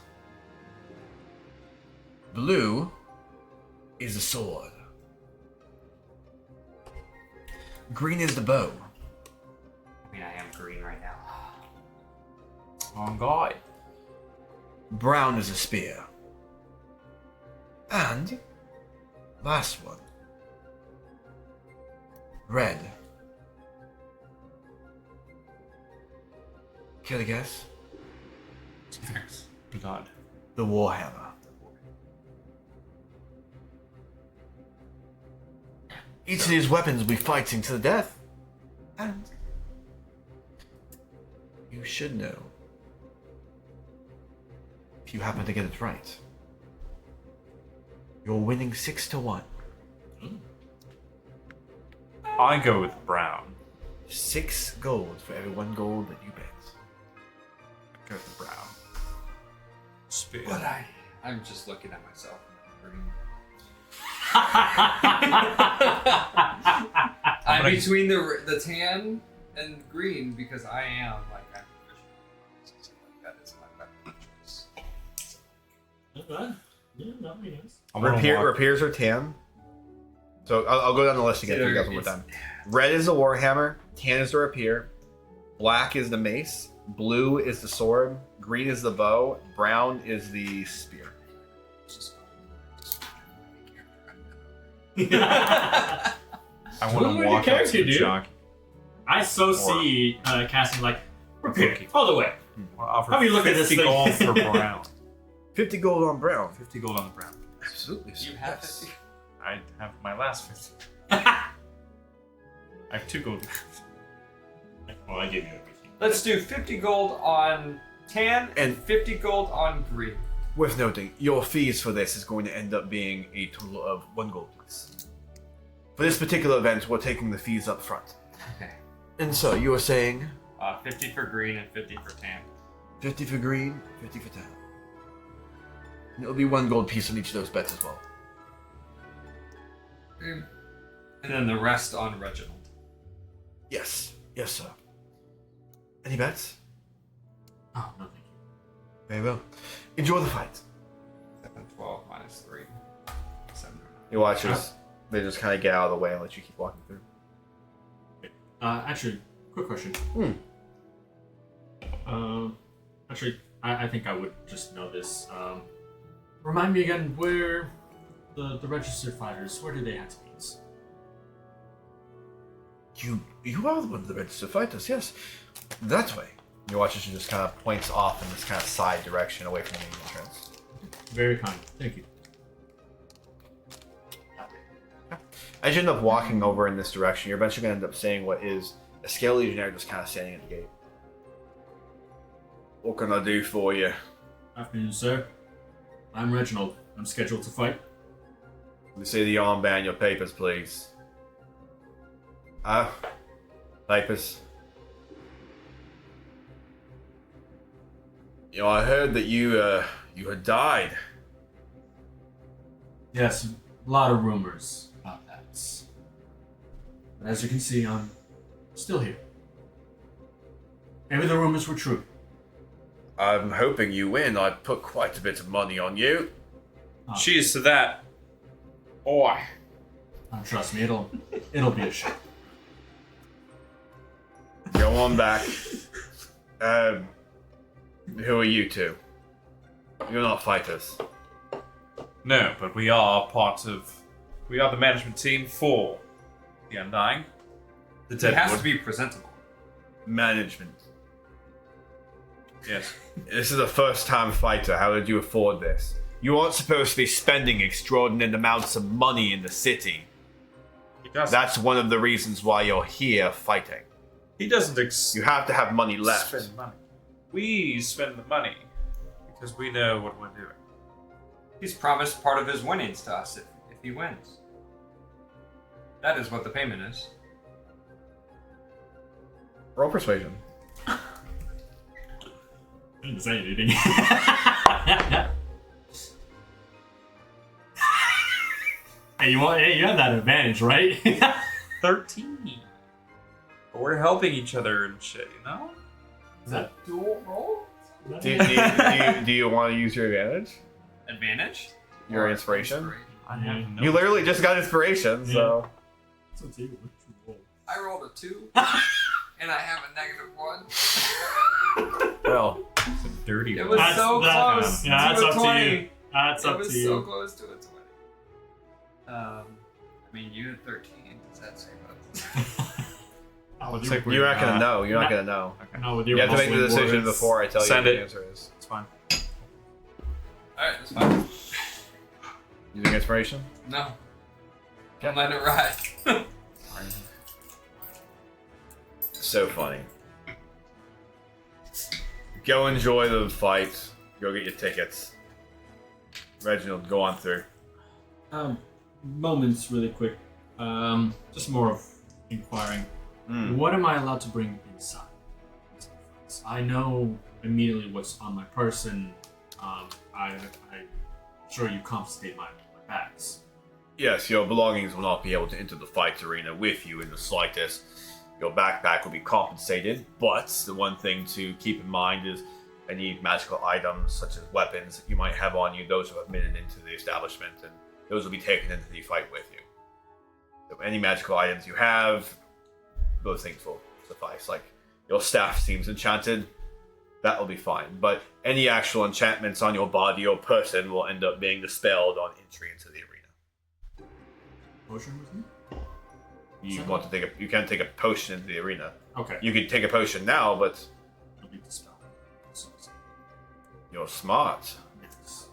Blue is the sword. Green is the bow. I mean, I am green right now. Wrong guy. Brown is a spear. And last one. Red. Care to guess? Blood. The Warhammer. Each of these weapons will be fighting to the death. And you should know, if you happen to get it right, you're winning 6-1. I go with brown. 6 gold for every 1 gold that you bet. Go with brown. Spear. But I'm just looking at myself. Green. I'm between the tan and green because I am like I'm proficient. That is my weapon choice. Yeah, that makes sense. I wanna walk- Rapiers are tan. So I'll go down the list again for you guys one more time. Red is the Warhammer, tan is the rapier, black is the mace, blue is the sword, green is the bow, brown is the spear. I want What to would walk your up to character the do? jockey. I see casting like, repair, all the way. We'll offer How do you look at this 50 thing? gold for brown. 50 gold on brown. 50 gold on the brown. Absolutely. You have yes. 50. I have my last 50. I have 2 gold. Well, I give you everything. Let's do 50 gold on tan and 50 gold on green. Worth noting, your fees for this is going to end up being a total of 1 gold piece. For this particular event, we're taking the fees up front. Okay. And so, you were saying 50 for green and 50 for tan. 50 for green, 50 for tan. And it'll be 1 gold piece on each of those bets as well. And then the rest on Reginald. Yes. Yes, sir. Any bets? Oh, no, thank you. Very well. Enjoy the fight. 7, 12 minus 3. 7. Your watchers, they just kind of get out of the way and let you keep walking through. Actually, quick question. Actually, I think I would just know this. Remind me again, where the registered fighters, where do they have to meet? You are the one of the registered fighters, yes. That way. Your watchers just kind of points off in this kind of side direction away from the main entrance. Very kind. Thank you. As you end up walking over in this direction, you're eventually going to end up seeing what is a Scale Legionnaire just kind of standing at the gate. What can I do for you? Afternoon, sir. I'm Reginald. I'm scheduled to fight. Let me see the armband, your papers, please. Papers. You know, I heard that you had died. Yes, a lot of rumors about that. But as you can see, I'm still here. Maybe the rumors were true. I'm hoping you win. I put quite a bit of money on you. Cheers to that. Oi. Trust me, it'll be a show. Go on back. Who are you two? You're not fighters. No, but we are we are the management team for the Undying. The It has to Deadwood. be presentable. Management. Yes. This is a first-time fighter. How did you afford this? You aren't supposed to be spending extraordinary amounts of money in the city. He doesn't. That's one of the reasons why you're here fighting. He doesn't You have to have money left. spend money. We spend the money because we know what we're doing. He's promised part of his winnings to us if he wins. That is what the payment is. Roll persuasion. I didn't say anything. Hey, you have that advantage, right? 13. But we're helping each other and shit, you know? Is that Dual roll? Do you want to use your advantage? Advantage? Your Or inspiration? I have no. You literally just got inspiration, so. It's up to you. What you roll? I rolled a 2, and I have a -1. Well, It's a dirty It one. was That's- so that- close yeah, that's to a up to 20. you. That's It up was to so you. close to a 20. I mean, you had 13. Does that say about With Looks your- like You're not gonna know. You're not no. gonna know. No, with your You have to make the muscling decision words. before I tell Send you what it. the answer is. It's fine. Alright, that's fine. Using inspiration? No. I'm letting it ride. so funny. Go enjoy the fight. Go get your tickets. Reginald, go on through. Moments really quick. Just more of inquiring. What am I allowed to bring inside? I know immediately what's on my person. I'm sure you confiscate my bags. Yes, your belongings will not be able to enter the fight arena with you in the slightest. Your backpack will be compensated, but the one thing to keep in mind is any magical items, such as weapons that you might have on you, those are admitted into the establishment, and those will be taken into the fight with you. So any magical items you have, those things will suffice. Like, your staff seems enchanted, that will be fine. But any actual enchantments on your body or person will end up being dispelled on entry into the arena. Potion with me? You want to take a? You can't take a potion into the arena. Okay. You could take a potion now, but I'll beat the spell. you're smart. Yes.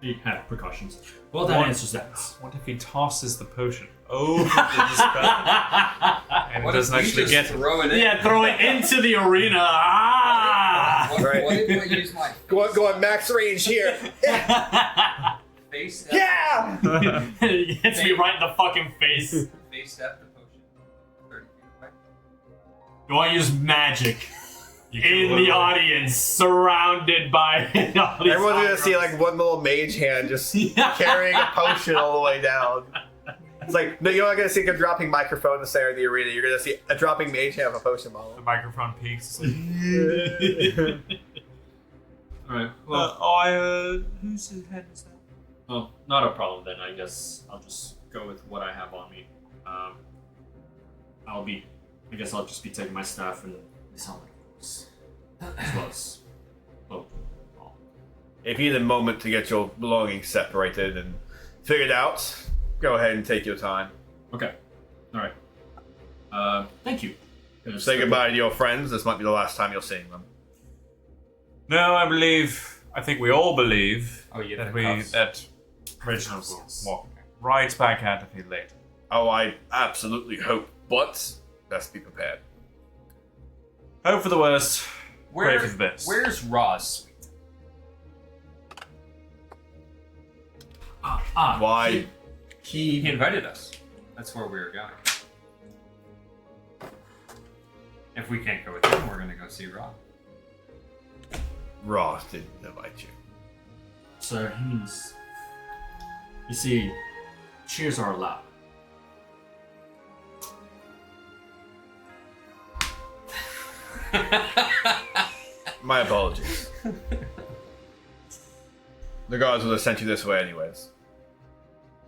You have precautions. Well, that answers that. What if he tosses the potion over the spell and What doesn't if we actually just get it? throw it in? Yeah, throw it into the arena. Ah! What, what if I use my Go on max range here. face step? Yeah! It hits me right in the fucking face. Face step the potion 30 feet away. You want to use magic You can in the literally- audience, surrounded by all these Everyone's gonna see items. like one little mage hand just carrying a potion all the way down. It's like, no, you're not gonna see a dropping microphone in the center of the arena. You're gonna see a dropping mage hand of a potion The bottle. microphone peaks. It's like, Alright, well, whose head is that? well, not a problem then. I guess I'll just go with what I have on me. I guess I'll just be taking my staff and this helmet, as well as. Oh, If you need a moment to get your belongings separated and figured out, go ahead and take your time. okay. Alright. Thank you. Gonna Say step goodbye to your friends. This might be the last time you're seeing them. No, I think we all believe Oh, you that have that Reginald will walk right back out of here later. Oh, I absolutely hope, but best be prepared. Hope for the worst, pray for the best. Where's Raw's suite? Why? He invited us. That's where we were going. If we can't go with him, we're gonna go see Raw. Roth didn't invite you. Sir, he means. You see, cheers are allowed. My apologies. The guards would have sent you this way anyways.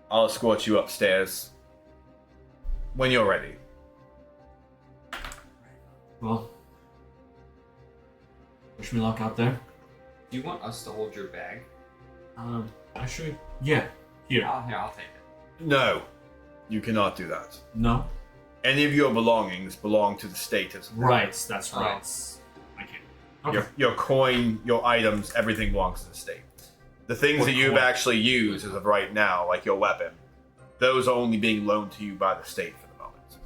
I'll escort you upstairs when you're ready. Well, wish me luck out there. Do you want us to hold your bag? Actually, yeah. Here. I'll take it. No, you cannot do that. No? Any of your belongings belong to the state as well. Right, that's Oh. right. I can't. Okay. Your coin, your items, everything belongs to the state. The things What that you've coin? actually used as of right now, like your weapon, those are only being loaned to you by the state for the moment.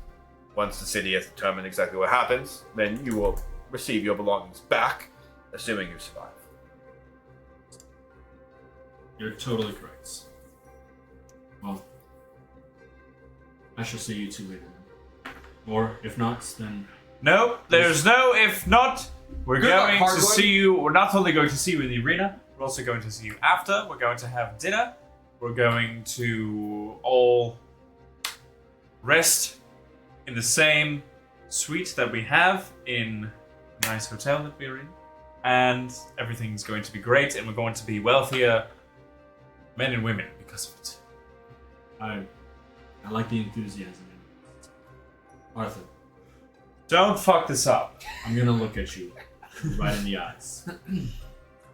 Once the city has determined exactly what happens, then you will receive your belongings back, assuming you survive. You're totally correct. Well, I shall see you two later. Or if not, then Nope, there's no if not. We're Good luck, going to Hardwood. see you. We're not only going to see you in the arena, we're also going to see you after. We're going to have dinner. We're going to all rest in the same suite that we have in a nice hotel that we're in. And everything's going to be great, and we're going to be wealthier men and women because of it. I like the enthusiasm. Arthur, Don't fuck this up. I'm gonna look at you right in the eyes.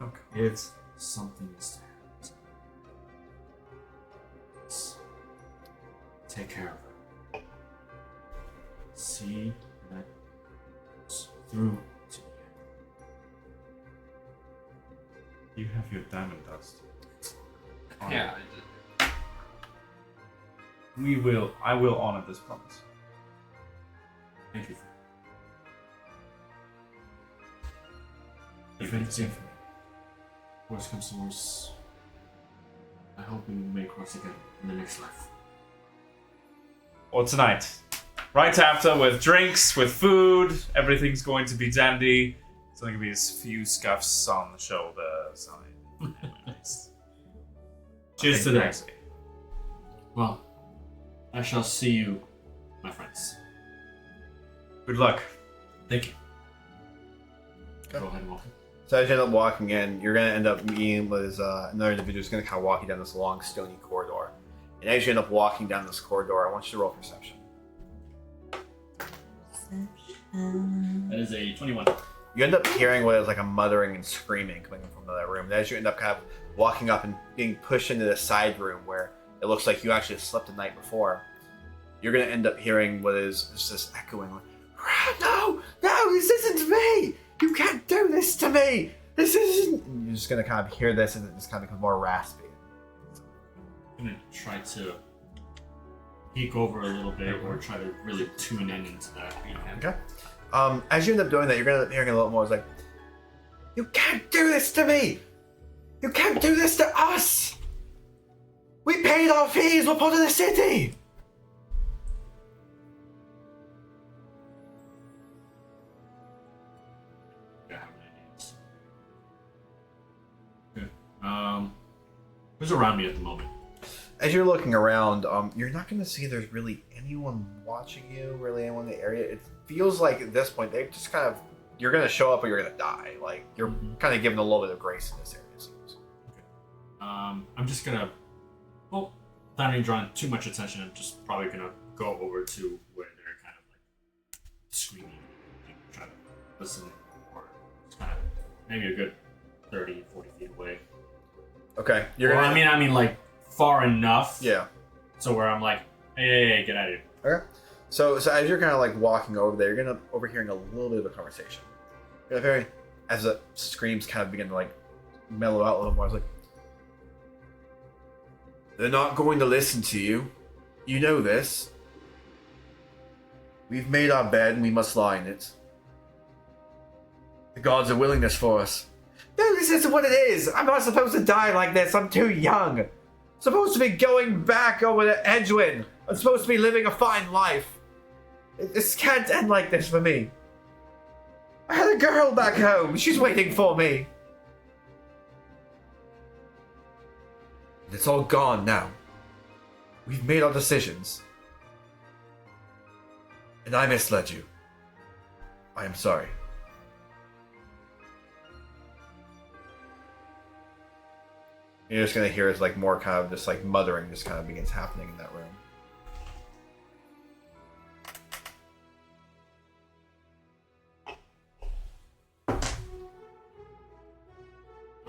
Okay. If something is to happen, take care of her. See that it's through to the end. You have your diamond dust. Yeah. I will honor this promise. Thank you. If anything, worse comes to worse, I hope we may cross again in the next life. Or tonight. Right after, with drinks, with food, everything's going to be dandy. It's only going to be a few scuffs on the shoulders. Cheers to that. Well, I shall see you, my friends. Good luck. Thank you. Go ahead and walk. So as you end up walking in, you're gonna end up meeting with another individual who's gonna kind of walk you down this long stony corridor. And as you end up walking down this corridor, I want you to roll perception. That is a 21. You end up hearing what is like a muttering and screaming coming from the room. And as you end up kind of walking up and being pushed into the side room where it looks like you actually slept the night before, you're going to end up hearing what is just this echoing, like, no, this isn't me! You can't do this to me! This isn't... And you're just going to kind of hear this, and it just kind of becomes more raspy. I'm going to try to peek over a little bit or try to really tune in into that. Okay. As you end up doing that, you're going to end up hearing a little more. It's like, you can't do this to me! You can't do this to us! We paid our fees, we're part of the city! Who's around me at the moment? As you're looking around, you're not going to see there's really anyone watching you, really anyone in the area. It feels like at this point, they just kind of, you're going to show up or you're going to die. Like, you're kind of given a little bit of grace in this area, it seems. Okay. I'm just going to, well, without any drawing too much attention, I'm just probably going to go over to where they're kind of like screaming, trying to listen, or it's kind of maybe a good 30, 40 feet away. Okay. I mean, like, far enough. Yeah. So where I'm like, hey, get out of here. Okay. So as you're kind of like walking over there, you're gonna overhearing a little bit of a conversation. You're very, as the screams kind of begin to like mellow out a little more. It's like, they're not going to listen to you. You know this. We've made our bed and we must lie in it. The gods are willing this for us. No, this isn't what it is. I'm not supposed to die like this. I'm too young. I'm supposed to be going back over to Edgewin. I'm supposed to be living a fine life. This can't end like this for me. I had a girl back home. She's waiting for me. It's all gone now. We've made our decisions. And I misled you. I am sorry. You're just gonna hear it's like more kind of just like muttering just kind of begins happening in that room.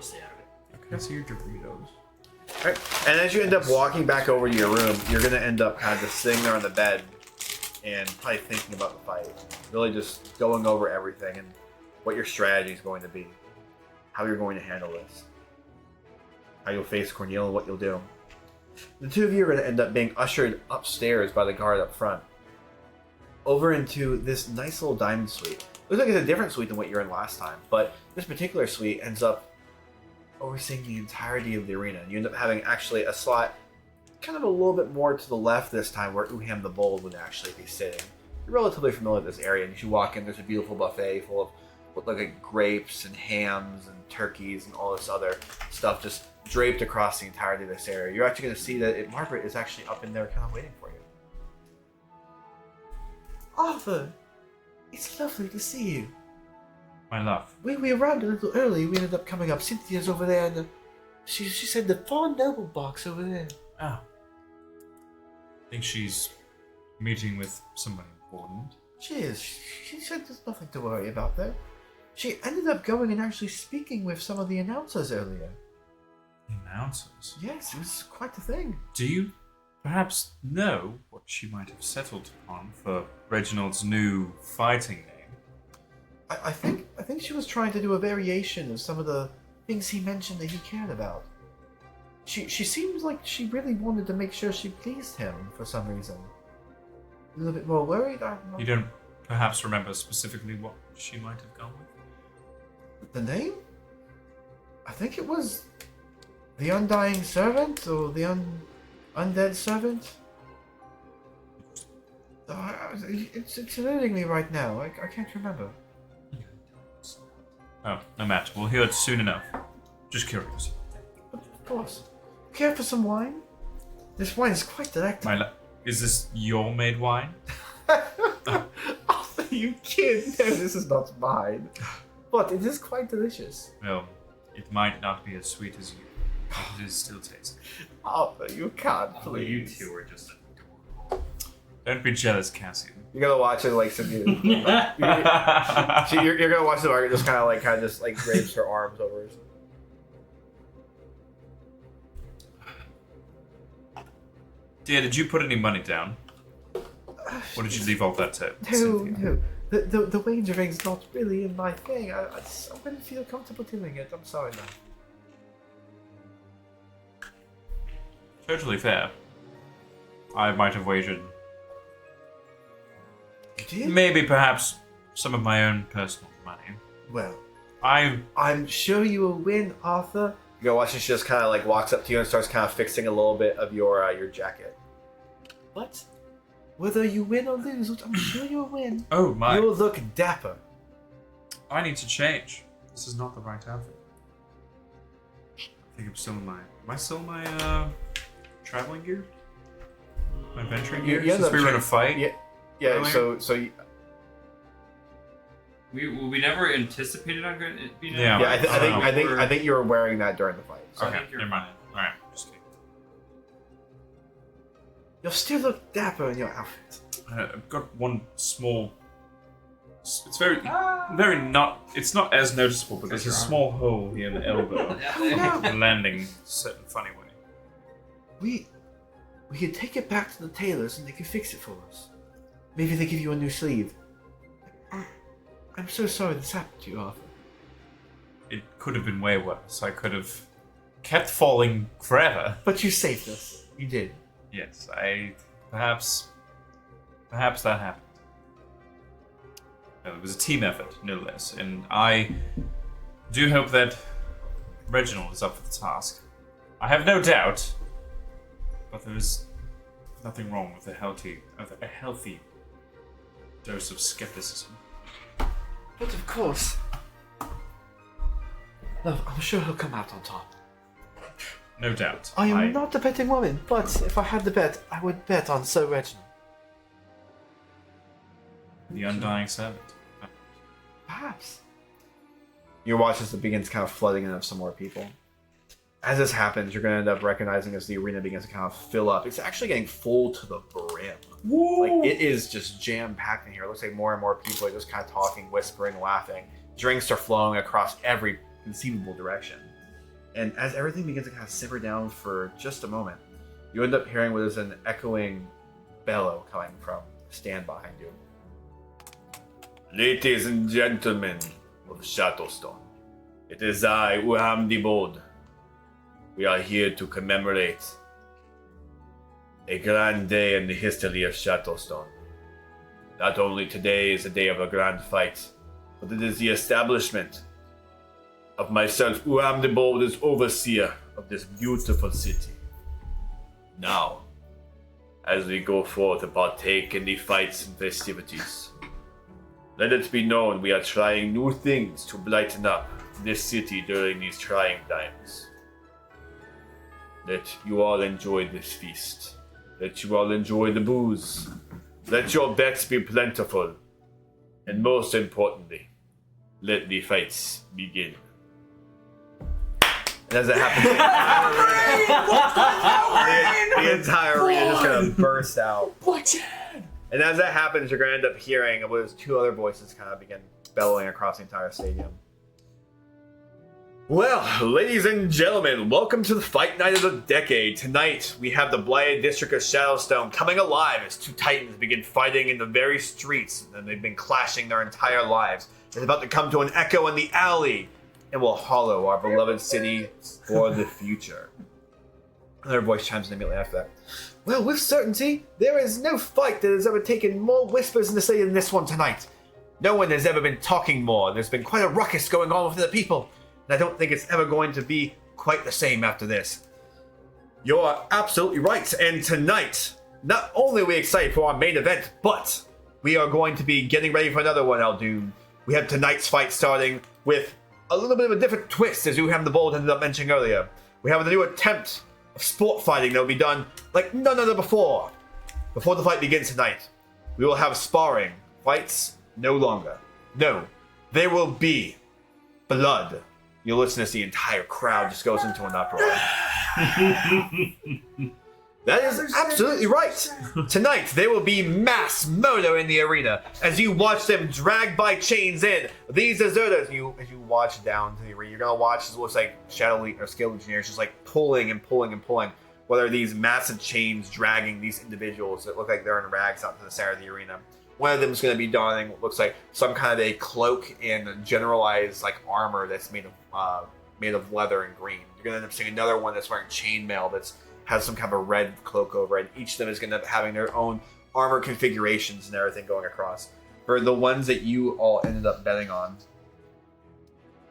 Stay out of it. Can I see your Doritos? Alright, and as you end up walking back over to your room, you're gonna end up kind of just sitting there on the bed and probably thinking about the fight. Really just going over everything and what your strategy is going to be. How you're going to handle this. How you'll face Cornelia and what you'll do. The two of you are going to end up being ushered upstairs by the guard up front. Over into this nice little diamond suite. Looks like it's a different suite than what you're in last time, but this particular suite ends up overseeing the entirety of the arena. You end up having actually a slot kind of a little bit more to the left this time where Uham the Bold would actually be sitting. You're relatively familiar with this area, and as you walk in, there's a beautiful buffet full of what look like grapes and hams and turkeys and all this other stuff just draped across the entirety of this area. You're actually going to see that Margaret is actually up in there kind of waiting for you. Arthur, it's lovely to see you. My love. We arrived a little early. We ended up coming up. Cynthia's over there, and she said the Fawn Noble box over there. Oh. I think she's meeting with somebody important. She is. She said there's nothing to worry about there. She ended up going and actually speaking with some of the announcers earlier. Announcers? Yes, it was quite a thing. Do you perhaps know what she might have settled upon for Reginald's new fighting name? I think she was trying to do a variation of some of the things he mentioned that he cared about. She seems like she really wanted to make sure she pleased him for some reason. A little bit more worried. You don't perhaps remember specifically what she might have gone with? The name? I think it was the Undying Servant or the Undead Servant. It's eluding me right now. I can't remember. Oh, no matter. We'll hear it soon enough. Just curious. Of course. Care for some wine? This wine is quite delectable. Is this your made wine? Oh, you kid! No, this is not mine. But it is quite delicious. Well, it might not be as sweet as you, but it is still tasty. Arthur, you can't, please. You two are just adorable. Don't be jealous, Cassian. You're gonna watch it like some. You're gonna watch the Margaret just kind of drapes her arms over. Dear, did you put any money down? Or did you leave all that to No, Cynthia? no. The wagering's not really in my thing. I wouldn't feel comfortable doing it. I'm sorry, man. Totally fair. I might have wagered You did? maybe perhaps some of my own personal money. Well, I'm I'm sure you will win, Arthur. You go watch, and she just kind of like walks up to you and starts kind of fixing a little bit of your jacket. What? Whether you win or lose, I'm sure you'll win. oh my You'll look dapper. I need to change. This is not the right outfit. I think I'm still in my am I still in my traveling gear? My adventuring gear? You end Since up we were in a cha- fight? Yeah. Earlier? So you, We never anticipated on going to be. Yeah. yeah. I I think you were wearing that during the fight. So Okay, think you're never mind. fine. Alright, just kidding. you'll still look dapper in your outfit. I've got one small. It's very not. It's not as noticeable, but there's a small hole here in the elbow. The landing set in a funny way. We could take it back to the tailors and they could fix it for us. Maybe they give you a new sleeve. I'm so sorry this happened to you, Arthur. It could have been way worse. I could have kept falling forever. But you saved us. You did. Yes, perhaps that happened. It was a team effort, no less, and I do hope that Reginald is up for the task. I have no doubt, but there is nothing wrong with a healthy dose of skepticism. But of course. No, I'm sure he'll come out on top. No doubt. I am not a betting woman, but if I had to bet, I would bet on Sir Reginald. The undying servant. Perhaps. Your watch as it begins kind of flooding in of some more people. As this happens, you're going to end up recognizing as the arena begins to kind of fill up. It's actually getting full to the brim. Like, it is just jam-packed in here. It looks like more and more people are just kind of talking, whispering, laughing. Drinks are flowing across every conceivable direction. And as everything begins to kind of simmer down for just a moment, you end up hearing what is an echoing bellow coming from a stand behind you. Ladies and gentlemen of Shadowstone, it is I, Uham the Bold. We are here to commemorate a grand day in the history of Shadowstone. Not only today is a day of a grand fight, but it is the establishment of myself, Uham the Bold, as overseer of this beautiful city. Now, as we go forth to partake in the fights and festivities, let it be known we are trying new things to brighten up this city during these trying times. Let you all enjoy this feast. Let you all enjoy the booze. Let your bets be plentiful. And most importantly, let the fights begin. And as it happens, the entire arena is going to burst out. And as that happens, you're going to end up hearing what is two other voices kind of begin bellowing across the entire stadium. Well, ladies and gentlemen, welcome to the fight night of the decade. Tonight, we have the Blighted District of Shadowstone coming alive as two titans begin fighting in the very streets that they've been clashing their entire lives. It's about to come to an echo in the alley and will hollow our beloved city for the future. Another voice chimes in immediately after that. Well, with certainty, there is no fight that has ever taken more whispers in the city than this one tonight. No one has ever been talking more. There's been quite a ruckus going on within the people, and I don't think it's ever going to be quite the same after this. You're absolutely right, and tonight, not only are we excited for our main event, but we are going to be getting ready for another one, Aldoon. We have tonight's fight starting with a little bit of a different twist, as Uham the Bold ended up mentioning earlier. We have a new attempt of sport fighting that will be done like none other before. Before the fight begins tonight, we will have sparring. Fights no longer. No, there will be blood. You'll listen as the entire crowd just goes into an uproar. That is absolutely right. Tonight, there will be mass murder in the arena as you watch them dragged by chains in. These deserters, as you watch down to the arena, you're going to watch as it looks like Shadow or Skill Legionnaires just like pulling and pulling and pulling. whether these massive chains dragging these individuals that look like they're in rags out to the center of the arena. One of them is going to be donning what looks like some kind of a cloak and generalized like armor that's made of leather and green. You're going to end up seeing another one that's wearing chainmail that's has some kind of a red cloak over it. Each of them is going to end up having their own armor configurations and everything going across. For the ones that you all ended up betting on,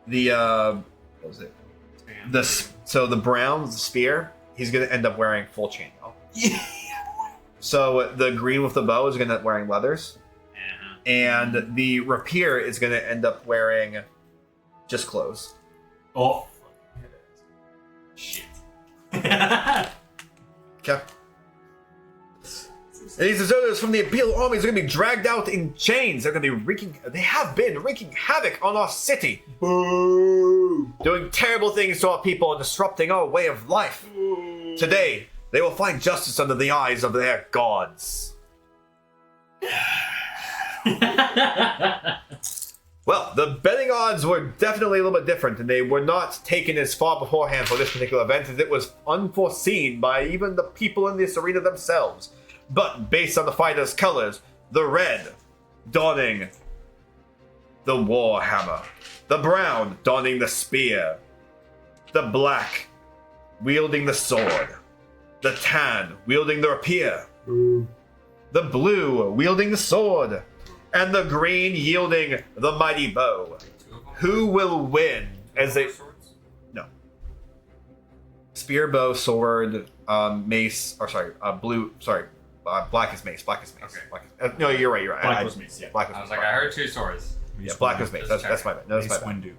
the what was it? So the brown, the spear, he's going to end up wearing full chainmail. Yeah. So the green with the bow is going to end up wearing leathers, and the rapier is going to end up wearing just clothes. Oh, shit. Okay. And these deserters from the Imperial armies are going to be dragged out in chains. They're going to be they have been wreaking havoc on our city. Boo! Doing terrible things to our people and disrupting our way of life. Boo. Today, they will find justice under the eyes of their gods. Well, the betting odds were definitely a little bit different, and they were not taken as far beforehand for this particular event as it was unforeseen by even the people in this arena themselves. But based on the fighters' colors, the red donning the war hammer, the brown donning the spear, the black wielding the sword, the tan wielding the rapier, the blue wielding the sword, and the green yielding the mighty bow. Who will win as they... No. Spear, bow, sword, mace, or sorry, blue, sorry, black is mace, black is mace. Okay. Black is, no, you're right, Black was mace, yeah. Black was I was mace. like, I heard 2 swords. Yeah, black is mace, that's my bad. No, that's my bad. Windu.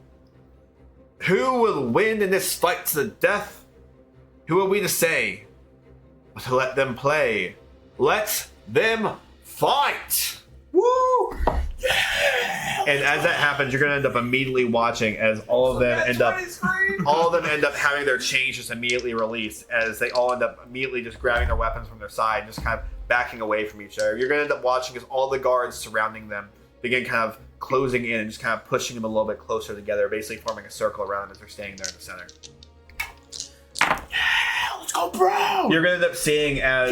Who will win in this fight to the death? Who are we to say? But to let them play. Let them fight! Woo! Yeah! And as that happens, you're gonna end up immediately watching as all of them end up having their chains just immediately released as they all end up immediately just grabbing their weapons from their side and just kind of backing away from each other. You're gonna end up watching as all the guards surrounding them begin kind of closing in and just kind of pushing them a little bit closer together, basically forming a circle around them as they're staying there in the center. Let's go brown! You're gonna end up seeing as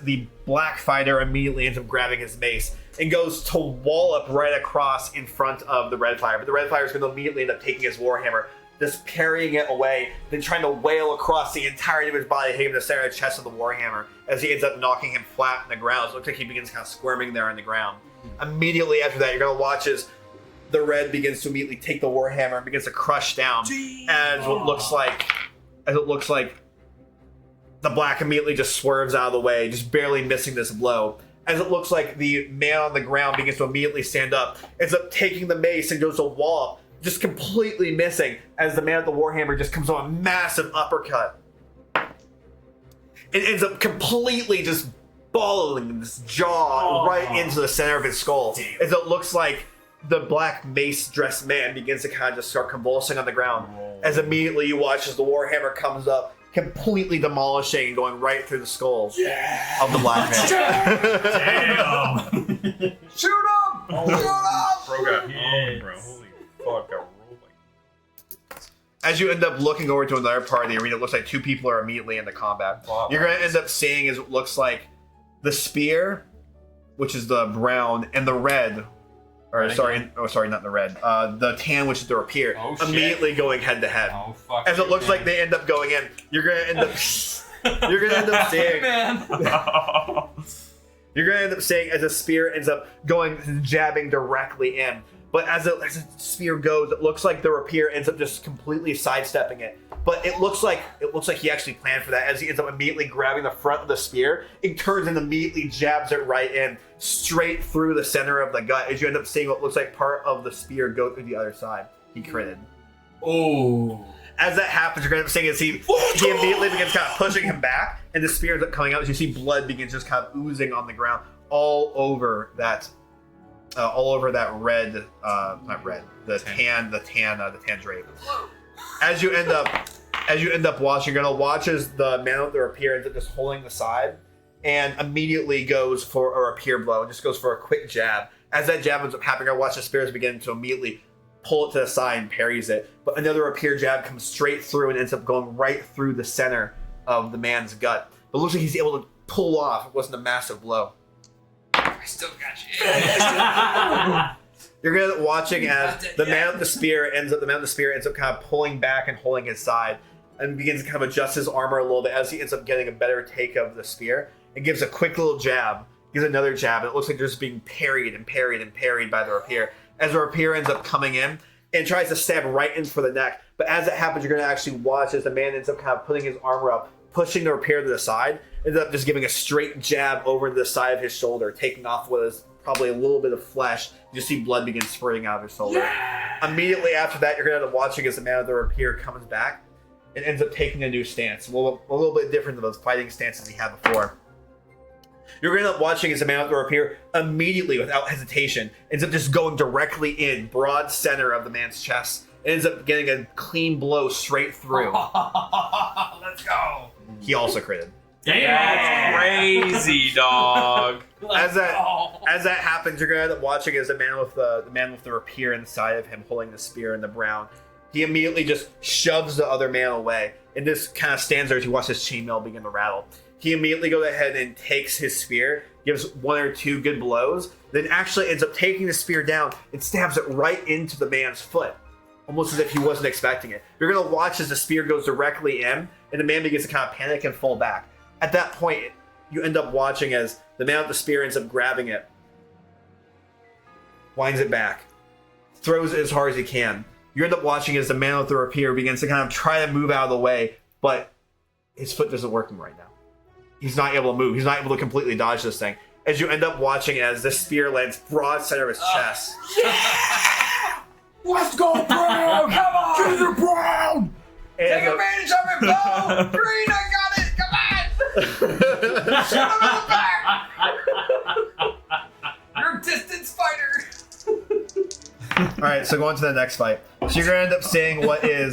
the black fighter immediately ends up grabbing his mace and goes to wallop right across in front of the red fighter. But the red fighter is gonna immediately end up taking his warhammer, just parrying it away, then trying to wail across the entirety of his body, hitting the center of the chest of the warhammer as he ends up knocking him flat in the ground. It looks like he begins kind of squirming there on the ground. Immediately after that, you're gonna watch as the red begins to immediately take the warhammer and begins to crush down as it looks like the black immediately just swerves out of the way, just barely missing this blow. As it looks like the man on the ground begins to immediately stand up, ends up taking the mace and goes to wall, just completely missing as the man with the warhammer just comes on a massive uppercut. It ends up completely just balling this jaw right into the center of his skull. As it looks like the black mace-dressed man begins to kind of just start convulsing on the ground. As immediately you watch as the warhammer comes up, completely demolishing and going right through the skull of the black man. Damn! Shoot him! Shoot him! Bro got hit, bro. Holy fuck, got rolling. As you end up looking over to another part of the arena, it looks like 2 people are immediately into combat. Wow. You're going to end up seeing as it looks like the spear, which is the brown, and the red, or sorry, not the red, the tan, which is the rapier, immediately going head to head. Oh, fuck. As it looks like they end up going in, you're going to end up seeing. You're going to end up seeing as a spear ends up going, jabbing directly in. But as the spear goes, it looks like the rapier ends up just completely sidestepping it. But it looks like he actually planned for that as he ends up immediately grabbing the front of the spear. It turns and immediately jabs it right in, straight through the center of the gut. As you end up seeing what looks like part of the spear go through the other side. He critted. Oh. As that happens, you're going to end up seeing as he immediately begins kind of pushing him back, and the spear ends up coming out as you see blood begins just kind of oozing on the ground all over that red, not red, the tan drape. As you end up watching, you're gonna watch as the man with the rapier ends up just holding the side, and immediately goes for a rapier blow and just goes for a quick jab. As that jab ends up happening, I watch the spears begin to immediately pull it to the side and parries it. But another rapier jab comes straight through and ends up going right through the center of the man's gut. But it looks like he's able to pull off. It wasn't a massive blow. I still got you. You're good at watching as the man with the spear ends up kind of pulling back and holding his side, and begins to kind of adjust his armor a little bit as he ends up getting a better take of the spear, and gives a quick little jab, gives another jab, and it looks like they're just being parried and parried and parried by the rapier. As the rapier ends up coming in and tries to stab right in for the neck. But as it happens, you're going to actually watch as the man ends up kind of putting his armor up, pushing the rapier to the side, ends up just giving a straight jab over to the side of his shoulder, taking off what is probably a little bit of flesh. You see blood begin spurting out of his shoulder. Yeah! Immediately after that, you're going to end up watching as the man with the rapier comes back and ends up taking a new stance. A little bit different than those fighting stances he had before. You're going to end up watching as the man with the rapier immediately, without hesitation, ends up just going directly in, broad center of the man's chest. Ends up getting a clean blow straight through. Let's go. He also critted. That's crazy, dog. As that happens, you're going to end up watching as the man with the rapier inside of him holding the spear in the brown. He immediately just shoves the other man away and just kind of stands there as he watches his chainmail begin to rattle. He immediately goes ahead and takes his spear, gives one or two good blows, then actually ends up taking the spear down and stabs it right into the man's foot, almost as if he wasn't expecting it. You're going to watch as the spear goes directly in, and the man begins to kind of panic and fall back. At that point, you end up watching as the man with the spear ends up grabbing it, winds it back, throws it as hard as he can. You end up watching as the man with the rapier begins to kind of try to move out of the way, but his foot isn't working right now. He's not able to move. He's not able to completely dodge this thing. As you end up watching as the spear lands broad center of his chest. Yeah! Let's go, Brown! Come on! Get it, Brown! Take advantage of it, Bo! Green, I got it! Come on! Shoot him in the back! You're a distance fighter! Alright, so going to the next fight. So you're gonna end up seeing what is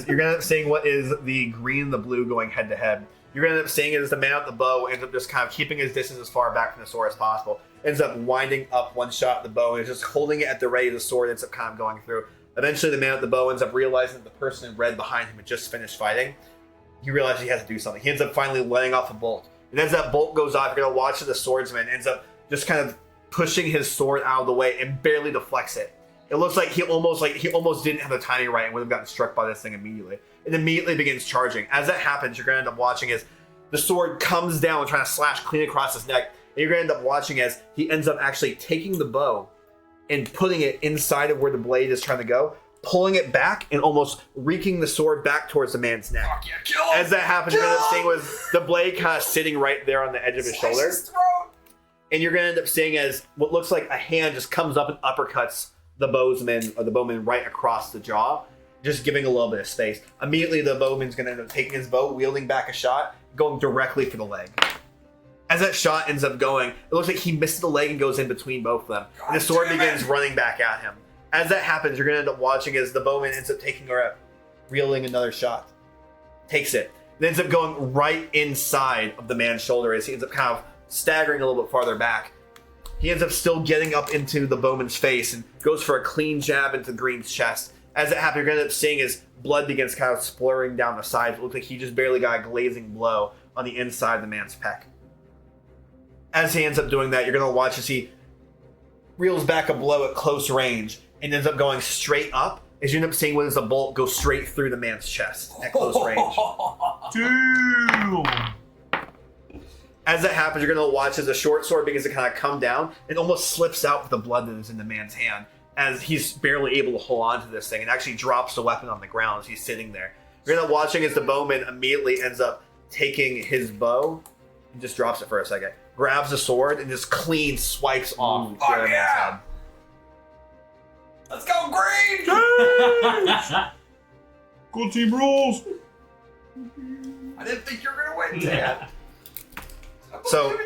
the green and the blue going head to head. You're going to end up seeing it as the man with the bow ends up just kind of keeping his distance as far back from the sword as possible. Ends up winding up one shot at the bow and is just holding it at the ready. The sword ends up kind of going through. Eventually, the man with the bow ends up realizing that the person in red behind him had just finished fighting. He realizes he has to do something. He ends up finally letting off a bolt. And as that bolt goes off, you're going to watch the swordsman ends up just kind of pushing his sword out of the way and barely deflects it. It looks like he almost didn't have the timing right and would have gotten struck by this thing immediately. It immediately begins charging. As that happens, you're going to end up watching as the sword comes down trying to slash clean across his neck. And you're going to end up watching as he ends up actually taking the bow and putting it inside of where the blade is trying to go, pulling it back and almost reeking the sword back towards the man's neck. Fuck yeah, kill him! As that happens, you're going to end up seeing was the blade kind of sitting right there on the edge of his shoulder. His throat. And you're going to end up seeing as what looks like a hand just comes up and uppercuts the bowman right across the jaw, just giving a little bit of space. Immediately, the bowman's going to end up taking his bow, wielding back a shot, going directly for the leg. As that shot ends up going, it looks like he misses the leg and goes in between both of them. And the sword begins running back at him. As that happens, you're going to end up watching as the bowman ends up taking her up, wielding another shot. Takes it. It ends up going right inside of the man's shoulder as he ends up kind of staggering a little bit farther back. He ends up still getting up into the bowman's face and goes for a clean jab into Green's chest. As it happens, you're going to end up seeing his blood begins kind of splurring down the sides. It looks like he just barely got a glazing blow on the inside of the man's pec. As he ends up doing that, you're going to watch as he reels back a blow at close range and ends up going straight up. As you end up seeing what is a bolt go straight through the man's chest at close range. Damn! As that happens, you're going to watch as the short sword begins to kind of come down and almost slips out with the blood that is in the man's hand as he's barely able to hold on to this thing and actually drops the weapon on the ground as he's sitting there. You're going to watching as the bowman immediately ends up taking his bow and just drops it for a second, grabs the sword and just clean swipes off the other man's head. Let's go, Green! Good team rules! I didn't think you were going to win, Dad. So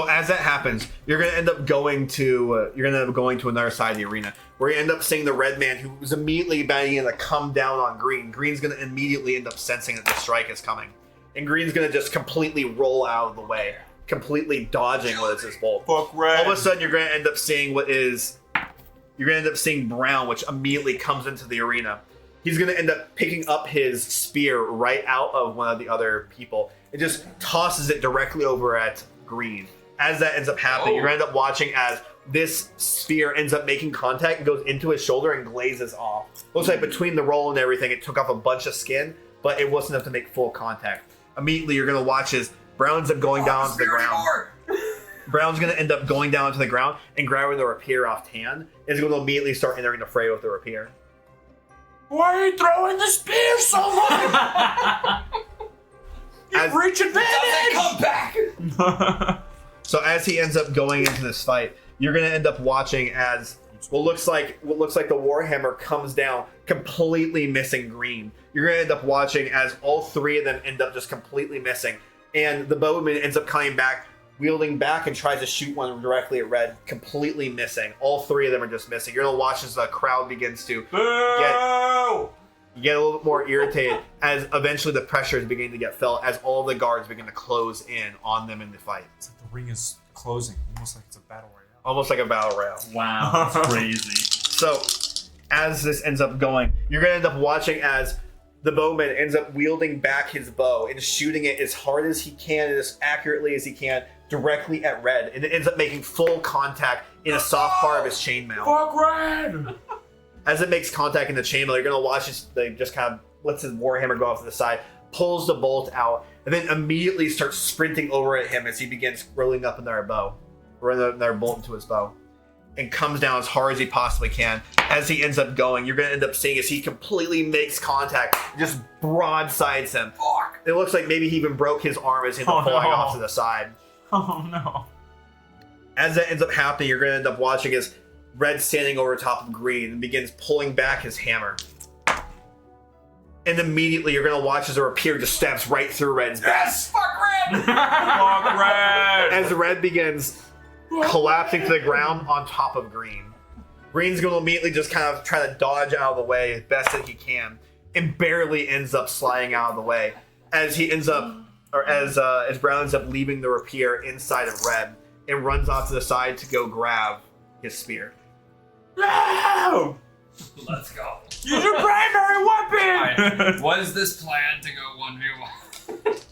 as that happens, you're gonna end up going to another side of the arena where you end up seeing the red man who was immediately banging to come down on Green. Green's gonna immediately end up sensing that the strike is coming, and Green's gonna just completely roll out of the way, completely dodging what is this bolt. Fuck red. All of a sudden, you're gonna end up seeing what is you're going to end up seeing Brown, which immediately comes into the arena. He's going to end up picking up his spear right out of one of the other people and just tosses it directly over at Green. As that ends up happening, you're going to end up watching as this spear ends up making contact and goes into his shoulder and glazes off. Looks like between the roll and everything, it took off a bunch of skin, but it wasn't enough to make full contact. Immediately, you're going to watch as Brown ends up going down to the ground. Brown's going to end up going down to the ground and grabbing the rapier off Tan. Is going to immediately start entering the fray with the rapier. Why are you throwing the spear so long? You reach advantage! Come back! So as he ends up going into this fight, you're going to end up watching as what looks like the Warhammer comes down, completely missing Green. You're going to end up watching as all three of them end up just completely missing. And the bowman ends up coming back, wielding back, and tries to shoot one directly at Red, completely missing. All three of them are just missing. You're going to watch as the crowd begins to get a little bit more irritated as eventually the pressure is beginning to get felt as all the guards begin to close in on them in the fight. It's like the ring is closing, almost like it's a battle royale. Almost like a battle royale. Wow, that's crazy. So, as this ends up going, you're going to end up watching as the bowman ends up wielding back his bow and shooting it as hard as he can and as accurately as he can directly at Red. And it ends up making full contact in a soft part of his chainmail. Fuck Red! As it makes contact in the chainmail, you're going to watch they just kind of lets his Warhammer go off to the side, pulls the bolt out, and then immediately starts sprinting over at him as he begins rolling up another bolt into his bow, and comes down as hard as he possibly can. As he ends up going, you're going to end up seeing as he completely makes contact, just broadsides him. Fuck! It looks like maybe he even broke his arm as he ends up falling off to the side. Oh no. As that ends up happening, you're going to end up watching as Red standing over top of Green and begins pulling back his hammer. And immediately you're going to watch as a rapier just stabs right through Red's back. Yes! Fuck Red! Fuck Red! As Red begins collapsing to the ground on top of Green. Green's going to immediately just kind of try to dodge out of the way as best that he can and barely ends up sliding out of the way as he ends up, or as Brown ends up leaving the rapier inside of Red and runs off to the side to go grab his spear. No! Let's go. Use your primary weapon! Alright, what is this plan to go 1v1?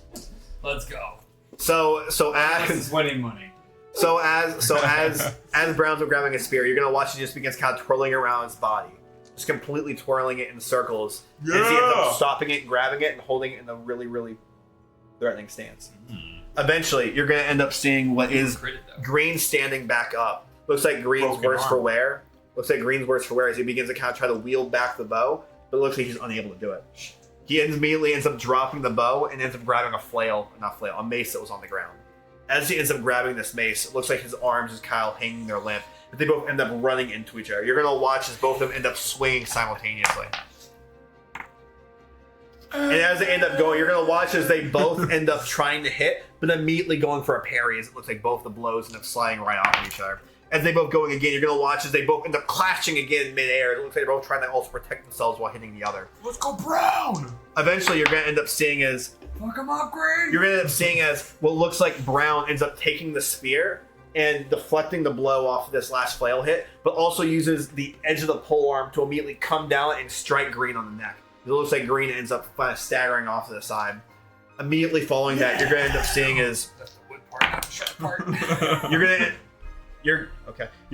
Let's go. So This as is winning money. as Brown's grabbing his spear, you're gonna watch it just begins kind of twirling around his body, just completely twirling it in circles. As he ends up stopping it, grabbing it, and holding it in a really, really threatening stance. Eventually, you're gonna end up seeing what is Green standing back up. Looks like Green's worse for wear. Looks like Green's worse for wear as he begins to kind of try to wield back the bow, but it looks like he's unable to do it. He immediately ends up dropping the bow and ends up grabbing a mace that was on the ground. As he ends up grabbing this mace, it looks like his arms is kind of hanging there limp, but they both end up running into each other. You're going to watch as both of them end up swinging simultaneously. And as they end up going, you're going to watch as they both end up trying to hit, but immediately going for a parry as it looks like both the blows end up sliding right off of each other. As they both going again, you're going to watch as they both end up clashing again in midair. It looks like they're both trying to also protect themselves while hitting the other. Let's go Brown! Eventually, you're going to end up seeing as... Fuck him up, Green! You're going to end up seeing as what looks like Brown ends up taking the spear and deflecting the blow off of this last flail hit, but also uses the edge of the polearm to immediately come down and strike Green on the neck. It looks like Green ends up kind of staggering off to the side. Immediately following that, you're going to end up seeing as... That's the wood part, not the shut part. You're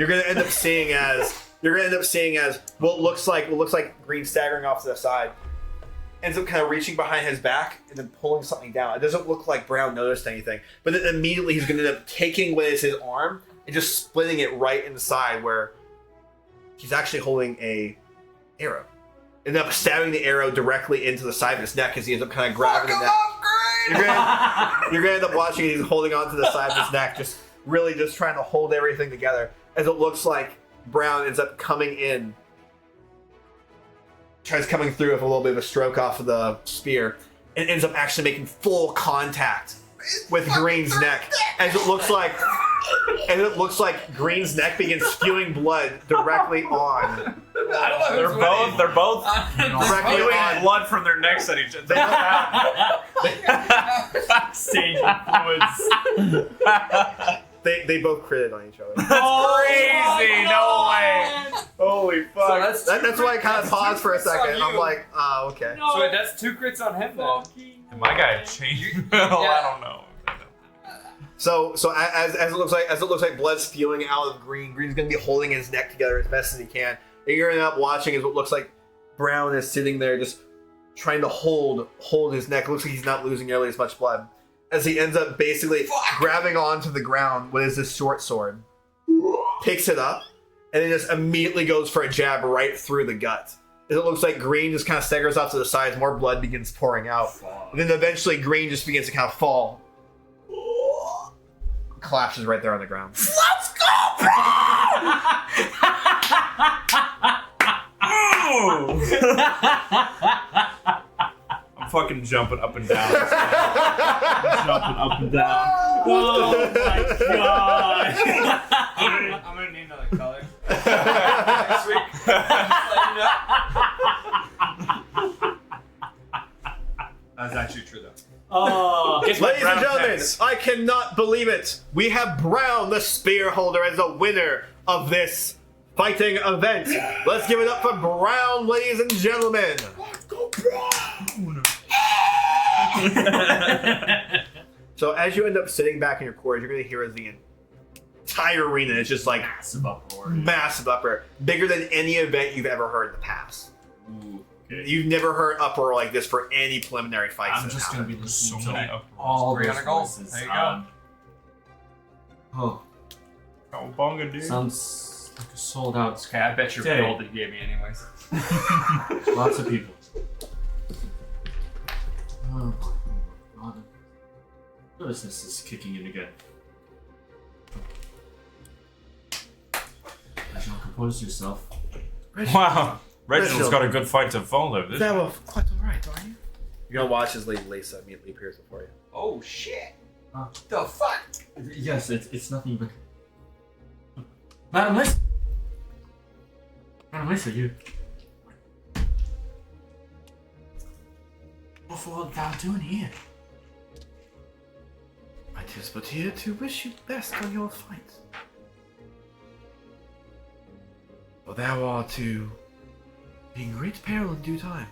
gonna end up seeing as what looks like Green staggering off to the side, ends up kind of reaching behind his back and then pulling something down. It doesn't look like Brown noticed anything, but then immediately he's gonna end up taking what is his arm and just splitting it right inside where he's actually holding a arrow. End up stabbing the arrow directly into the side of his neck as he ends up kind of grabbing the neck. You're gonna end up watching he's holding onto the side of his neck, just really just trying to hold everything together as it looks like Brown ends up coming in, tries coming through with a little bit of a stroke off of the spear, and ends up actually making full contact with Green's neck as it looks like Green's neck begins spewing blood directly on. They're both Directly on. blood from their necks at each other. Sage fluids. They both critted on each other. Crazy! No way! Holy fuck! So that's That's why I kind of that's paused for a two crits on second. I'm you. like, okay. So wait, that's 2 crits on him then. My guy changed. I don't know. So as it looks like blood's spewing out of Green. Green's gonna be holding his neck together as best as he can. And you're up watching as what looks like Brown is sitting there just trying to hold his neck. It looks like he's not losing nearly as much blood. As he ends up basically grabbing onto the ground with his short sword. Picks it up, and then just immediately goes for a jab right through the gut. As it looks like Green just kind of staggers off to the side as more blood begins pouring out. And then eventually Green just begins to kind of fall. Collapses right there on the ground. Let's go, bro! I'm fucking jumping up and down. Jumping up and down. Oh my god! I'm gonna need another color. Next week. Just let you know. That's actually true though. Oh, It's my Ladies and brown gentlemen, pants. I cannot believe it. We have Brown, the spear holder, as a winner of this fighting event. Let's give it up for Brown, ladies and gentlemen. Go Brown! So as you end up sitting back in your quarters, you're going to hear as the entire arena is just like massive uproar. massive uproar, bigger than any event you've ever heard in the past. Ooh, okay. You've never heard uproar like this for any preliminary fights. I'm that just happen. gonna be listening So to many uproars. all those 300 gold. voices. There you go. Oh, Oh, bonga, dude. sounds like a sold out. Okay, I bet your Dang. gold that you gave me anyways. Lots of people. Oh my god. Nervousness is kicking in again. Reginald, compose yourself. Wow. Reginald's Reginald. got a good fight to follow. This That was quite alright, aren't you? You're gonna watch as Lady Lisa immediately appears before you. Oh shit! Huh? The fuck? Yes, it's nothing but. Madam Lisa! Madam Lisa, you. What are thou doing here? I just but here to wish you best on your fight. For thou art to be in great peril in due time.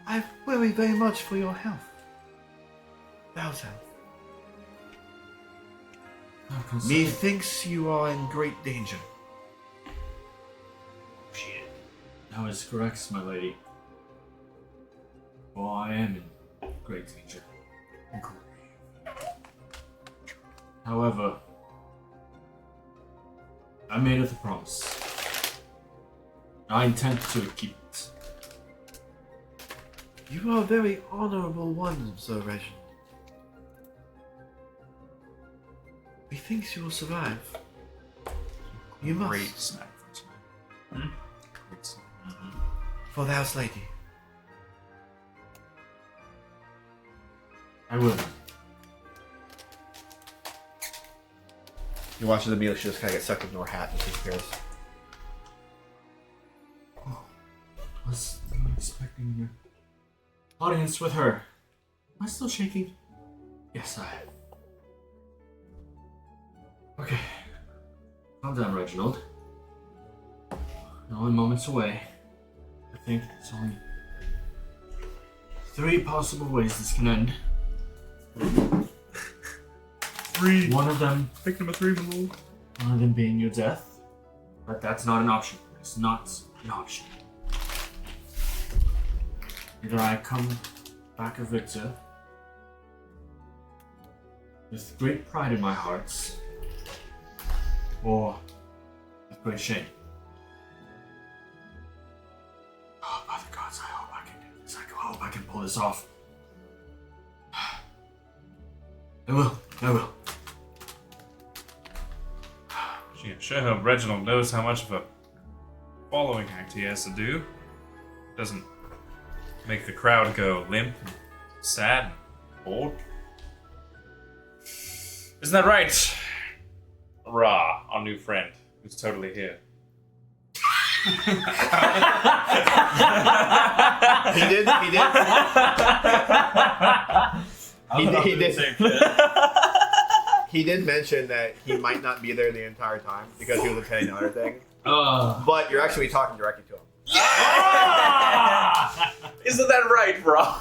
I worry very much for your health. Thou's health. I'm concerned. Methinks you are in great danger. Shit. That is correct, my lady. For I am in great danger. However, I made it a promise. I intend to keep it. You are a very honorable one, Sir Reginald. Methinks you will survive. You must. Great snack for tonight. Great snack. For thou's lady. I will. You watch the meal, she just kind of gets sucked into her hat and disappears. Was not expecting your audience with her. Am I still shaking? Yes, I am. Okay. Calm down, Reginald. We're only moments away. I think it's only 3 possible ways this can end. 3. One of them Pick number 3, my lord. One of them being your death. But that's not an option. It's not an option. Either I come back a victor with great pride in my heart, or with great shame. Oh, by the gods, I hope I can do this. I hope I can pull this off. I will. I will. Gee, I sure hope Reginald knows how much of a following act he has to do. Doesn't make the crowd go limp and sad and bored. Isn't that right? Ra, our new friend, who's totally here. He did. He did. He did. Same shit. He did mention that he might not be there the entire time because he was attending another thing. But you're actually talking directly to him. Isn't that right, bro?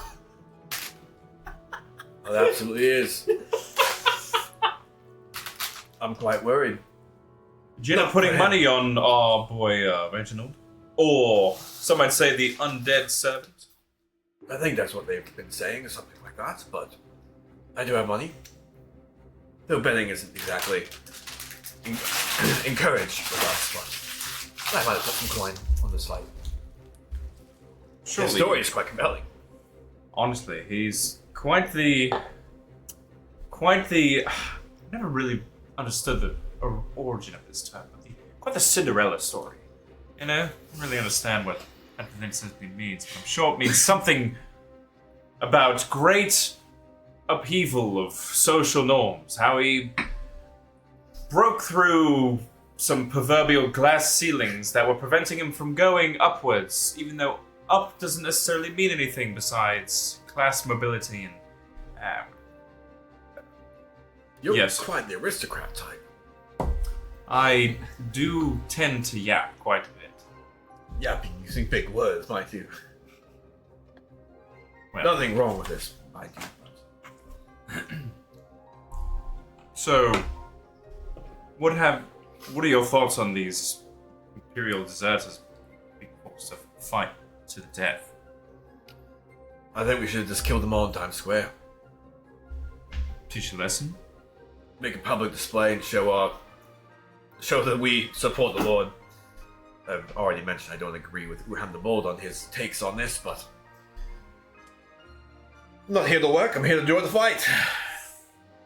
It absolutely is. I'm quite worried. You're not putting money on our boy Reginald? Or some might say the undead servant? I think that's what they've been saying, or something like that, but I do have money. Though betting isn't exactly encouraged with us, but I might have put some coin on this fight. Surely. The story is quite compelling. Honestly, he's quite the. Never really understood the origin of this term, but quite the Cinderella story. You know, I don't really understand what everything simply means, but I'm sure it means something about great upheaval of social norms. How he broke through some proverbial glass ceilings that were preventing him from going upwards, even though up doesn't necessarily mean anything besides class mobility and. You're Yes. quite the aristocrat type. I do tend to yap quite a bit. Yeah, using big words, might you? Well, Nothing wrong with this, I do. So, what are your thoughts on these Imperial deserters being forced to fight to the death? I think we should have just killed them all in Times Square. Teach a lesson? Make a public display and show that we support the Lord. I've already mentioned I don't agree with Uhan the Bold on his takes on this, but I'm not here to work, I'm here to join the fight.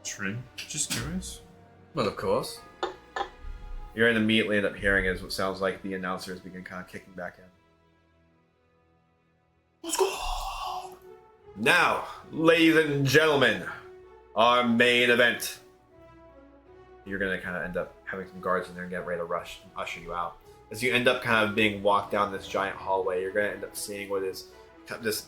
True. Just curious. Well, of course. You're going to immediately end up hearing as what sounds like the announcers begin kind of kicking back in. Let's go! Now, ladies and gentlemen, our main event. You're going to kind of end up having some guards in there and get ready to rush and usher you out. As you end up kind of being walked down this giant hallway, you're going to end up seeing what is kind of this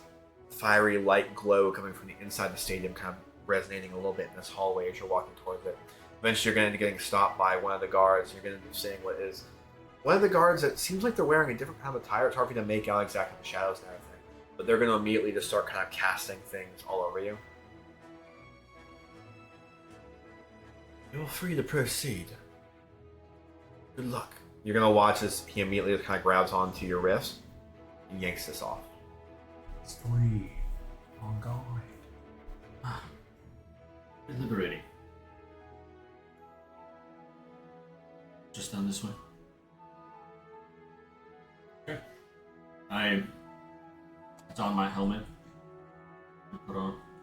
fiery light glow coming from the inside the stadium, kind of resonating a little bit in this hallway as you're walking towards it. Eventually, you're going to end up getting stopped by one of the guards. You're going to end up seeing what is one of the guards that seems like they're wearing a different kind of attire. It's hard for you to make out exactly the shadows and everything. But they're going to immediately just start kind of casting things all over you. You're free to proceed. Good luck. You're going to watch as he immediately just kind of grabs onto your wrist and yanks this off. It's free. On guard. Liberating. Just down this way. Okay. I don my helmet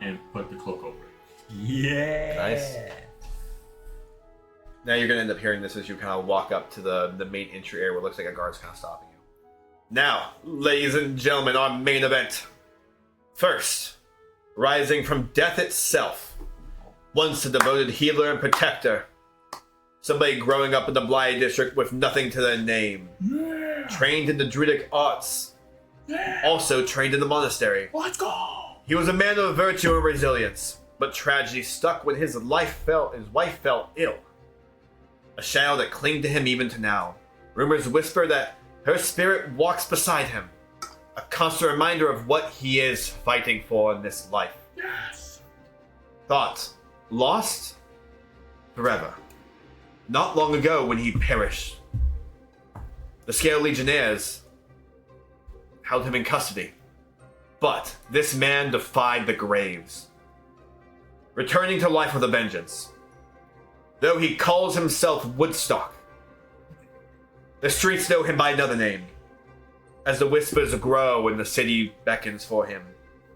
and put the cloak over it. Yeah. Nice. Now you're going to end up hearing this as you kind of walk up to the main entry area where it looks like a guard's kind of stopping you. Now, ladies and gentlemen, our main event. First, rising from death itself, once a devoted healer and protector, somebody growing up in the Bly district with nothing to their name, trained in the druidic arts, also trained in the monastery. Let's go! He was a man of virtue and resilience, but tragedy stuck when his wife fell ill. A shadow that clung to him even to now. Rumors whisper that her spirit walks beside him, a constant reminder of what he is fighting for in this life. Yes! Thought, lost? Forever. Not long ago when he perished. The Scale Legionnaires held him in custody. But this man defied the graves, returning to life with a vengeance. Though he calls himself Woodstock, the streets know him by another name. As the whispers grow and the city beckons for him,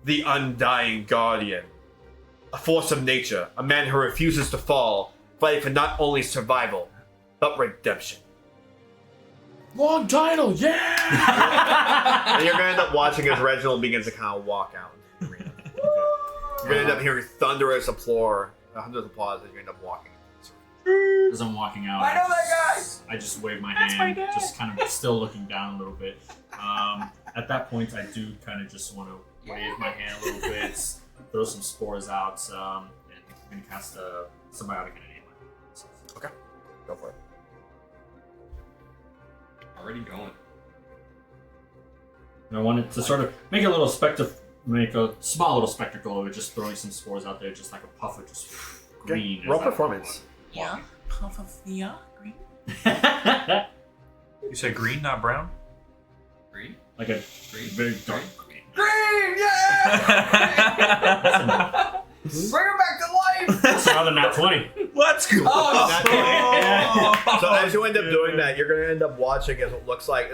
the Undying Guardian. A force of nature, a man who refuses to fall, fighting for not only survival, but redemption. Long title, yeah! And you're going to end up watching as Reginald begins to kind of walk out into the arena. You're going to end up hearing thunderous applause as you end up walking. As I'm walking out, I know that guy! I just wave my That's hand, my dad! just kind of still looking down a little bit. At that point, I do kind of just want to wave my hand a little bit, throw some spores out, and I'm going to cast a symbiotic entity in my Okay. Go for it. Already going. And I wanted to sort of make a little make a small little spectacle of it, just throwing some spores out there, just like a puff of just green. Roll performance. Yeah. Puff of the green. You said green, not brown? Green? Like a very dark green. Green! Yeah! Bring him back to life! That's another nat 20. Let's go! So as you end up doing that, you're going to end up watching as it looks like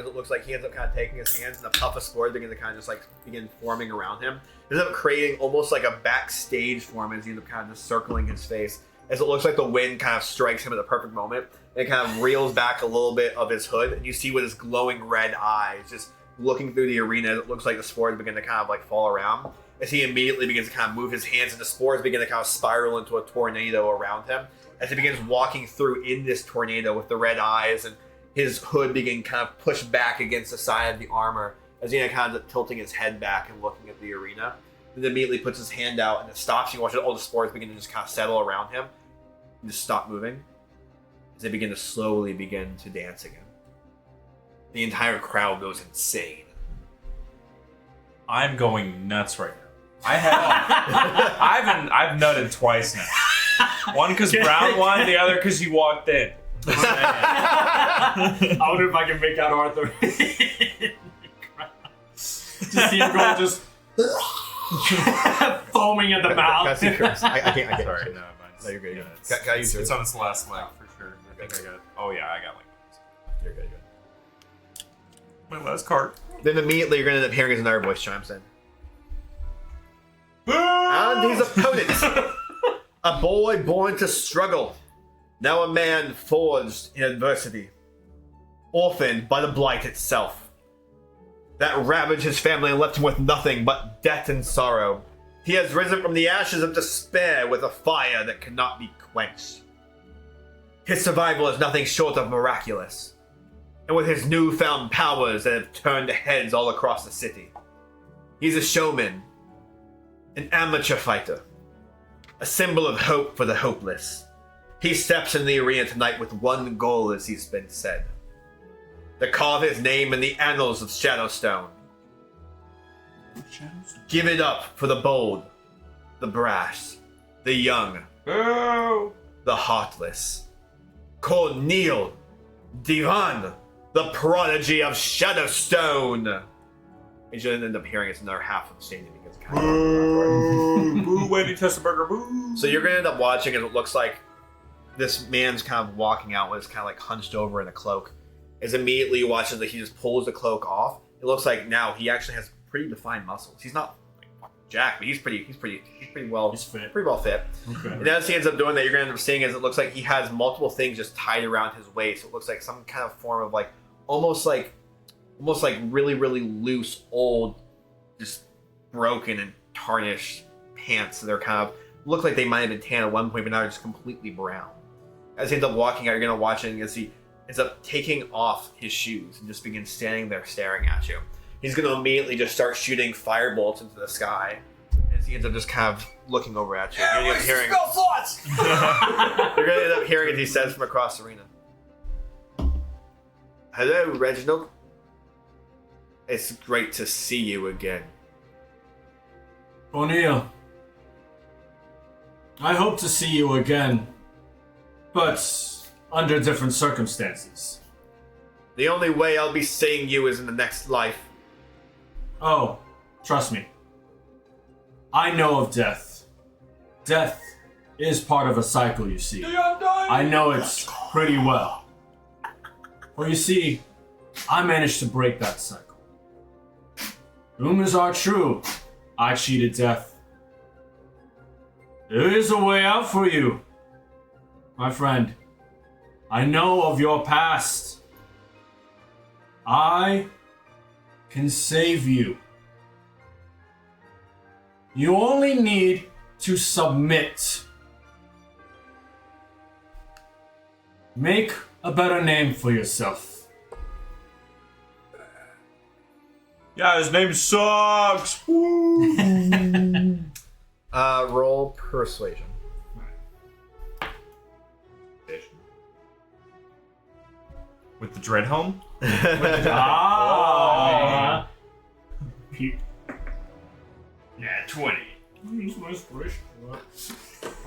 he ends up kind of taking his hands and a puff of spores begin to kind of just like begin forming around him. It ends up creating almost like a backstage form as he ends up kind of just circling his face. As it looks like the wind kind of strikes him at the perfect moment, and it kind of reels back a little bit of his hood, and you see with his glowing red eyes just looking through the arena. It looks like the spores begin to kind of like fall around. As he immediately begins to kind of move his hands, and the spores begin to kind of spiral into a tornado around him. As he begins walking through in this tornado with the red eyes, and his hood begin kind of pushed back against the side of the armor, as he kind of tilting his head back and looking at the arena. And then immediately puts his hand out and it stops. You watch all the spores begin to just kind of settle around him and just stop moving as they begin to slowly begin to dance again. The entire crowd goes insane. I'm going nuts right now. I've nutted twice now. One because Brown won, the other because you walked in. I wonder if I can make out Arthur. Just see him going just foaming at the mouth. I can't. Sorry, no, mine's, No, you're good. yeah, Can I use it's yours? on its last leg for sure. I think I got. Oh yeah, I got like You're good. my last card. Then immediately you're going to end up hearing his another voice chimes in. And his opponent, a boy born to struggle, now a man forged in adversity, orphaned by the blight itself, that ravaged his family and left him with nothing but debt and sorrow. He has risen from the ashes of despair with a fire that cannot be quenched. His survival is nothing short of miraculous, and with his newfound powers that have turned heads all across the city, he's a showman, an amateur fighter, a symbol of hope for the hopeless. He steps in the arena tonight with one goal, as he's been said: to carve his name in the annals of Shadowstone. Give it up for the bold, the brash, the young, the heartless. Corneal Divan, the prodigy of Shadowstone. And you'll end up hearing it's another half of the stadium because kind of Boo, Wendy Testaburger, boo. So you're gonna end up watching, and it looks like this man's kind of walking out with his kind of like hunched over in a cloak. As immediately you watch as he just pulls the cloak off, it looks like now he actually has pretty defined muscles. He's not like fucking jacked, but he's pretty well fit. Pretty well fit. Okay. And as he ends up doing that, you're gonna end up seeing as it looks like he has multiple things just tied around his waist. It looks like some kind of form of like almost like really loose, old, just broken and tarnished pants. They're kind of look like they might have been tan at one point, but now they're just completely brown. As he ends up walking out, you're gonna watch it as he ends up taking off his shoes and just begins standing there staring at you. He's gonna immediately just start shooting firebolts into the sky as he ends up just kind of looking over at you. You're gonna end up hearing. You're gonna end up hearing as he says from across the arena. Hello, Reginald. It's great to see you again. O'Neill, I hope to see you again, but under different circumstances. The only way I'll be seeing you is in the next life. Oh, trust me. I know of death. Death is part of a cycle, you see. I know it pretty well. Well, you see, I managed to break that cycle. Rumors are true. I cheated death. There is a way out for you, my friend. I know of your past. I can save you. You only need to submit. Make a better name for yourself. Yeah, his name sucks. Roll persuasion. With the dread helm? Ah! Yeah, 20. Use my inspiration.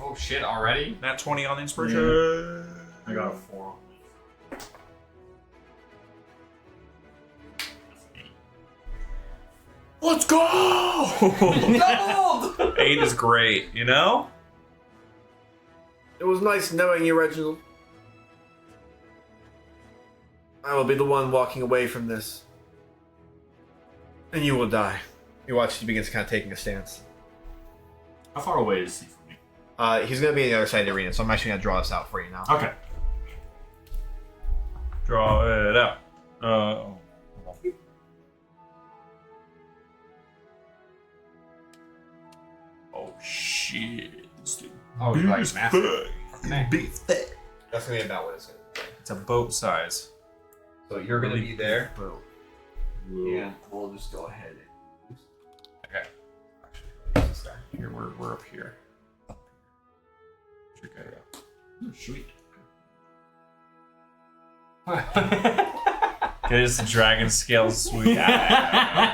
Oh shit, already? Nat 20 on inspiration. I got a 4 on this. Let's go! Doubled! 8 is great, you know? It was nice knowing you, Reginald. I will be the one walking away from this. And you will die. You watch, he begins kind of taking a stance. How far away is he from me? He's going to be on the other side of the arena, so I'm actually going to draw this out for you now. Okay. Draw it out. Oh. Oh shit. This dude. Oh, he's like massive. Big fat. That's going to be about what it's going to be. It's a boat size. So you're going to be there. Boat. Yeah, we'll just go ahead. Okay. Here, we're up here. Should go. Sweet. Okay, it's the dragon scale sweep. I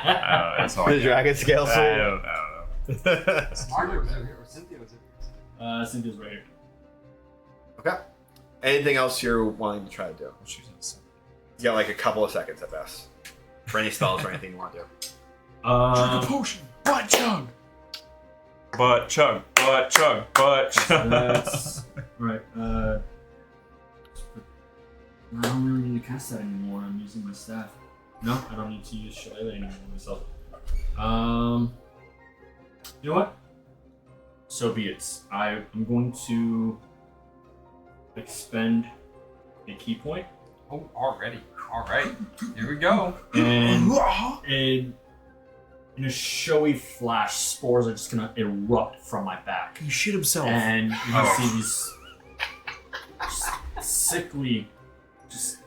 don't know. That's all I The got. dragon scale I suit. don't know. Margaret was over here, or Cynthia was over here. Cynthia's right here. Okay. Anything else you're wanting to try to do? She's insane. You got like a couple of seconds at best. For any spells or anything you want to do. Potion. Butt chug. Butt chug. Butt chug. Butt chug. That's right. I don't really need to cast that anymore. I'm using my staff. No, I don't need to use Shillelagh anymore myself. You know what? So be it. I'm going to expend a key point, Oh, already. Alright. Here we go. and in a showy flash, spores are just gonna erupt from my back. He shit himself. And you can see these just sickly, just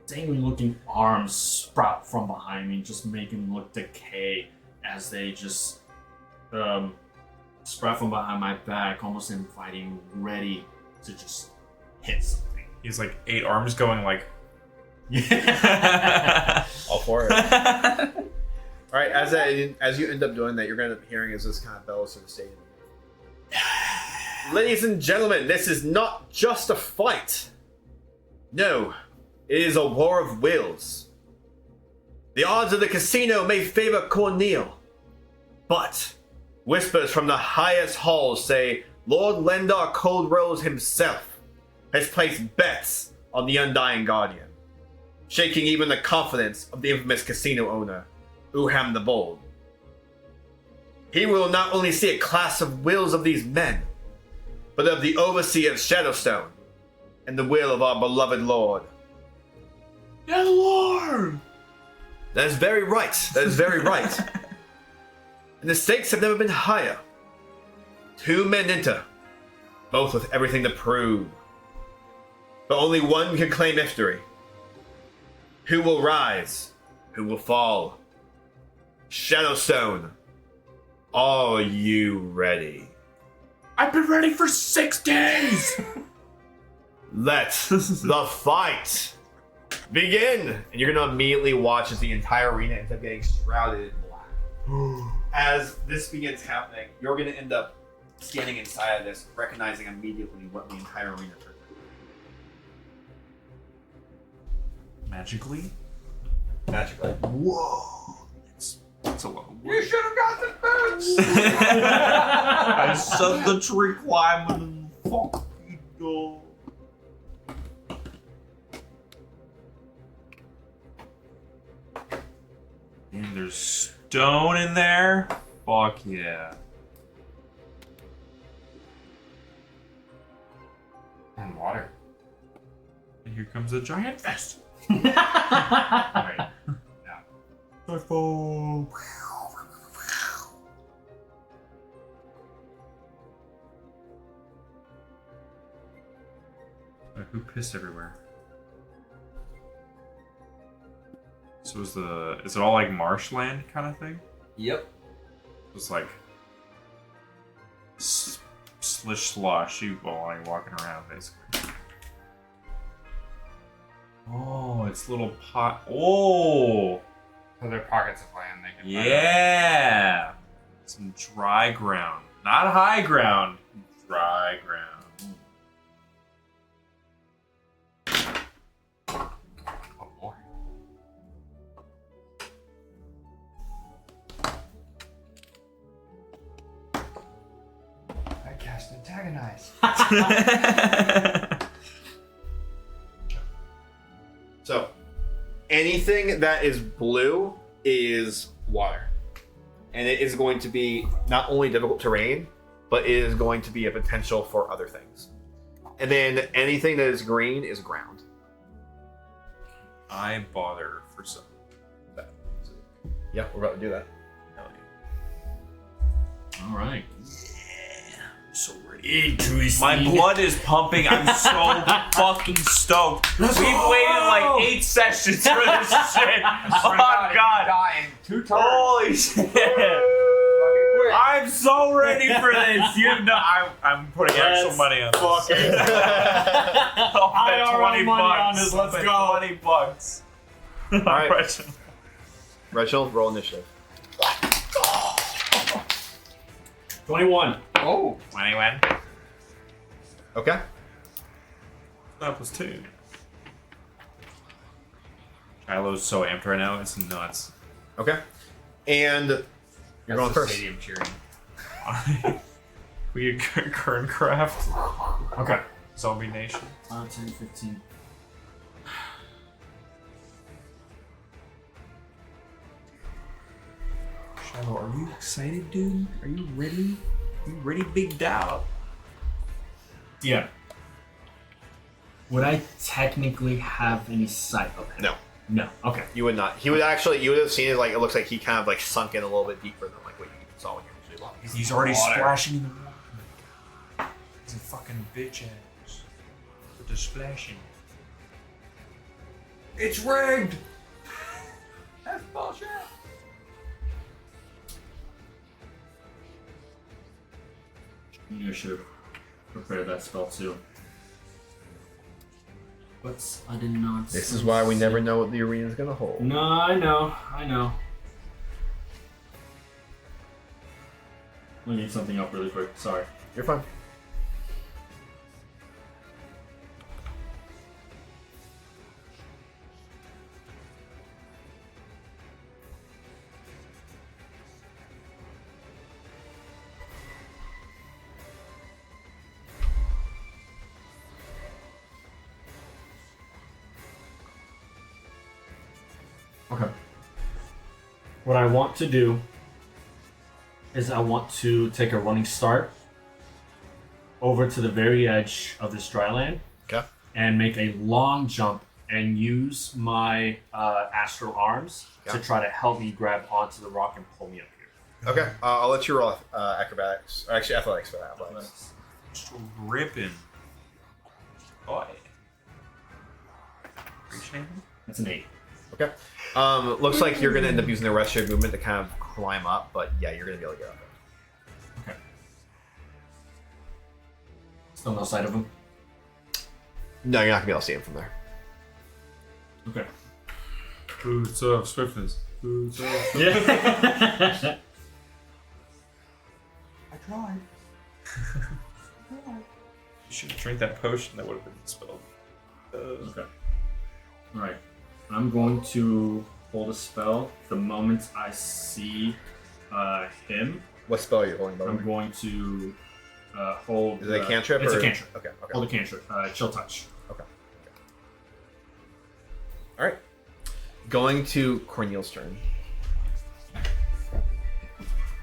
dangling looking arms sprout from behind me, just making them look decay as they just sprout from behind my back, almost inviting, ready to just hit something. He's like 8 arms going like. All for it. Alright, as you end up doing that, you're going to end up hearing as this kind of bells through the stadium. Ladies and gentlemen, this is not just a fight. No, it is a war of wills. The odds of the casino may favor Cornel, but whispers from the highest halls say Lord Lendar Cold Rose himself has placed bets on the Undying Guardian, shaking even the confidence of the infamous casino owner, Uham the Bold. He will not only see a clash of wills of these men, but of the overseer of Shadowstone, and the will of our beloved Lord. Yeah, Lord! That is very right. That is very right. And the stakes have never been higher. 2 men enter, both with everything to prove. But only one can claim victory. Who will rise? Who will fall? Shadowstone, are you ready? I've been ready for 6 days! Let the fight begin! And you're gonna immediately watch as the entire arena ends up getting shrouded in black. As this begins happening, you're gonna end up standing inside of this, recognizing immediately what the entire arena turns Magically? into. Magically. Whoa! That's a lot of You work. should have got the boots! I said the tree climbing and fucking go. And there's stone in there? Fuck yeah. And water. And here comes a giant fest. Alright. Typho. Who pissed everywhere? So is it all like marshland kind of thing? Yep. It's like slish sloshy while like walking around basically. Oh it's little pot. Oh, So they're pockets of land they can find. yeah. Some dry ground, not high ground. Dry ground. Oh, more. I cast antagonize. So, anything that is blue is water. And it is going to be not only difficult terrain, but it is going to be a potential for other things. And then anything that is green is ground. I bother for some. Yeah, we're about to do that. All right. I'm so ready. Interesting. My blood is pumping. I'm so fucking stoked. We've waited like 8 sessions for this shit. Oh god. Die in 2 turns. Holy shit. I'm so ready for this. You know, I'm putting actual money on this. I'll bet IRL 20 money on bucks. this, let's I'll bet go. 20 bucks. All right. Reginald, roll initiative. 21. Oh. 21. Okay. That was 2. Shiloh's so amped right now, it's nuts. Okay. And you're going That's the first. stadium cheering. We get Kerncraft. Okay. Zombie Nation. 5, 10, 15. Shiloh, are you excited, dude? Are you ready? Are you ready, big dog? Yeah. Would I technically have any sight of him? No. No. Okay. You would not. He would actually, you would have seen it like, it looks like he kind of like sunk in a little bit deeper than like what you saw when you usually walk. He's already Water. splashing in the water. He's a fucking bitch ass. With the splashing. It's rigged! That's bullshit. You should have prepared that spell too. But I did not. This is why we never know what the arena is going to hold. No, I know. I know. Let me get something up really quick. Sorry. You're fine. Okay. What I want to do is I want to take a running start over to the very edge of this dry land. Okay. And make a long jump and use my astral arms to try to help me grab onto the rock and pull me up here. Okay. I'll let you roll acrobatics. Or actually, athletics for that. Athletics. Just ripping. Boy. Reach anything? That's an 8. Okay. Looks like you're going to end up using the rest of your movement to kind of climb up, but yeah, you're going to be able to get up there. Okay. Still no sight of him? No, you're not going to be able to see him from there. Okay. Boots of swiftness. Boots of Yeah. I tried. You should have drank that potion, that would have been spelled. Okay. Alright. I'm going to hold a spell the moment I see him. What spell are you holding, by the I'm way? going to hold. Is it a cantrip? It's or? a cantrip. Okay. Okay. Hold a cantrip. Chill touch. Okay. All right. Going to Corneel's turn.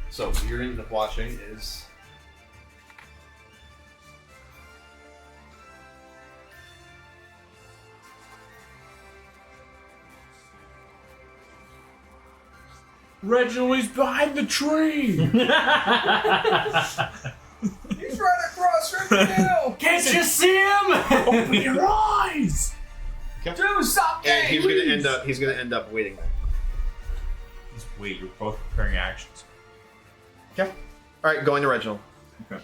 So what you're going to end up watching is Reginald, he's behind the tree! He's right across from you. Can't you see him? Open your eyes! Do something. and he's going to end up waiting there. Wait, you're both preparing actions. Okay. All right, going to Reginald. Okay.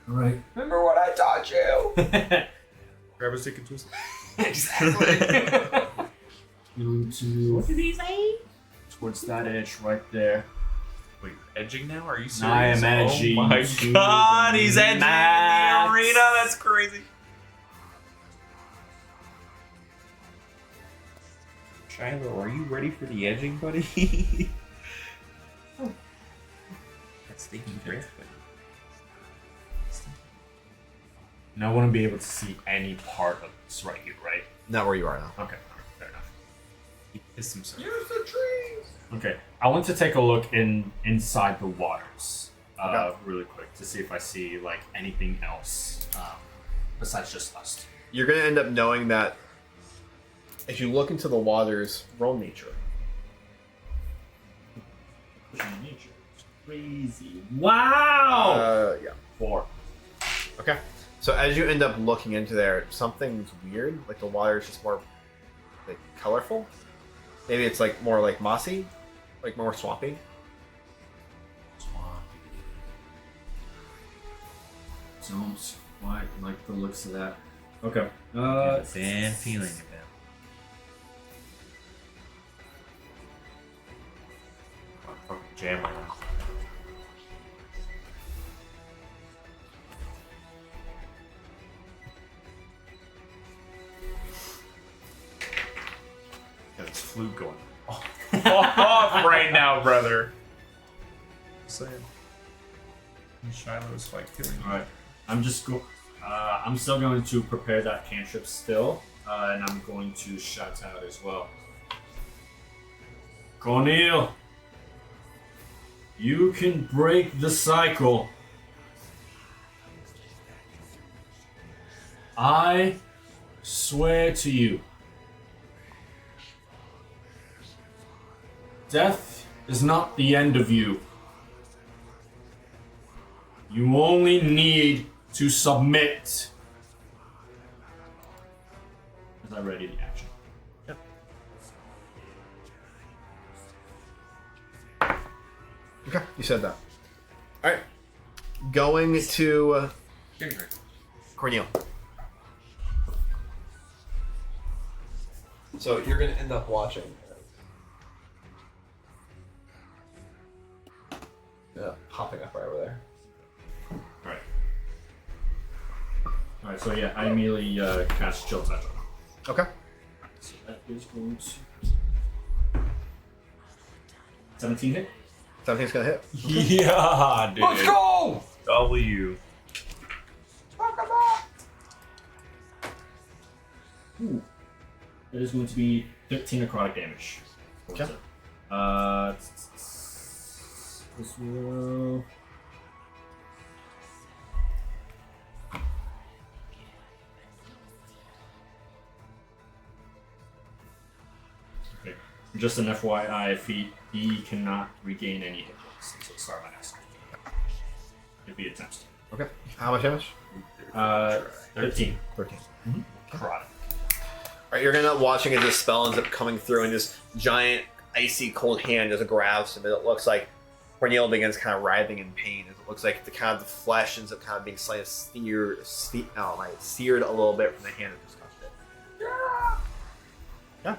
Alright. Remember what I taught you? Grab a stick and twist Exactly. Going to What did he say? towards that edge right there. Wait, you're edging now? Are you serious? I am edging Oh my to god, the he's edging in the max. arena. That's crazy. Shiloh, are you ready for the edging, buddy? That's taking breath, buddy. And I want to be able to see any part of this right here, right? Not where you are now. Okay, fair enough. He pissed himself. Use the trees. Okay, I want to take a look inside the waters, Okay. really quick, to see if I see like anything else besides just us. You're gonna end up knowing that as you look into the waters, roll nature. Nature, it's crazy. Wow. Yeah. 4. Okay. So as you end up looking into there, something's weird. Like the water is just more like colorful. Maybe it's like more like mossy, like more swampy. Don't quite like the looks of that. Okay. Bad feeling about it. Fucking jam right now. Got this flute going. Off right now, brother. Just saying. Shiloh's like killing me. All right. I'm still going to prepare that cantrip still, and I'm going to shout out as well. Cornel, you can break the cycle. I swear to you, death is not the end of you. You only need to submit. As I ready the action. Okay, you said that. All right. Going to Cornel. So you're gonna end up watching. Yeah, popping up right over there. Alright. Alright, so yeah, I immediately cast Chill Touch on him. Okay. So that is going to 17 hit. 17's gonna hit. Yeah, dude. Let's go! W. Ooh. That is going to be 13 necrotic damage. Okay. This will... Okay. Just an FYI, if he cannot regain any hit points until the start of my next turn. If he attempts to. Okay. How much damage? 13. 13. Necrotic. Alright, you're gonna watching as this spell ends up coming through, and this giant, icy, cold hand just grabs him, and it looks like Cornel begins kind of writhing in pain. It looks like the flesh ends up kind of being slightly seared a little bit from the hand that just touched it. Yeah.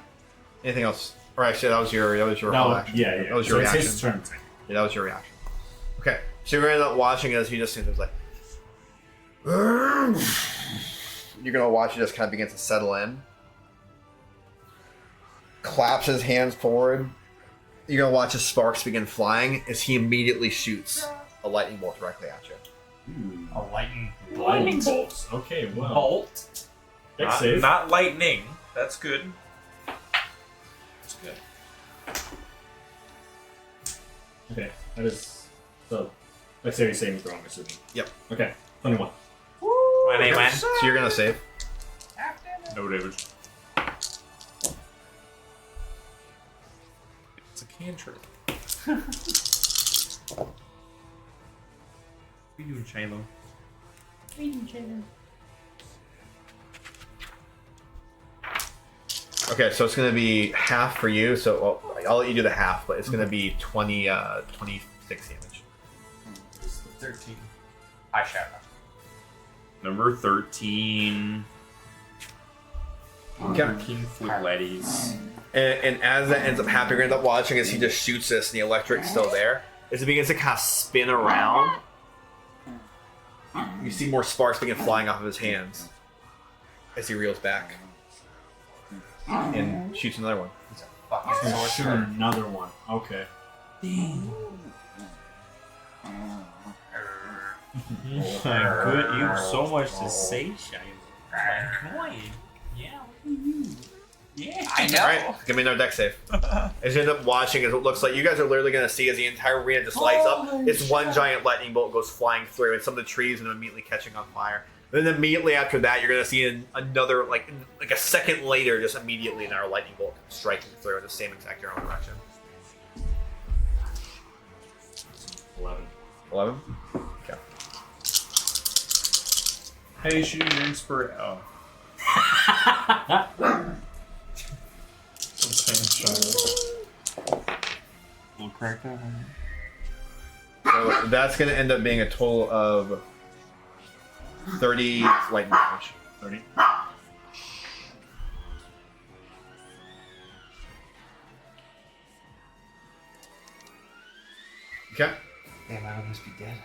Anything else? Or actually, that was your whole action. Yeah. That was So your it's reaction. his turn. Yeah, that was your reaction. Okay, so you're gonna end up watching as he just was like. You're gonna watch it just kind of begin to settle in. Claps his hands forward. You're gonna watch his sparks begin flying as he immediately shoots a lightning bolt directly at you. A Lightning bolts. Okay, well. bolt. Dex save. Not lightning. That's good. That's good. Okay, that is. So, let's say saving throw, I'm assuming. Yep. Okay, 21. My name, man. So you're gonna save. No damage. It's a cantrip. What are you doing, Shiloh? Okay, so it's gonna be half for you. So well, I'll let you do the half, but it's gonna be 26 damage. It's the 13. High shadow. Number 13. Okay. King Flute Ladies. And as that ends up happening, you end up watching as he just shoots this and the electric's still there. As it begins to kind of spin around, you see more sparks begin flying off of his hands as he reels back and shoots another one. Shoot another one. Okay. Good, you have so much to say, Shiny. Yeah, yeah. I know. Alright, give me another deck save. As you end up watching, as it looks like you guys are literally going to see as the entire arena just lights up. It's one giant lightning bolt goes flying through, and some of the trees are immediately catching on fire. And then immediately after that, you're going to see another, like a second later, just immediately another lightning bolt striking through in the same exact general direction. 11. 11? Okay. Hey, shoot your inspiration. Oh. We'll crack that one. So that's going to end up being a total of 30 lightning damage. 30. Okay. Damn, I must be dead.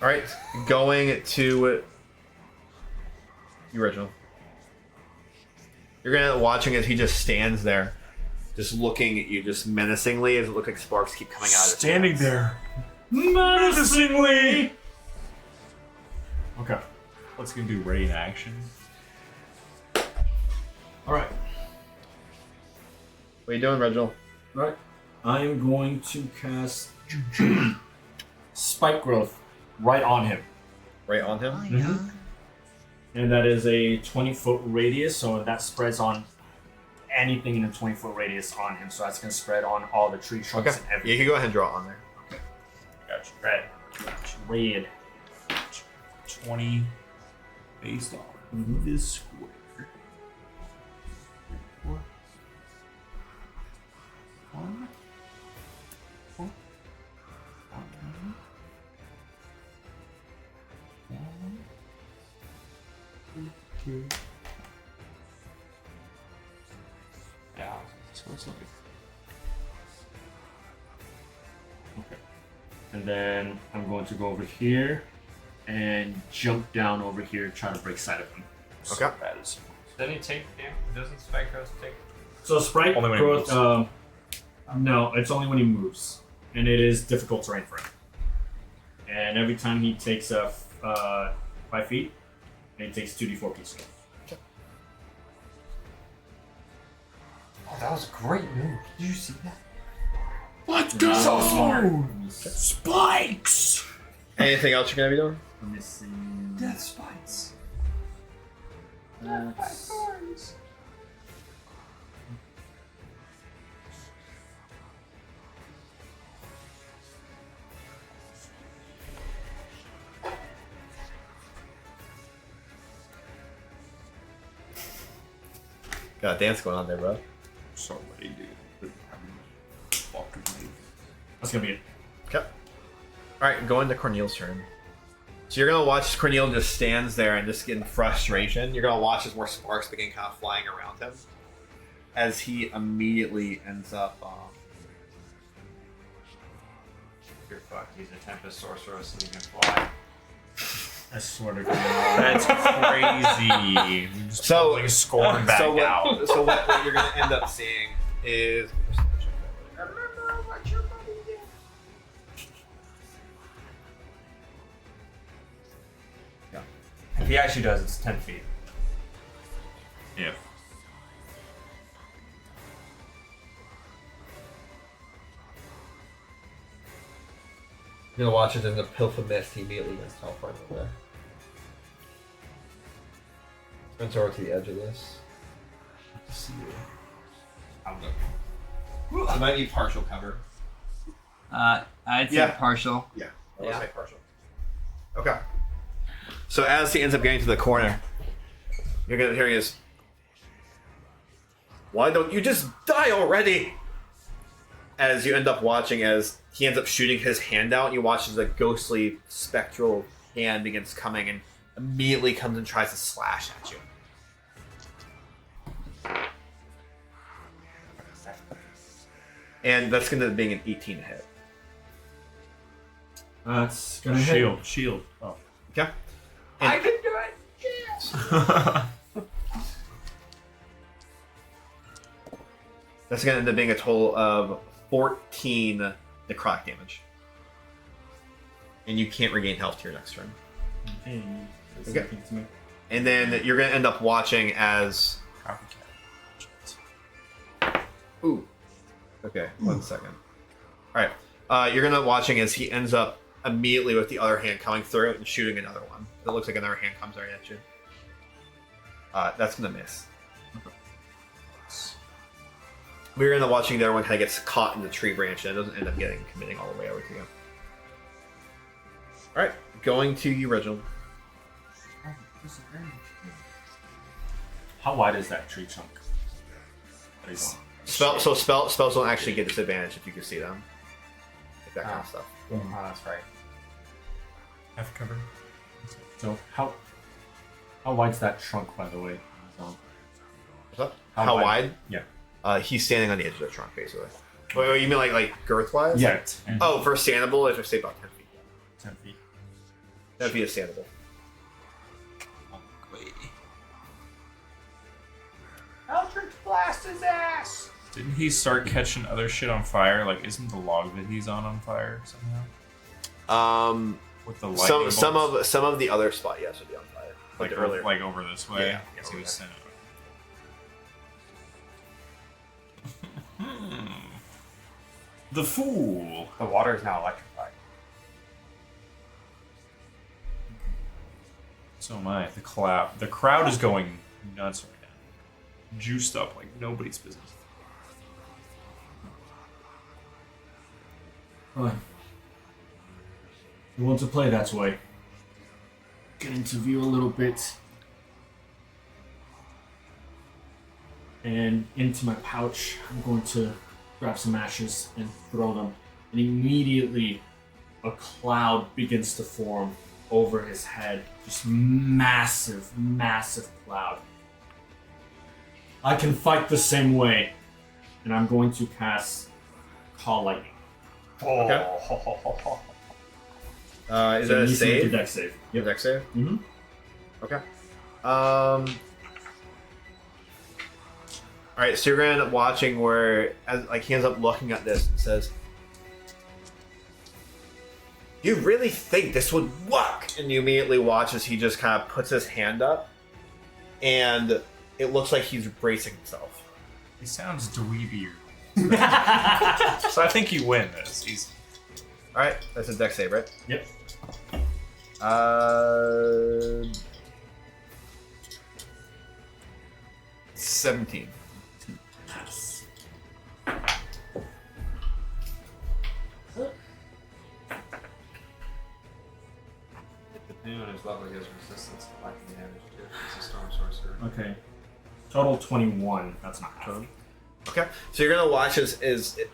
Alright, going to you, Reginald. You're going to end up watching as he just stands there, just looking at you, just menacingly, as it looks like sparks keep coming out of his Standing hands. there. Menacingly! Okay. What's gonna do? Ready in action? Alright. What are you doing, Reginald? Right. I am going to cast Spike Growth right on him. Right on him? Mm-hmm. And that is a 20-foot radius, so that spreads on anything in a 20-foot radius on him. So that's going to spread on all the tree trunks Okay. and You everything. can go ahead and draw it on there. Gotcha. Red. Red. 20 based on this square. 4, 1, 4, 2. Yeah, so it's like. Okay. And then I'm going to go over here and jump down over here, try to break sight of him. Okay. That is. Doesn't he take damage? Doesn't Spike Growth take? So Sprite Only when he growth, moves. no, it's only when he moves, and it is difficult terrain for him. And every time he takes 5 feet, and he takes 2d4 pieces. Oh, that was a great move. Did you see that? Let's go! So smart. Spikes! Anything else you're going to be doing? Let me see. Death spikes. That's- Got a dance going on there, bro. Somebody did. Fucking me. That's gonna be it. Okay. Alright, going to Corneel's turn. So you're gonna watch Corneel just stands there and just in frustration. You're gonna watch as more sparks begin kind of flying around him. As he immediately ends up You're fucked. He's a Tempest Sorceress and he can fly. I swear to God. That's crazy. Just So- pulling scorn back so out. what you're gonna end up seeing is If he actually does, it's 10 feet. Yeah. you're gonna watch it in the Pilf of Mist, he immediately gets teleported over there. Turns over to the edge of this. See you. I'll look. It might be partial cover. I'd say Yeah. partial. Yeah, I Yeah. say partial. Okay. So as he ends up getting to the corner, you're gonna hear his. Why don't you just die already? As you end up watching, as he ends up shooting his hand out, you watch as a ghostly, spectral hand begins coming and immediately comes and tries to slash at you. And that's going to be an 18 hit. That's gonna hit. Shield. Oh. Okay. I can do it. That's going to end up being a total of 14 necrotic damage. And you can't regain health to your next turn. Okay. Okay. And then you're going to end up watching as... Ooh. Okay, 1 second. Alright. You're going to watching as he ends up immediately with the other hand coming through and shooting another one. It looks like another hand comes right at you. That's going to miss. We're going to watching the other one kind of gets caught in the tree branch and it doesn't end up committing all the way over to you. Alright, going to you, Reginald. How wide is that tree chunk? Spells don't actually get disadvantage if you can see them. Like that kind of stuff. Oh, that's right. Half cover. So how wide's that trunk, by the way? What's up? How How wide? wide? Yeah. He's standing on the edge of the trunk, basically. Wait, you mean like girth wise? Yeah. Oh, for standable, I would say about 10 feet. 10 feet. 10 feet is standable. Eldritch blast his ass! Didn't he start catching other shit on fire? Like, isn't the log that he's on fire somehow? With the lightning Some bolts? of the other spot, yes, would be on fire. like earlier. like over this way. Yeah. Yes, he was sent. The fool. The water is now electrified. So am I. The crowd is going nuts right now. Juiced up like nobody's business. Fine. You want to play that way? Get into view a little bit. And into my pouch, I'm going to grab some ashes and throw them. And immediately, a cloud begins to form over his head. Just massive, massive cloud. I can fight the same way. And I'm going to cast Call Lightning. Okay. Is So that a you need to make a save? dex save. Yep. Dex save? Mm-hmm. Okay. Alright, so you're gonna end up watching where he ends up looking at this and says, "You really think this would work?" And you immediately watch as he just kind of puts his hand up and it looks like he's bracing himself. He sounds dweebier. So I think you win this. Easy. Alright, that's a dex save, right? Yep. 17. Yes. Depending on his level, he has resistance to lightning damage too. He's a storm sorcerer. Okay. Total 21. That's not bad. Okay, so you're gonna watch as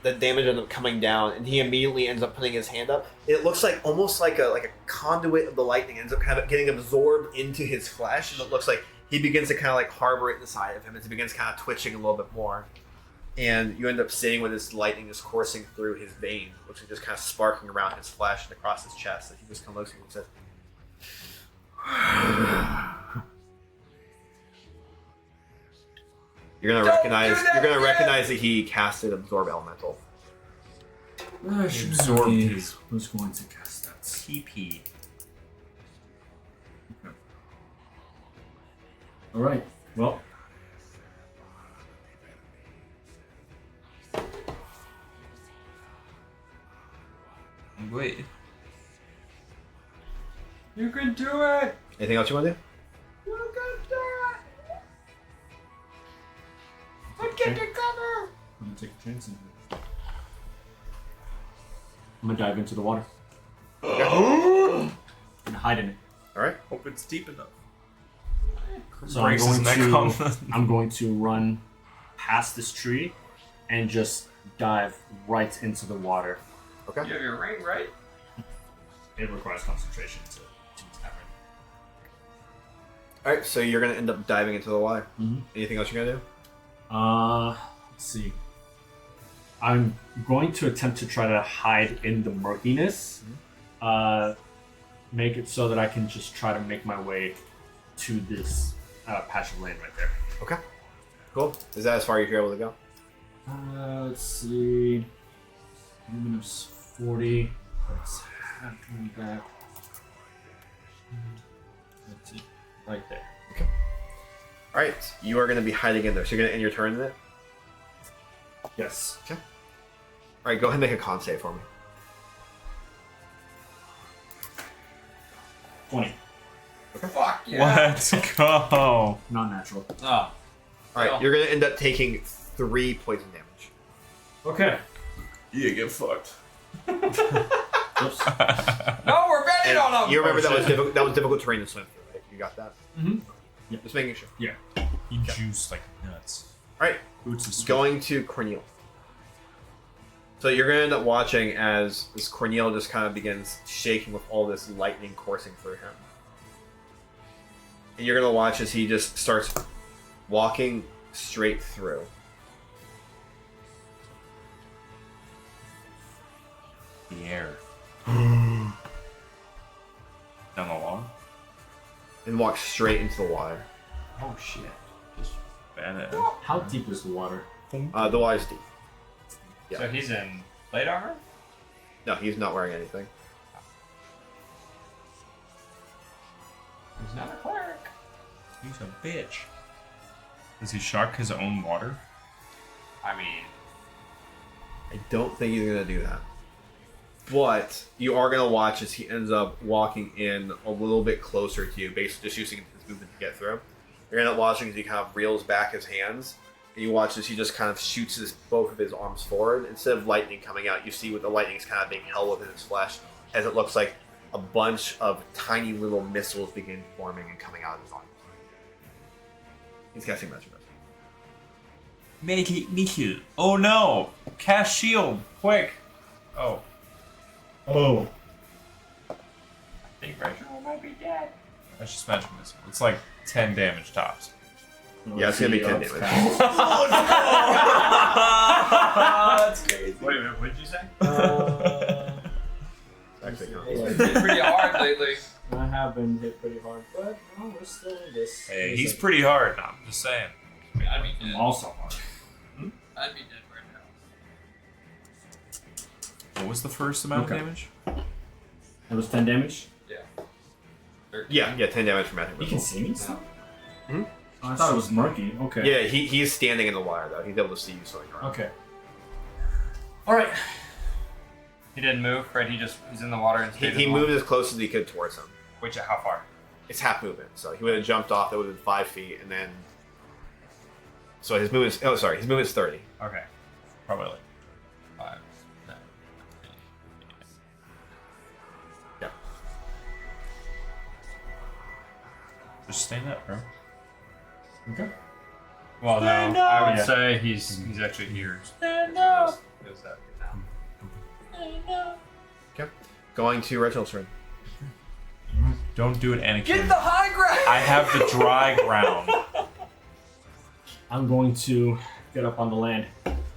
the damage ends up coming down, and he immediately ends up putting his hand up. It looks like almost like a conduit of the lightning ends up kind of getting absorbed into his flesh, and it looks like he begins to kind of like harbor it inside of him as he begins kind of twitching a little bit more. And you end up seeing when this lightning is coursing through his veins, which is just kind of sparking around his flesh and across his chest. And he just kind of looks at you and says, You're gonna recognize that he casted Absorb Elemental. Absorbed his Who's going to cast that? TP. Okay. Alright, well. Wait. You can do it! Anything else you want to do? You can do it! But get to cover! I'm gonna take a chance and I'm gonna dive into the water. And hide in it. Alright. Hope it's deep enough. So I'm going to run past this tree and just dive right into the water. Okay. You have your ring, right? It requires concentration to tap Alright, so you're gonna end up diving into the water. Mhm. Anything else you're gonna do? Let's see. I'm going to attempt to try to hide in the murkiness. Make it so that I can just try to make my way to this patch of land right there. Okay. Cool. Is that as far as you're able to go? Let's see. Luminous 40. Let's have coming back. Let's see. Right there. All right. You are going to be hiding in there. So you're going to end your turn in it? Yes. All right. Go ahead and make a con save for me. 20. Fuck yeah. Let's go. Non-natural. Oh. All right. Well. You're going to end up taking 3 poison damage. Okay. Yeah, get fucked. Oops. No, we're betting on them. You remember that was difficult terrain to swim through, right? You got that? Mm-hmm. Just making sure. Yeah. He juiced like nuts. All right. Boots of sweat. Going to Corneal. So you're going to end up watching as this Corneal just kind of begins shaking with all this lightning coursing through him. And you're going to watch as he just starts walking straight through. The air. Down the lawn? And walks straight into the water. Oh shit. Just bad. How deep is the water? The water's deep. Yeah. So he's in plate armor? No, he's not wearing anything. He's not a cleric. He's a bitch. Does he shark his own water? I mean, I don't think he's going to do that. But you are going to watch as he ends up walking in a little bit closer to you, basically just using his movement to get through. You're going to end up watching as he kind of reels back his hands. And you watch as he just kind of shoots both of his arms forward. Instead of lightning coming out, you see what the lightning is kind of being held within his flesh, as it looks like a bunch of tiny little missiles begin forming and coming out of his arms. He's casting Magic Missile. Make it Miku. Oh no! Cast shield! Quick! Oh. Oh. I think Reginald might be dead. That's just magic missile. It's like 10 damage tops. Yeah, it's going to be 10 damage. That's crazy. Wait a minute, what did you say? Actually, no. He's been pretty hard lately. I have been hit pretty hard, but we're still in this. Hey, he's pretty hard. I'm just saying. I mean, I'd be I'm dead. also hard. I'd be dead right now. What was the first amount Okay. of damage? That was 10 damage? Yeah. Yeah, 10 damage from Magic You can Missile. see me still? Mhm. Oh, I thought it was murky. Okay. Yeah, he's standing in the water, though. He's able to see you swimming around. Okay. Alright. He didn't move, right? He's in the water and stayed He in the moved water. as close as he could towards him. Which, how far? It's half movement, so he would have jumped off. That would have been 5 feet, and then. So his movement's. Oh, sorry, his movement's 30. Okay. Probably like 5, 9, Yeah. just stand up, bro. Okay. Well, no, Stand I would up! say he's actually here. Stand up. Feels that now. Okay. Going to Reginald's turn. Don't do it, Anakin. Get the high ground! I have the dry ground. I'm going to get up on the land.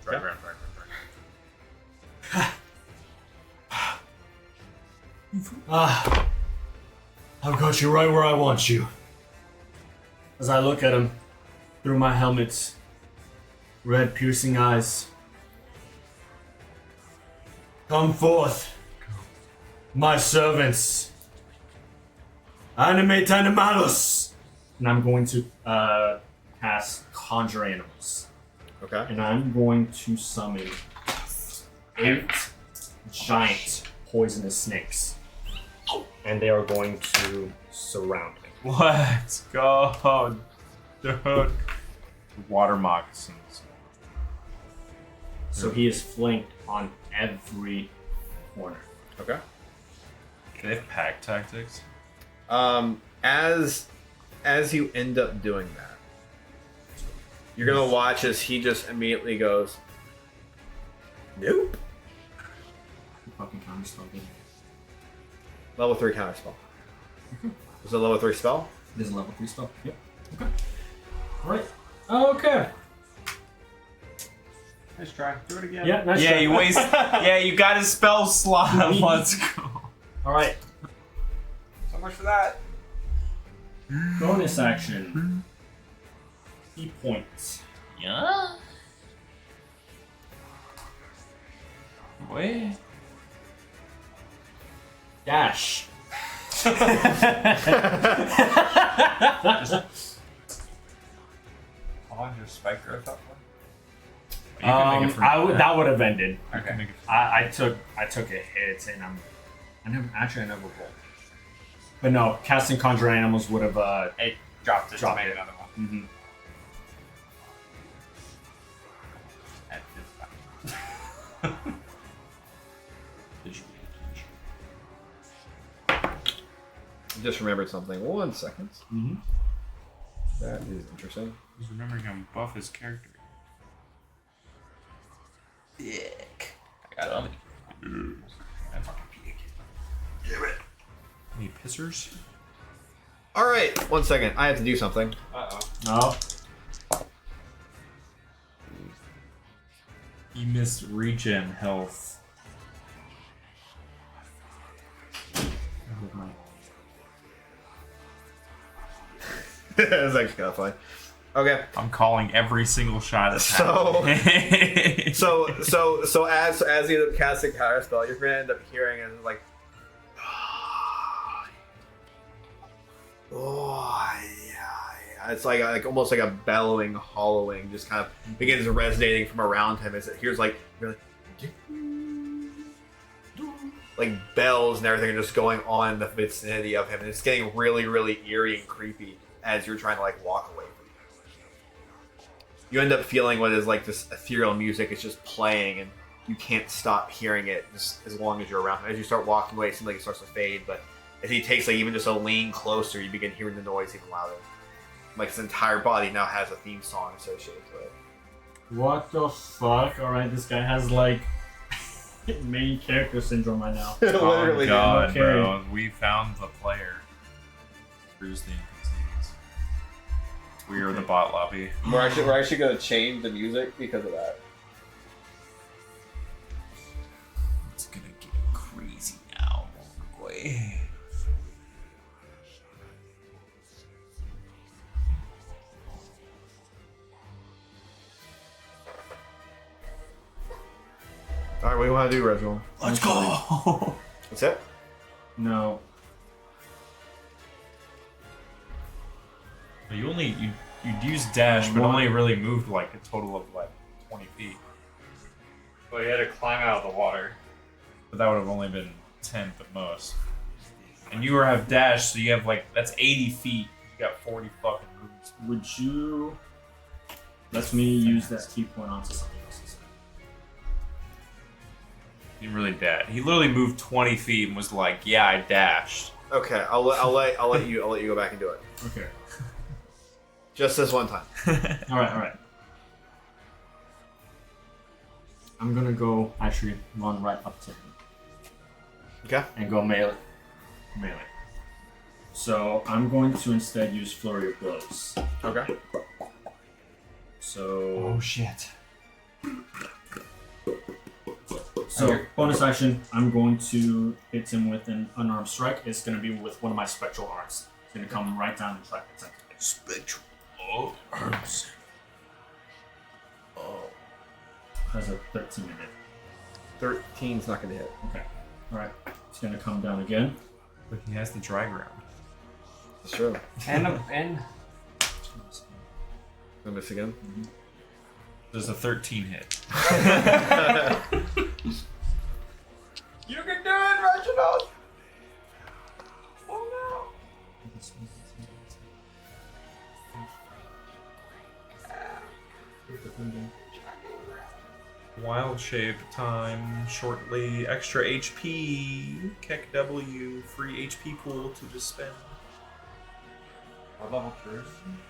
Dry ground. Ah, I've got you right where I want you. As I look at him through my helmet's red piercing eyes. Come forth, my servants. Animate animalos. And I'm going to cast Conjure Animals. Okay. And I'm going to summon 8 giant poisonous snakes. And they are going to surround me. Let's go, dude. Water moccasins. So he is flanked on every corner. Okay. Do they have pack tactics? As you end up doing that, you're gonna watch as he just immediately goes, nope. Fucking counter spell. Level 3 counter spell. Was it a level 3 spell? This is a level 3 spell. Yep. Okay. Alright. Okay. Nice try. Do it again. Yeah, nice Yeah, try. you waste. Yeah, you got his spell slot. Let's go. All right. So much for that. Bonus action. Key points. Yeah. Wait. Dash. How long your spike growth up for? That would have ended. Okay. I took a hit, and I never rolled. But no, casting conjure animals would have. It dropped it Dropped to make it. another one. Mm-hmm. That is fine. Just remembered something. 1 second. Mm-hmm. That is interesting. He's remembering how buff his character. Dick. I got it. Any pissers? All right, 1 second. I have to do something. Uh-oh. No. He missed regen health. That's actually kind of funny. Okay. I'm calling every single shot that's So- happening. So as you end up casting counter spell, you're gonna end up hearing it like, oh yeah. It's like almost like a bellowing, hollowing, just kind of begins resonating from around him as it hears like bells and everything are just going on in the vicinity of him, and it's getting really, really eerie and creepy as you're trying to like walk away from him. You end up feeling what is like this ethereal music is just playing, and you can't stop hearing it just as long as you're around him. As you start walking away, it seems like it starts to fade, but as he takes like even just a lean closer, you begin hearing the noise even louder. Like his entire body now has a theme song associated to it. What the fuck? All right, this guy has like main character syndrome right now. Oh god, Okay. bro. We found the player. Here's the NPCs. We are the bot lobby. We're actually gonna change the music because of that. It's gonna get crazy now, boy. All right, what do you want to do, Reginald? Let's go! That's it. No. You'd use dash, but only really moved like a total of like 20 feet. Well, you had to climb out of the water. But that would have only been 10 at most. And you have dash, so you have like, that's 80 feet. You got 40 fucking moves. Would you let me use that key point onto something else instead? He didn't really dash. He literally moved 20 feet and was like, "Yeah, I dashed." Okay, I'll let you go back and do it. Okay. Just this one time. All right. I'm gonna go actually run right up to him Okay. and go melee. So I'm going to instead use flurry of blows. Okay. So shit. bonus action, I'm going to hit him with an unarmed strike. It's going to be with one of my spectral arms. It's going to come right down and try to attack him. Spectral arms. Oh. Has a 13 in it. 13's not gonna hit. Okay. All right. It's going to come down again. But he has the dry ground. That's true. And Gonna miss again. There's a 13 hit. You can do it, Reginald. Oh Wild shape time shortly. Extra HP. Keck W. Free HP pool to just spend. what level cures?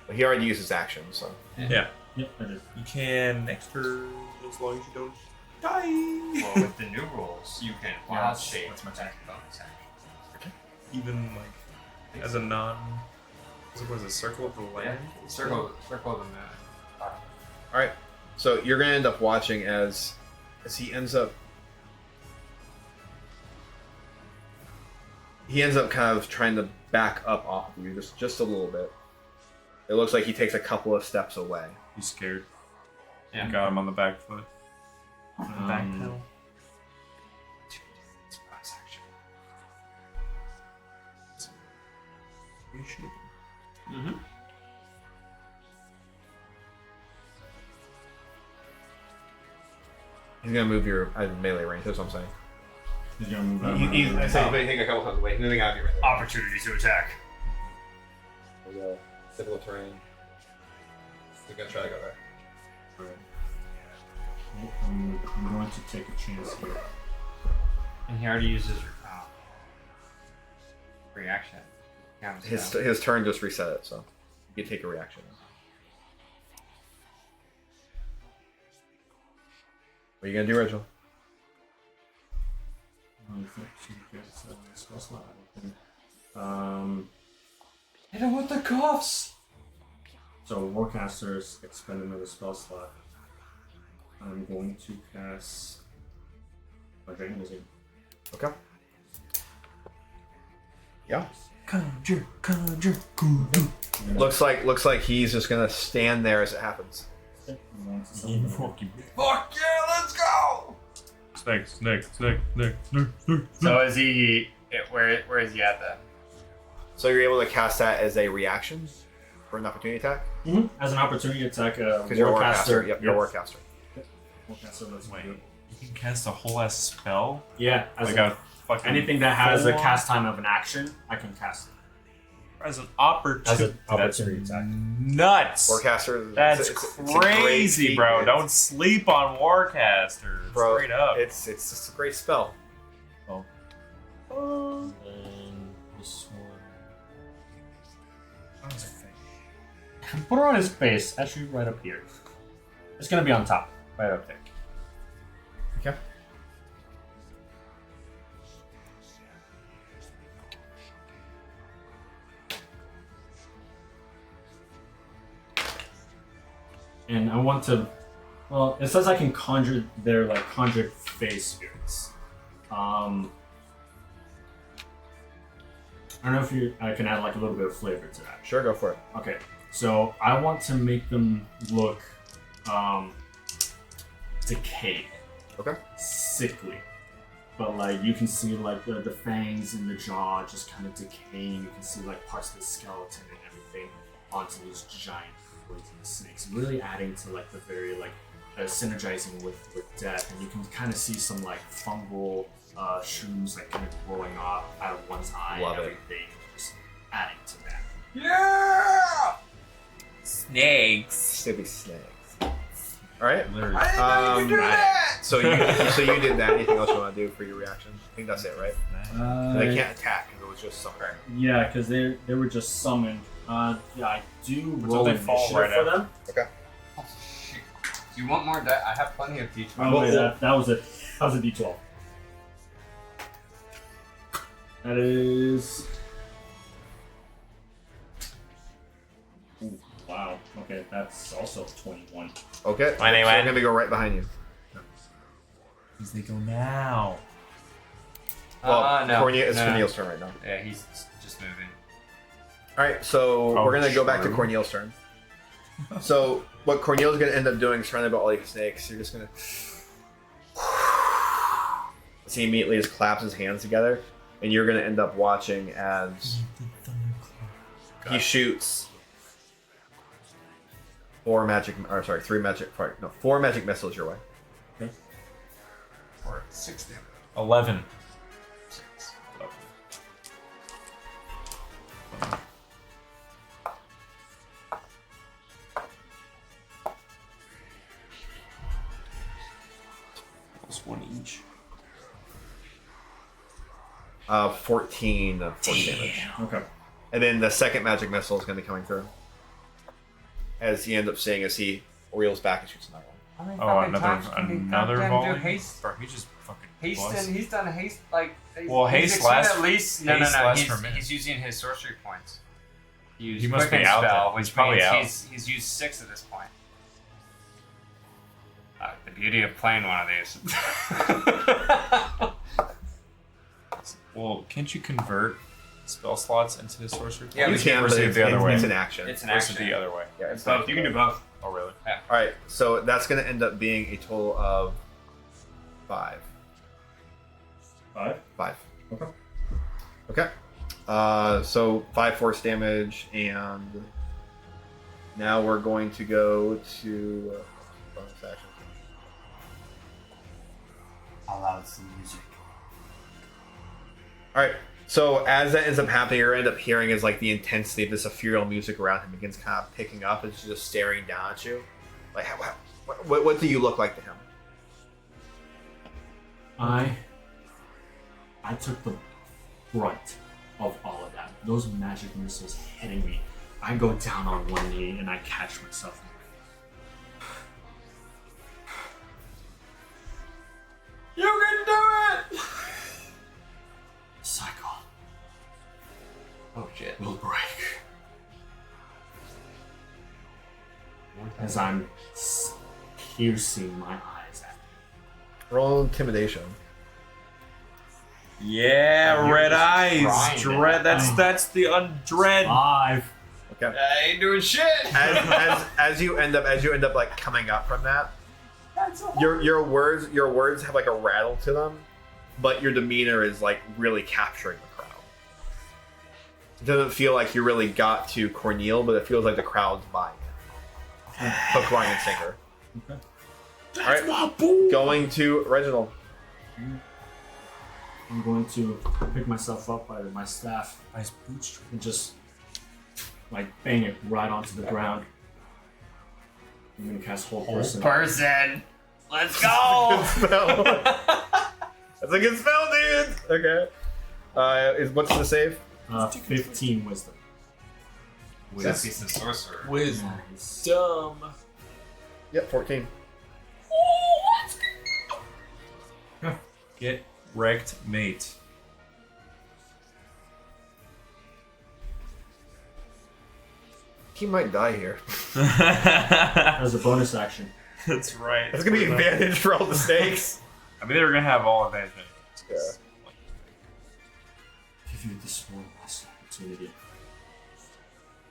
no! He already used his action, so. Yeah. Yep, that is. You can next turn as long as you don't die. Well, with the new rules, you can wild shape that's my attack bonus action. Even like as a non. What is it? Circle of the land? Circle of the moon. All right. So you're gonna end up watching as he ends up kind of trying to back up off of you just a little bit. It looks like he takes a couple of steps away. He's scared. Yeah. Got him on the back foot. Back pedal. Mm-hmm. He's gonna move your melee range. That's what I'm saying. He's gonna move out. I said he's taking a couple steps away. He's moving out of your melee range. Opportunity to attack. There we go. Difficult terrain. We're gonna try to go there. I'm going to take a chance here. And he already uses reaction. Counts down. His turn just reset it, so you can take a reaction. What are you gonna do, Reginald? Hit him with the cuffs! So Warcasters expend another spell slot. I'm going to cast my Dragon Wizard. Okay. Yeah. Conjure. Looks like he's just gonna stand there as it happens. Fuck yeah, let's go! Snake. So is he... Where is he at then? So you're able to cast that as a reaction for an opportunity attack? Mm-hmm. As an opportunity attack, Because you're a Warcaster. Yep, you're a Warcaster. Warcaster, let's Wait. do it. You can cast a whole ass spell? Yeah, as Like a, a fucking anything that has a full- cast time of an action, I can cast it. As an opportunity. As an opportunity attack. Nuts! Warcaster. That's it's a great crazy, feat, bro. man. Don't sleep on Warcaster. Bro, Straight up. It's just a great spell. And this one. Put her on his face, actually right up here. It's gonna be on top, right up there. Okay. And I want to, well, it says I can conjure face spirits. I don't know if I can add like a little bit of flavor to that. Sure, go for it. Okay, so I want to make them look decayed, Okay. sickly, but like you can see like the fangs in the jaw just kind of decaying. You can see like parts of the skeleton and everything onto these giant poisonous snakes, really adding to like the very like synergizing with death. And you can kind of see some like fungal shrooms like kind of growing off out of one's eye Love and it. everything, just adding to that. Yeah! Snakes. Still be snakes. All right. Literally. I didn't know you could do that! So you did that. Anything else you want to do for your reaction? I think that's it, right? They can't attack because it was just something. Yeah, because they were just summoned. Yeah, I do Until roll they fall initiative right for out. them. Okay. Oh, shit. Do you want more die? I have plenty of D12. Oh, wait, that was a D12. That is. Ooh, wow. Okay, that's also 21. Okay. Anyway. So I'm gonna go right behind you. Because they go now. Well, No. It's No. Corneil's turn right now. Yeah, he's just moving. All right, so Oh, we're gonna go back to true. Corneil's turn. So what Corneil's gonna end up doing is surrounded by all these snakes. You're just gonna. So he immediately just claps his hands together, and you're gonna end up watching as he shoots four magic missiles your way. Or 6 damage. 11. Plus 1 each. 14 damage. Okay. And then the second magic missile is going to be coming through. As you end up seeing as he reels back and shoots another one. How many Oh, fucking times can he another goddamn volley? do haste? Bro, he just fucking Haste busts. and he's done haste like. Well, he's haste expended lasts- at least. haste No. lasts He's, for a minute. he's using his sorcery points. He used He must be Quicken out spell, then. which He's probably means out. he's used 6 at this point. The beauty of playing one of these. Well, can't you convert spell slots into sorcery? Yeah, points? we can, Or is but it the other way? it's an action. It's an Or is it action. the other way? Yeah, it's Both. You can do both. Oh, really? All right, so that's going to end up being a total of 5. 5? 5. Okay. Okay. So 5 force damage, and now we're going to go to bonus action. How loud's the music? All right. So as that ends up happening, you end up hearing is like the intensity of this ethereal music around him begins kind of picking up. It's just staring down at you. Like, what do you look like to him? I took the brunt of all of that. Those magic missiles hitting me. I go down on one knee and I catch myself. You can do it! Cycle Oh shit. will break. As I'm piercing my eyes at Roll intimidation. Yeah, You're red just eyes. trying Dread. That's the undread. 5. Okay. I ain't doing shit. As you end up like coming up from that, your words have like a rattle to them, but your demeanor is like really capturing the crowd. It doesn't feel like you really got to Corneal, but it feels like the crowd's buying it. Hook, line, and sinker. Okay. All right, going to Reginald. I'm going to pick myself up by my staff Nice bootstrap. and just like bang it right onto the ground. I'm gonna cast Hold Person. Person. Let's go. Spell. That's a good spell, dude. Okay. What's the save? 15 wisdom. That's he's a sorcerer. Nice. Dumb. Yep, 14. Get wrecked, mate. He might die here. As a bonus action. That's right. That's gonna be advantage for all the stakes. I mean, they were gonna have all advantage. Yeah. Give you this one last opportunity.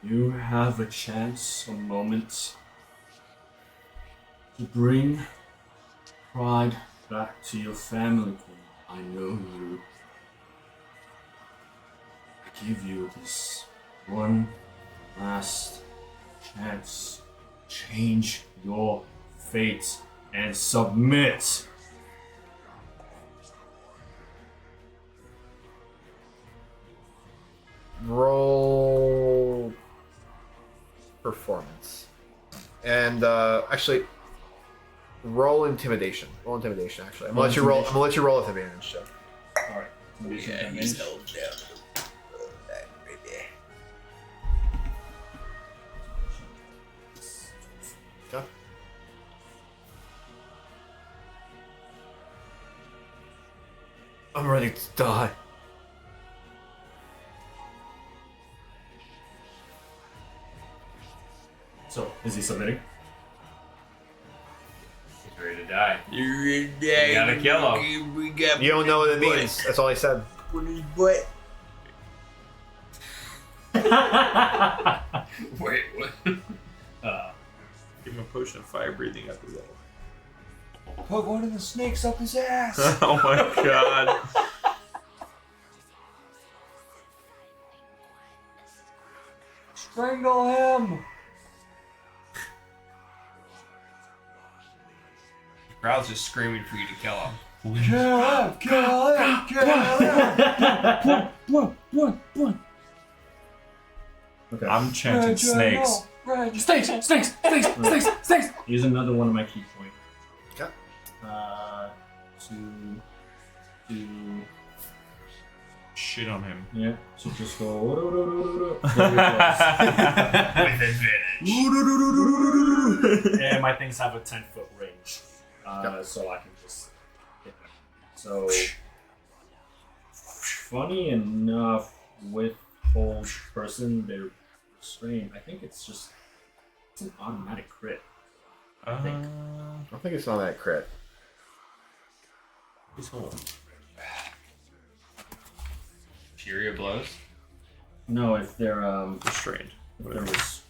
You have a chance, a moment, to bring pride back to your family, Queen. I know you. I give you this one last chance. Change your fate and submit. Roll performance. And actually roll intimidation. Roll intimidation actually. I'm gonna let you roll with advantage, so. Alright. Yeah, he's held down. Okay. I'm ready to die. So, is he submitting? He's ready to die. You gotta kill him. We got You don't know what it means. That's all he said. What? Wait, what? Give him a potion of fire breathing after that. Put one of the snakes up his ass. Oh my god. Strangle him. The crowd's just screaming for you to kill him. Kill him. Kill him. Kill him. Okay. I'm chanting snakes. Snakes! Here's another one of my key points. Okay. To Shit on him. yeah, so just go. With advantage. And my things have a 10-foot range, so I can just hit them. So, funny enough, with Hold Person, they're restrained. I think it's an automatic crit. Okay. think it's on that crit. Who's home? Fury blows. No, if they're Restrained. if there was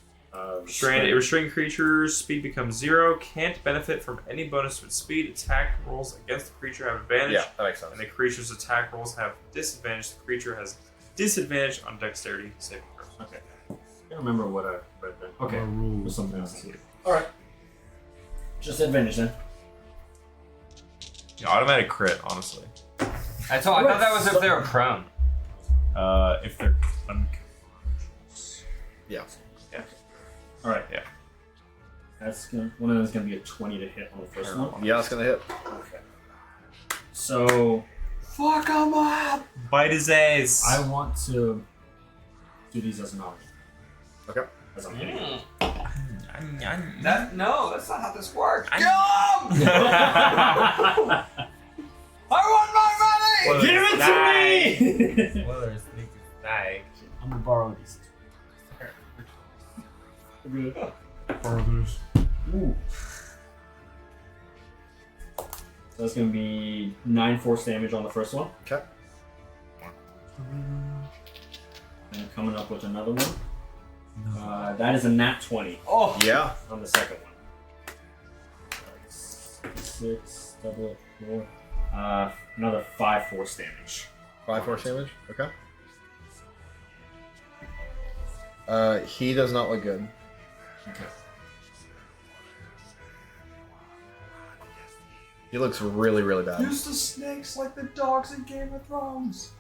Restrained. A restrained creature's speed becomes 0. Can't benefit from any bonus to its speed. Attack rolls against the creature have advantage. Yeah, that makes sense. And the creature's attack rolls have disadvantage. The creature has disadvantage on dexterity saving throws. Okay. I can't remember what I read then. Okay. There's something else. All right. Just advantage then. Yeah, automatic crit, honestly. I thought that was if they were prone. If they're unconscious. Yeah. All right. Yeah. That's gonna. One of them is gonna be a 20 to hit on the first one. Yeah, it's gonna hit. Okay. So Fuck him up! Bite his ass. I want to do these as an option. Okay. As I'm hitting. No, that's not how this works. I- Kill him! I want my money! Give it to me! Well, there's sneak snag. I'm gonna borrow these. Ooh. So that's gonna be 9 force damage on the first one. Okay. And coming up with another one. That is a nat 20 Oh, Yeah. on the second one. 6, double it, 4. Another 5 force damage. 5 force damage. Okay. He does not look good. Okay. He looks really, really bad. use the snakes like the dogs in Game of Thrones.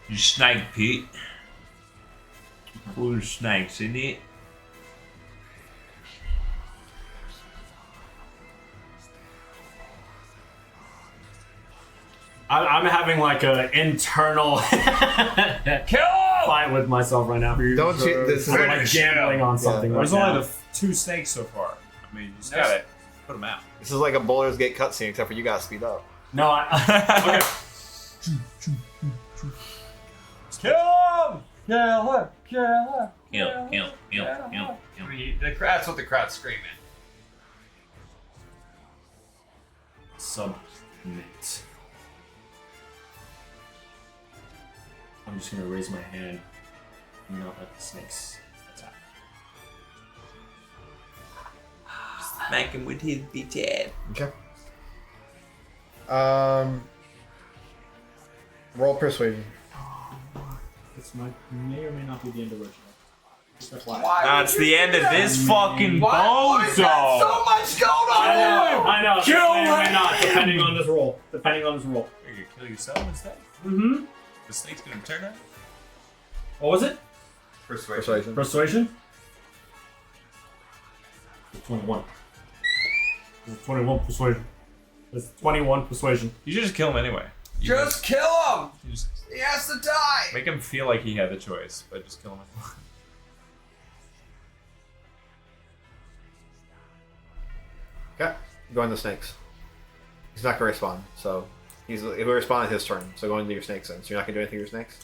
You snake pit. Full of snakes in it. I'm having like an internal fight with myself right now. Don't you? This is I'm like gambling on something. There's right only now. the 2 snakes so far. I mean, you just gotta put them out. This is like a Baldur's Gate cutscene, except for you gotta speed up. No, okay. Kill him! Kill him! Kill him! Kill. I mean, that's what the crowd's screaming. Submit. I'm just gonna raise my hand and not let the snakes attack. Smack him with his bitch head. Okay. Roll persuasion. This may or may not be the end of Reginald. That's the end of this fucking bozo. So much going on! I know. Kill May or may him! not, depending on this roll. Depending on this roll. You're gonna kill yourself instead? Mm-hmm. The snake's gonna turn out? What was it? Persuasion. Persuasion? 21. 21 persuasion. It's 21 persuasion. You should just kill him anyway. Just kill him! You just He has to die! make him feel like he had the choice, but just kill him anyway. Okay. Go on the snakes. He's not gonna respond, so he'll respond at his turn. So go into your snakes then. So you're not gonna do anything to your snakes?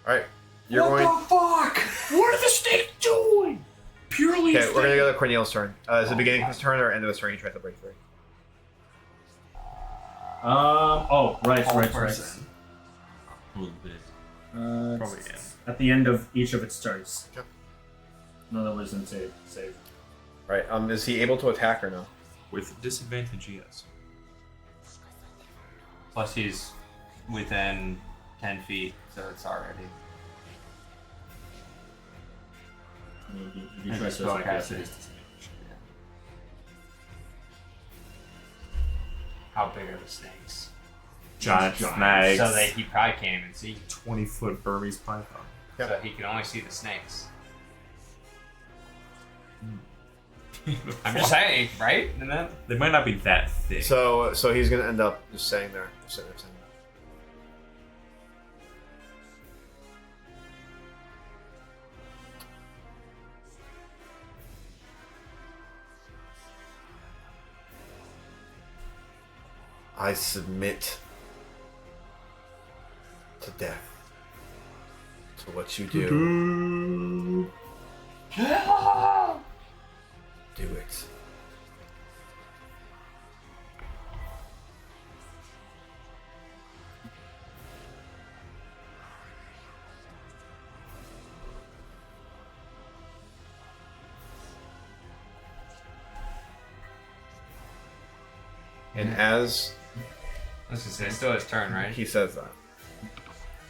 Alright. You're what going the fuck? What are the snakes doing? Purely Okay, we're gonna go to Cornelius' turn. Is it beginning of his turn or end of his turn he tries to break through? Right. A little bit. Probably It's end. at the end of each of its turns. Okay. In other words, in save. Right. Is he able to attack or no? With disadvantage, yes. Plus he's within 10 feet, so it's already... If you try to attack, yes, it is disadvantage. How big are the snakes? Giant snags. So that he probably can't even see. 20-foot Burmese python. Yep. So he can only see the snakes. I'm just saying, right? And then They might not be that thick. So he's gonna end up just sitting there. Sitting there. I submit to death. To what you do. Do it. And as I was gonna say, it's still his turn, right? he says that,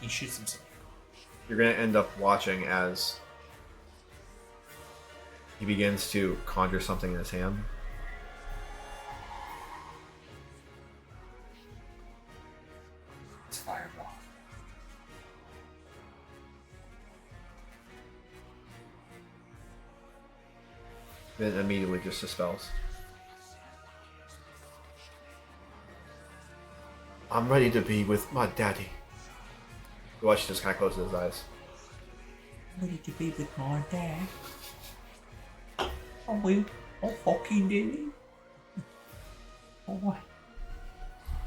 He shoots himself. you're going to end up watching as he begins to conjure something in his hand. It's fireball. Then immediately just dispels. I'm ready to be with my daddy. You watch, he just kind of closes his eyes. Ready to be with my dad? I will. I'll fucking do it. Alright.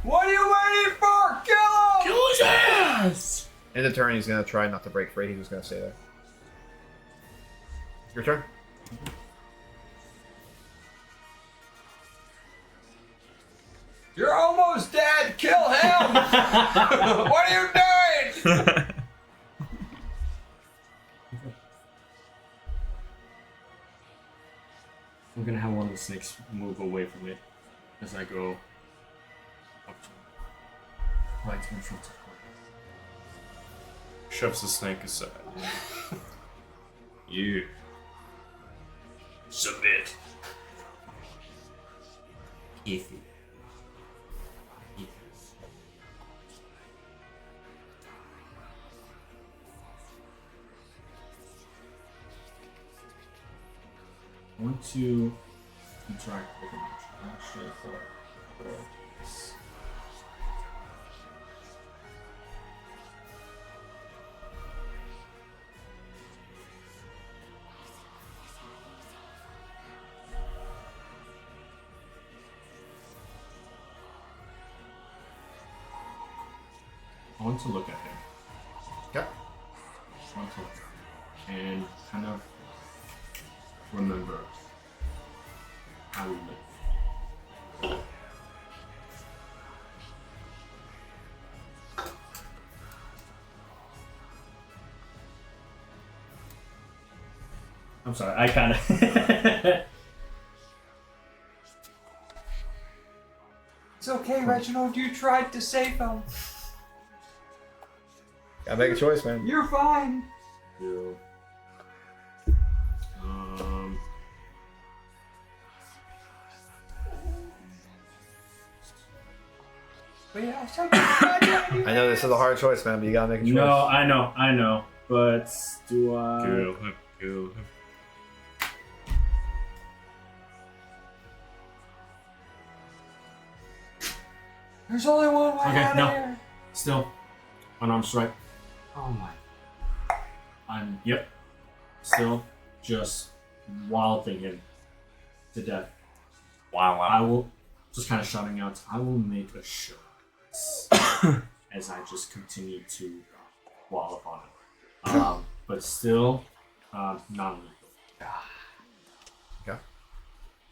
What are you waiting for? Kill him! Kill his ass! In the turn, he's going to try not to break free. He's just going to stay there. Your turn. You're almost dead! Kill him! What are you doing? I'm gonna have one of the snakes move away from it as I go up to right in front of her. Shoves the snake aside. You. Submit. Ethan. I want to interact with him. Actually, for this. I want to look at him. Okay. I want to look at him and kind of remember how we live. I'm sorry, I kind of. It's okay, Reginald. You tried to save him. Gotta make a choice, man. You're fine. do. Wait, I said you I know this is a hard choice, man, but you gotta make a choice. No, I know, but do I? Kill him. Kill him. There's only one way Okay, out no. of here. Still, unarmed strike. Oh my. Yep. Still, just wilding him to death. Wow, I wow. will, just kind of shouting out, I will make a show as I continue to wall upon him. But still, non-lethal. Okay.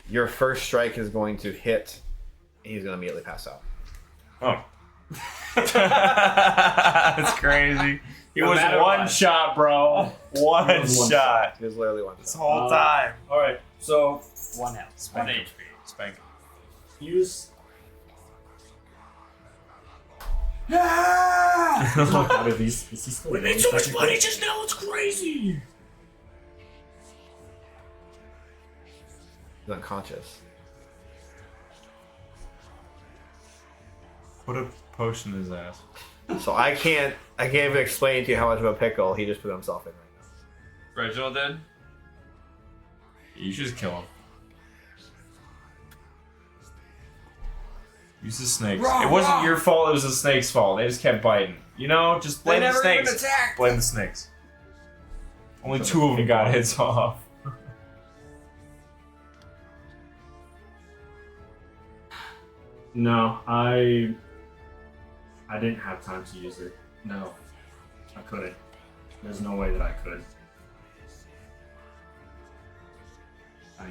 Your first strike is going to hit, and he's gonna immediately pass out. Oh. That's crazy. He was matter one what. shot, bro. One He was one shot. He was literally one This shot. whole time. Alright, so One health. Spank him. Spank him. use. Yeah! He's not out of these. Is he still in? just now. It's crazy. He's unconscious. Put a potion in his ass. So I can't even explain to you how much of a pickle he just put himself in right now. Reginald did? You should just kill him. Use the snakes. Wrong, It wasn't wrong. your fault, it was the snake's fault. They just kept biting. You know, just blame the never even snakes. attacked. Blame the snakes. Only two of them got hits off. No, I didn't have time to use it. No. I couldn't. There's no way that I could.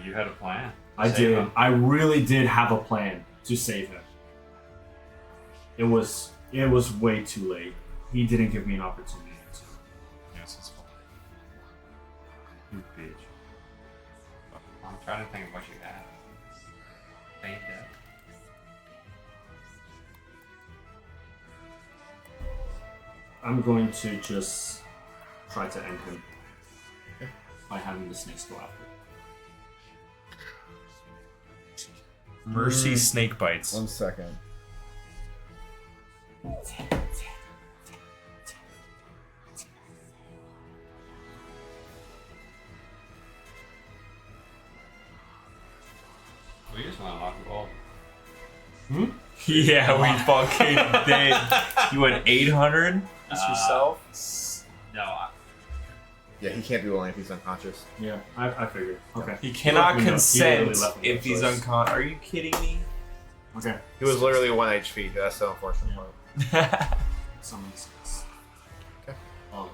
You had a plan. I Save did. him. I really did have a plan to save him. It was way too late. He didn't give me an opportunity to. Yes, it's fine. You bitch. I'm trying to think of what you had. Ain't dead. I'm going to just try to end him by having the snakes go after. Mercy snake bites. 1 second. We just want to lock gold. Yeah, we fucking did. You went 800? Just yourself? No, Yeah, he can't be willing if he's unconscious. Yeah, I figured. Okay. He cannot He left me no- he consent literally left me no if he's choice. unconscious. Are you kidding me? Okay. He was literally 1 HP. That's the unfortunate part. Summon the snakes. Okay. All of it.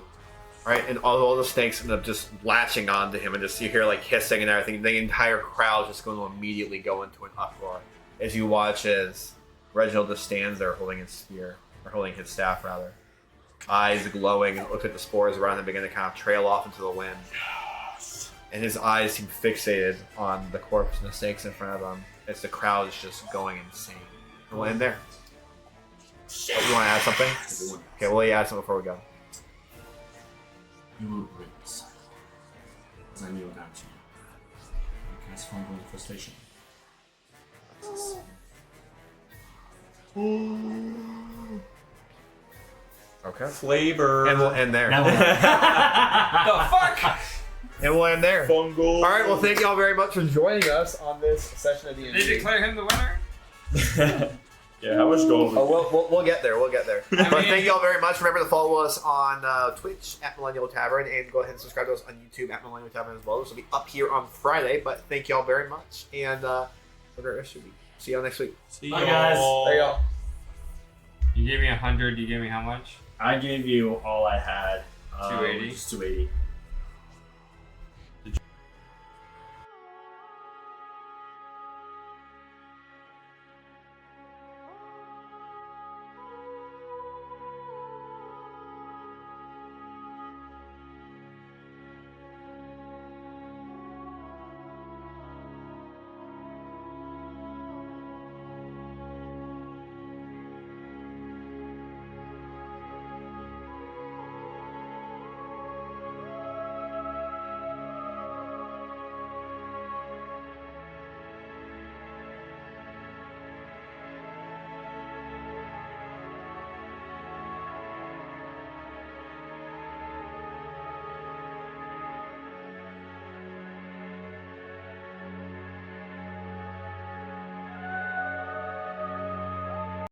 Right, and all the snakes end up just latching onto him, and just you hear like hissing and everything. The entire crowd just going to immediately go into an uproar as you watch as Reginald just stands there holding his spear, or holding his staff rather, eyes glowing, and looks like the spores around him begin to kind of trail off into the wind. And his eyes seem fixated on the corpse and the snakes in front of him as the crowd is just going insane. And we'll end there. Oh, you want to add something? Okay, we'll add something before we go. You will regret this. As I kneel down to you. You cast Fungal Infestation. Okay. Flavor. And we'll end there. Now the fuck? And we'll end there. Fungal. All right. Well, thank you all very much for joining us on this session of they D&D. declare him the winner. Yeah, how much gold? Oh, we'll get there. We'll get there. But thank you all very much. Remember to follow us on Twitch at Millennial Tavern, and go ahead and subscribe to us on YouTube at Millennial Tavern as well. This will be up here on Friday. But thank you all very much, and have a great rest of your week. See you all next week. See Bye, guys. There you go. You gave me 100. You gave me how much? I gave you all I had. 280? Which is 280.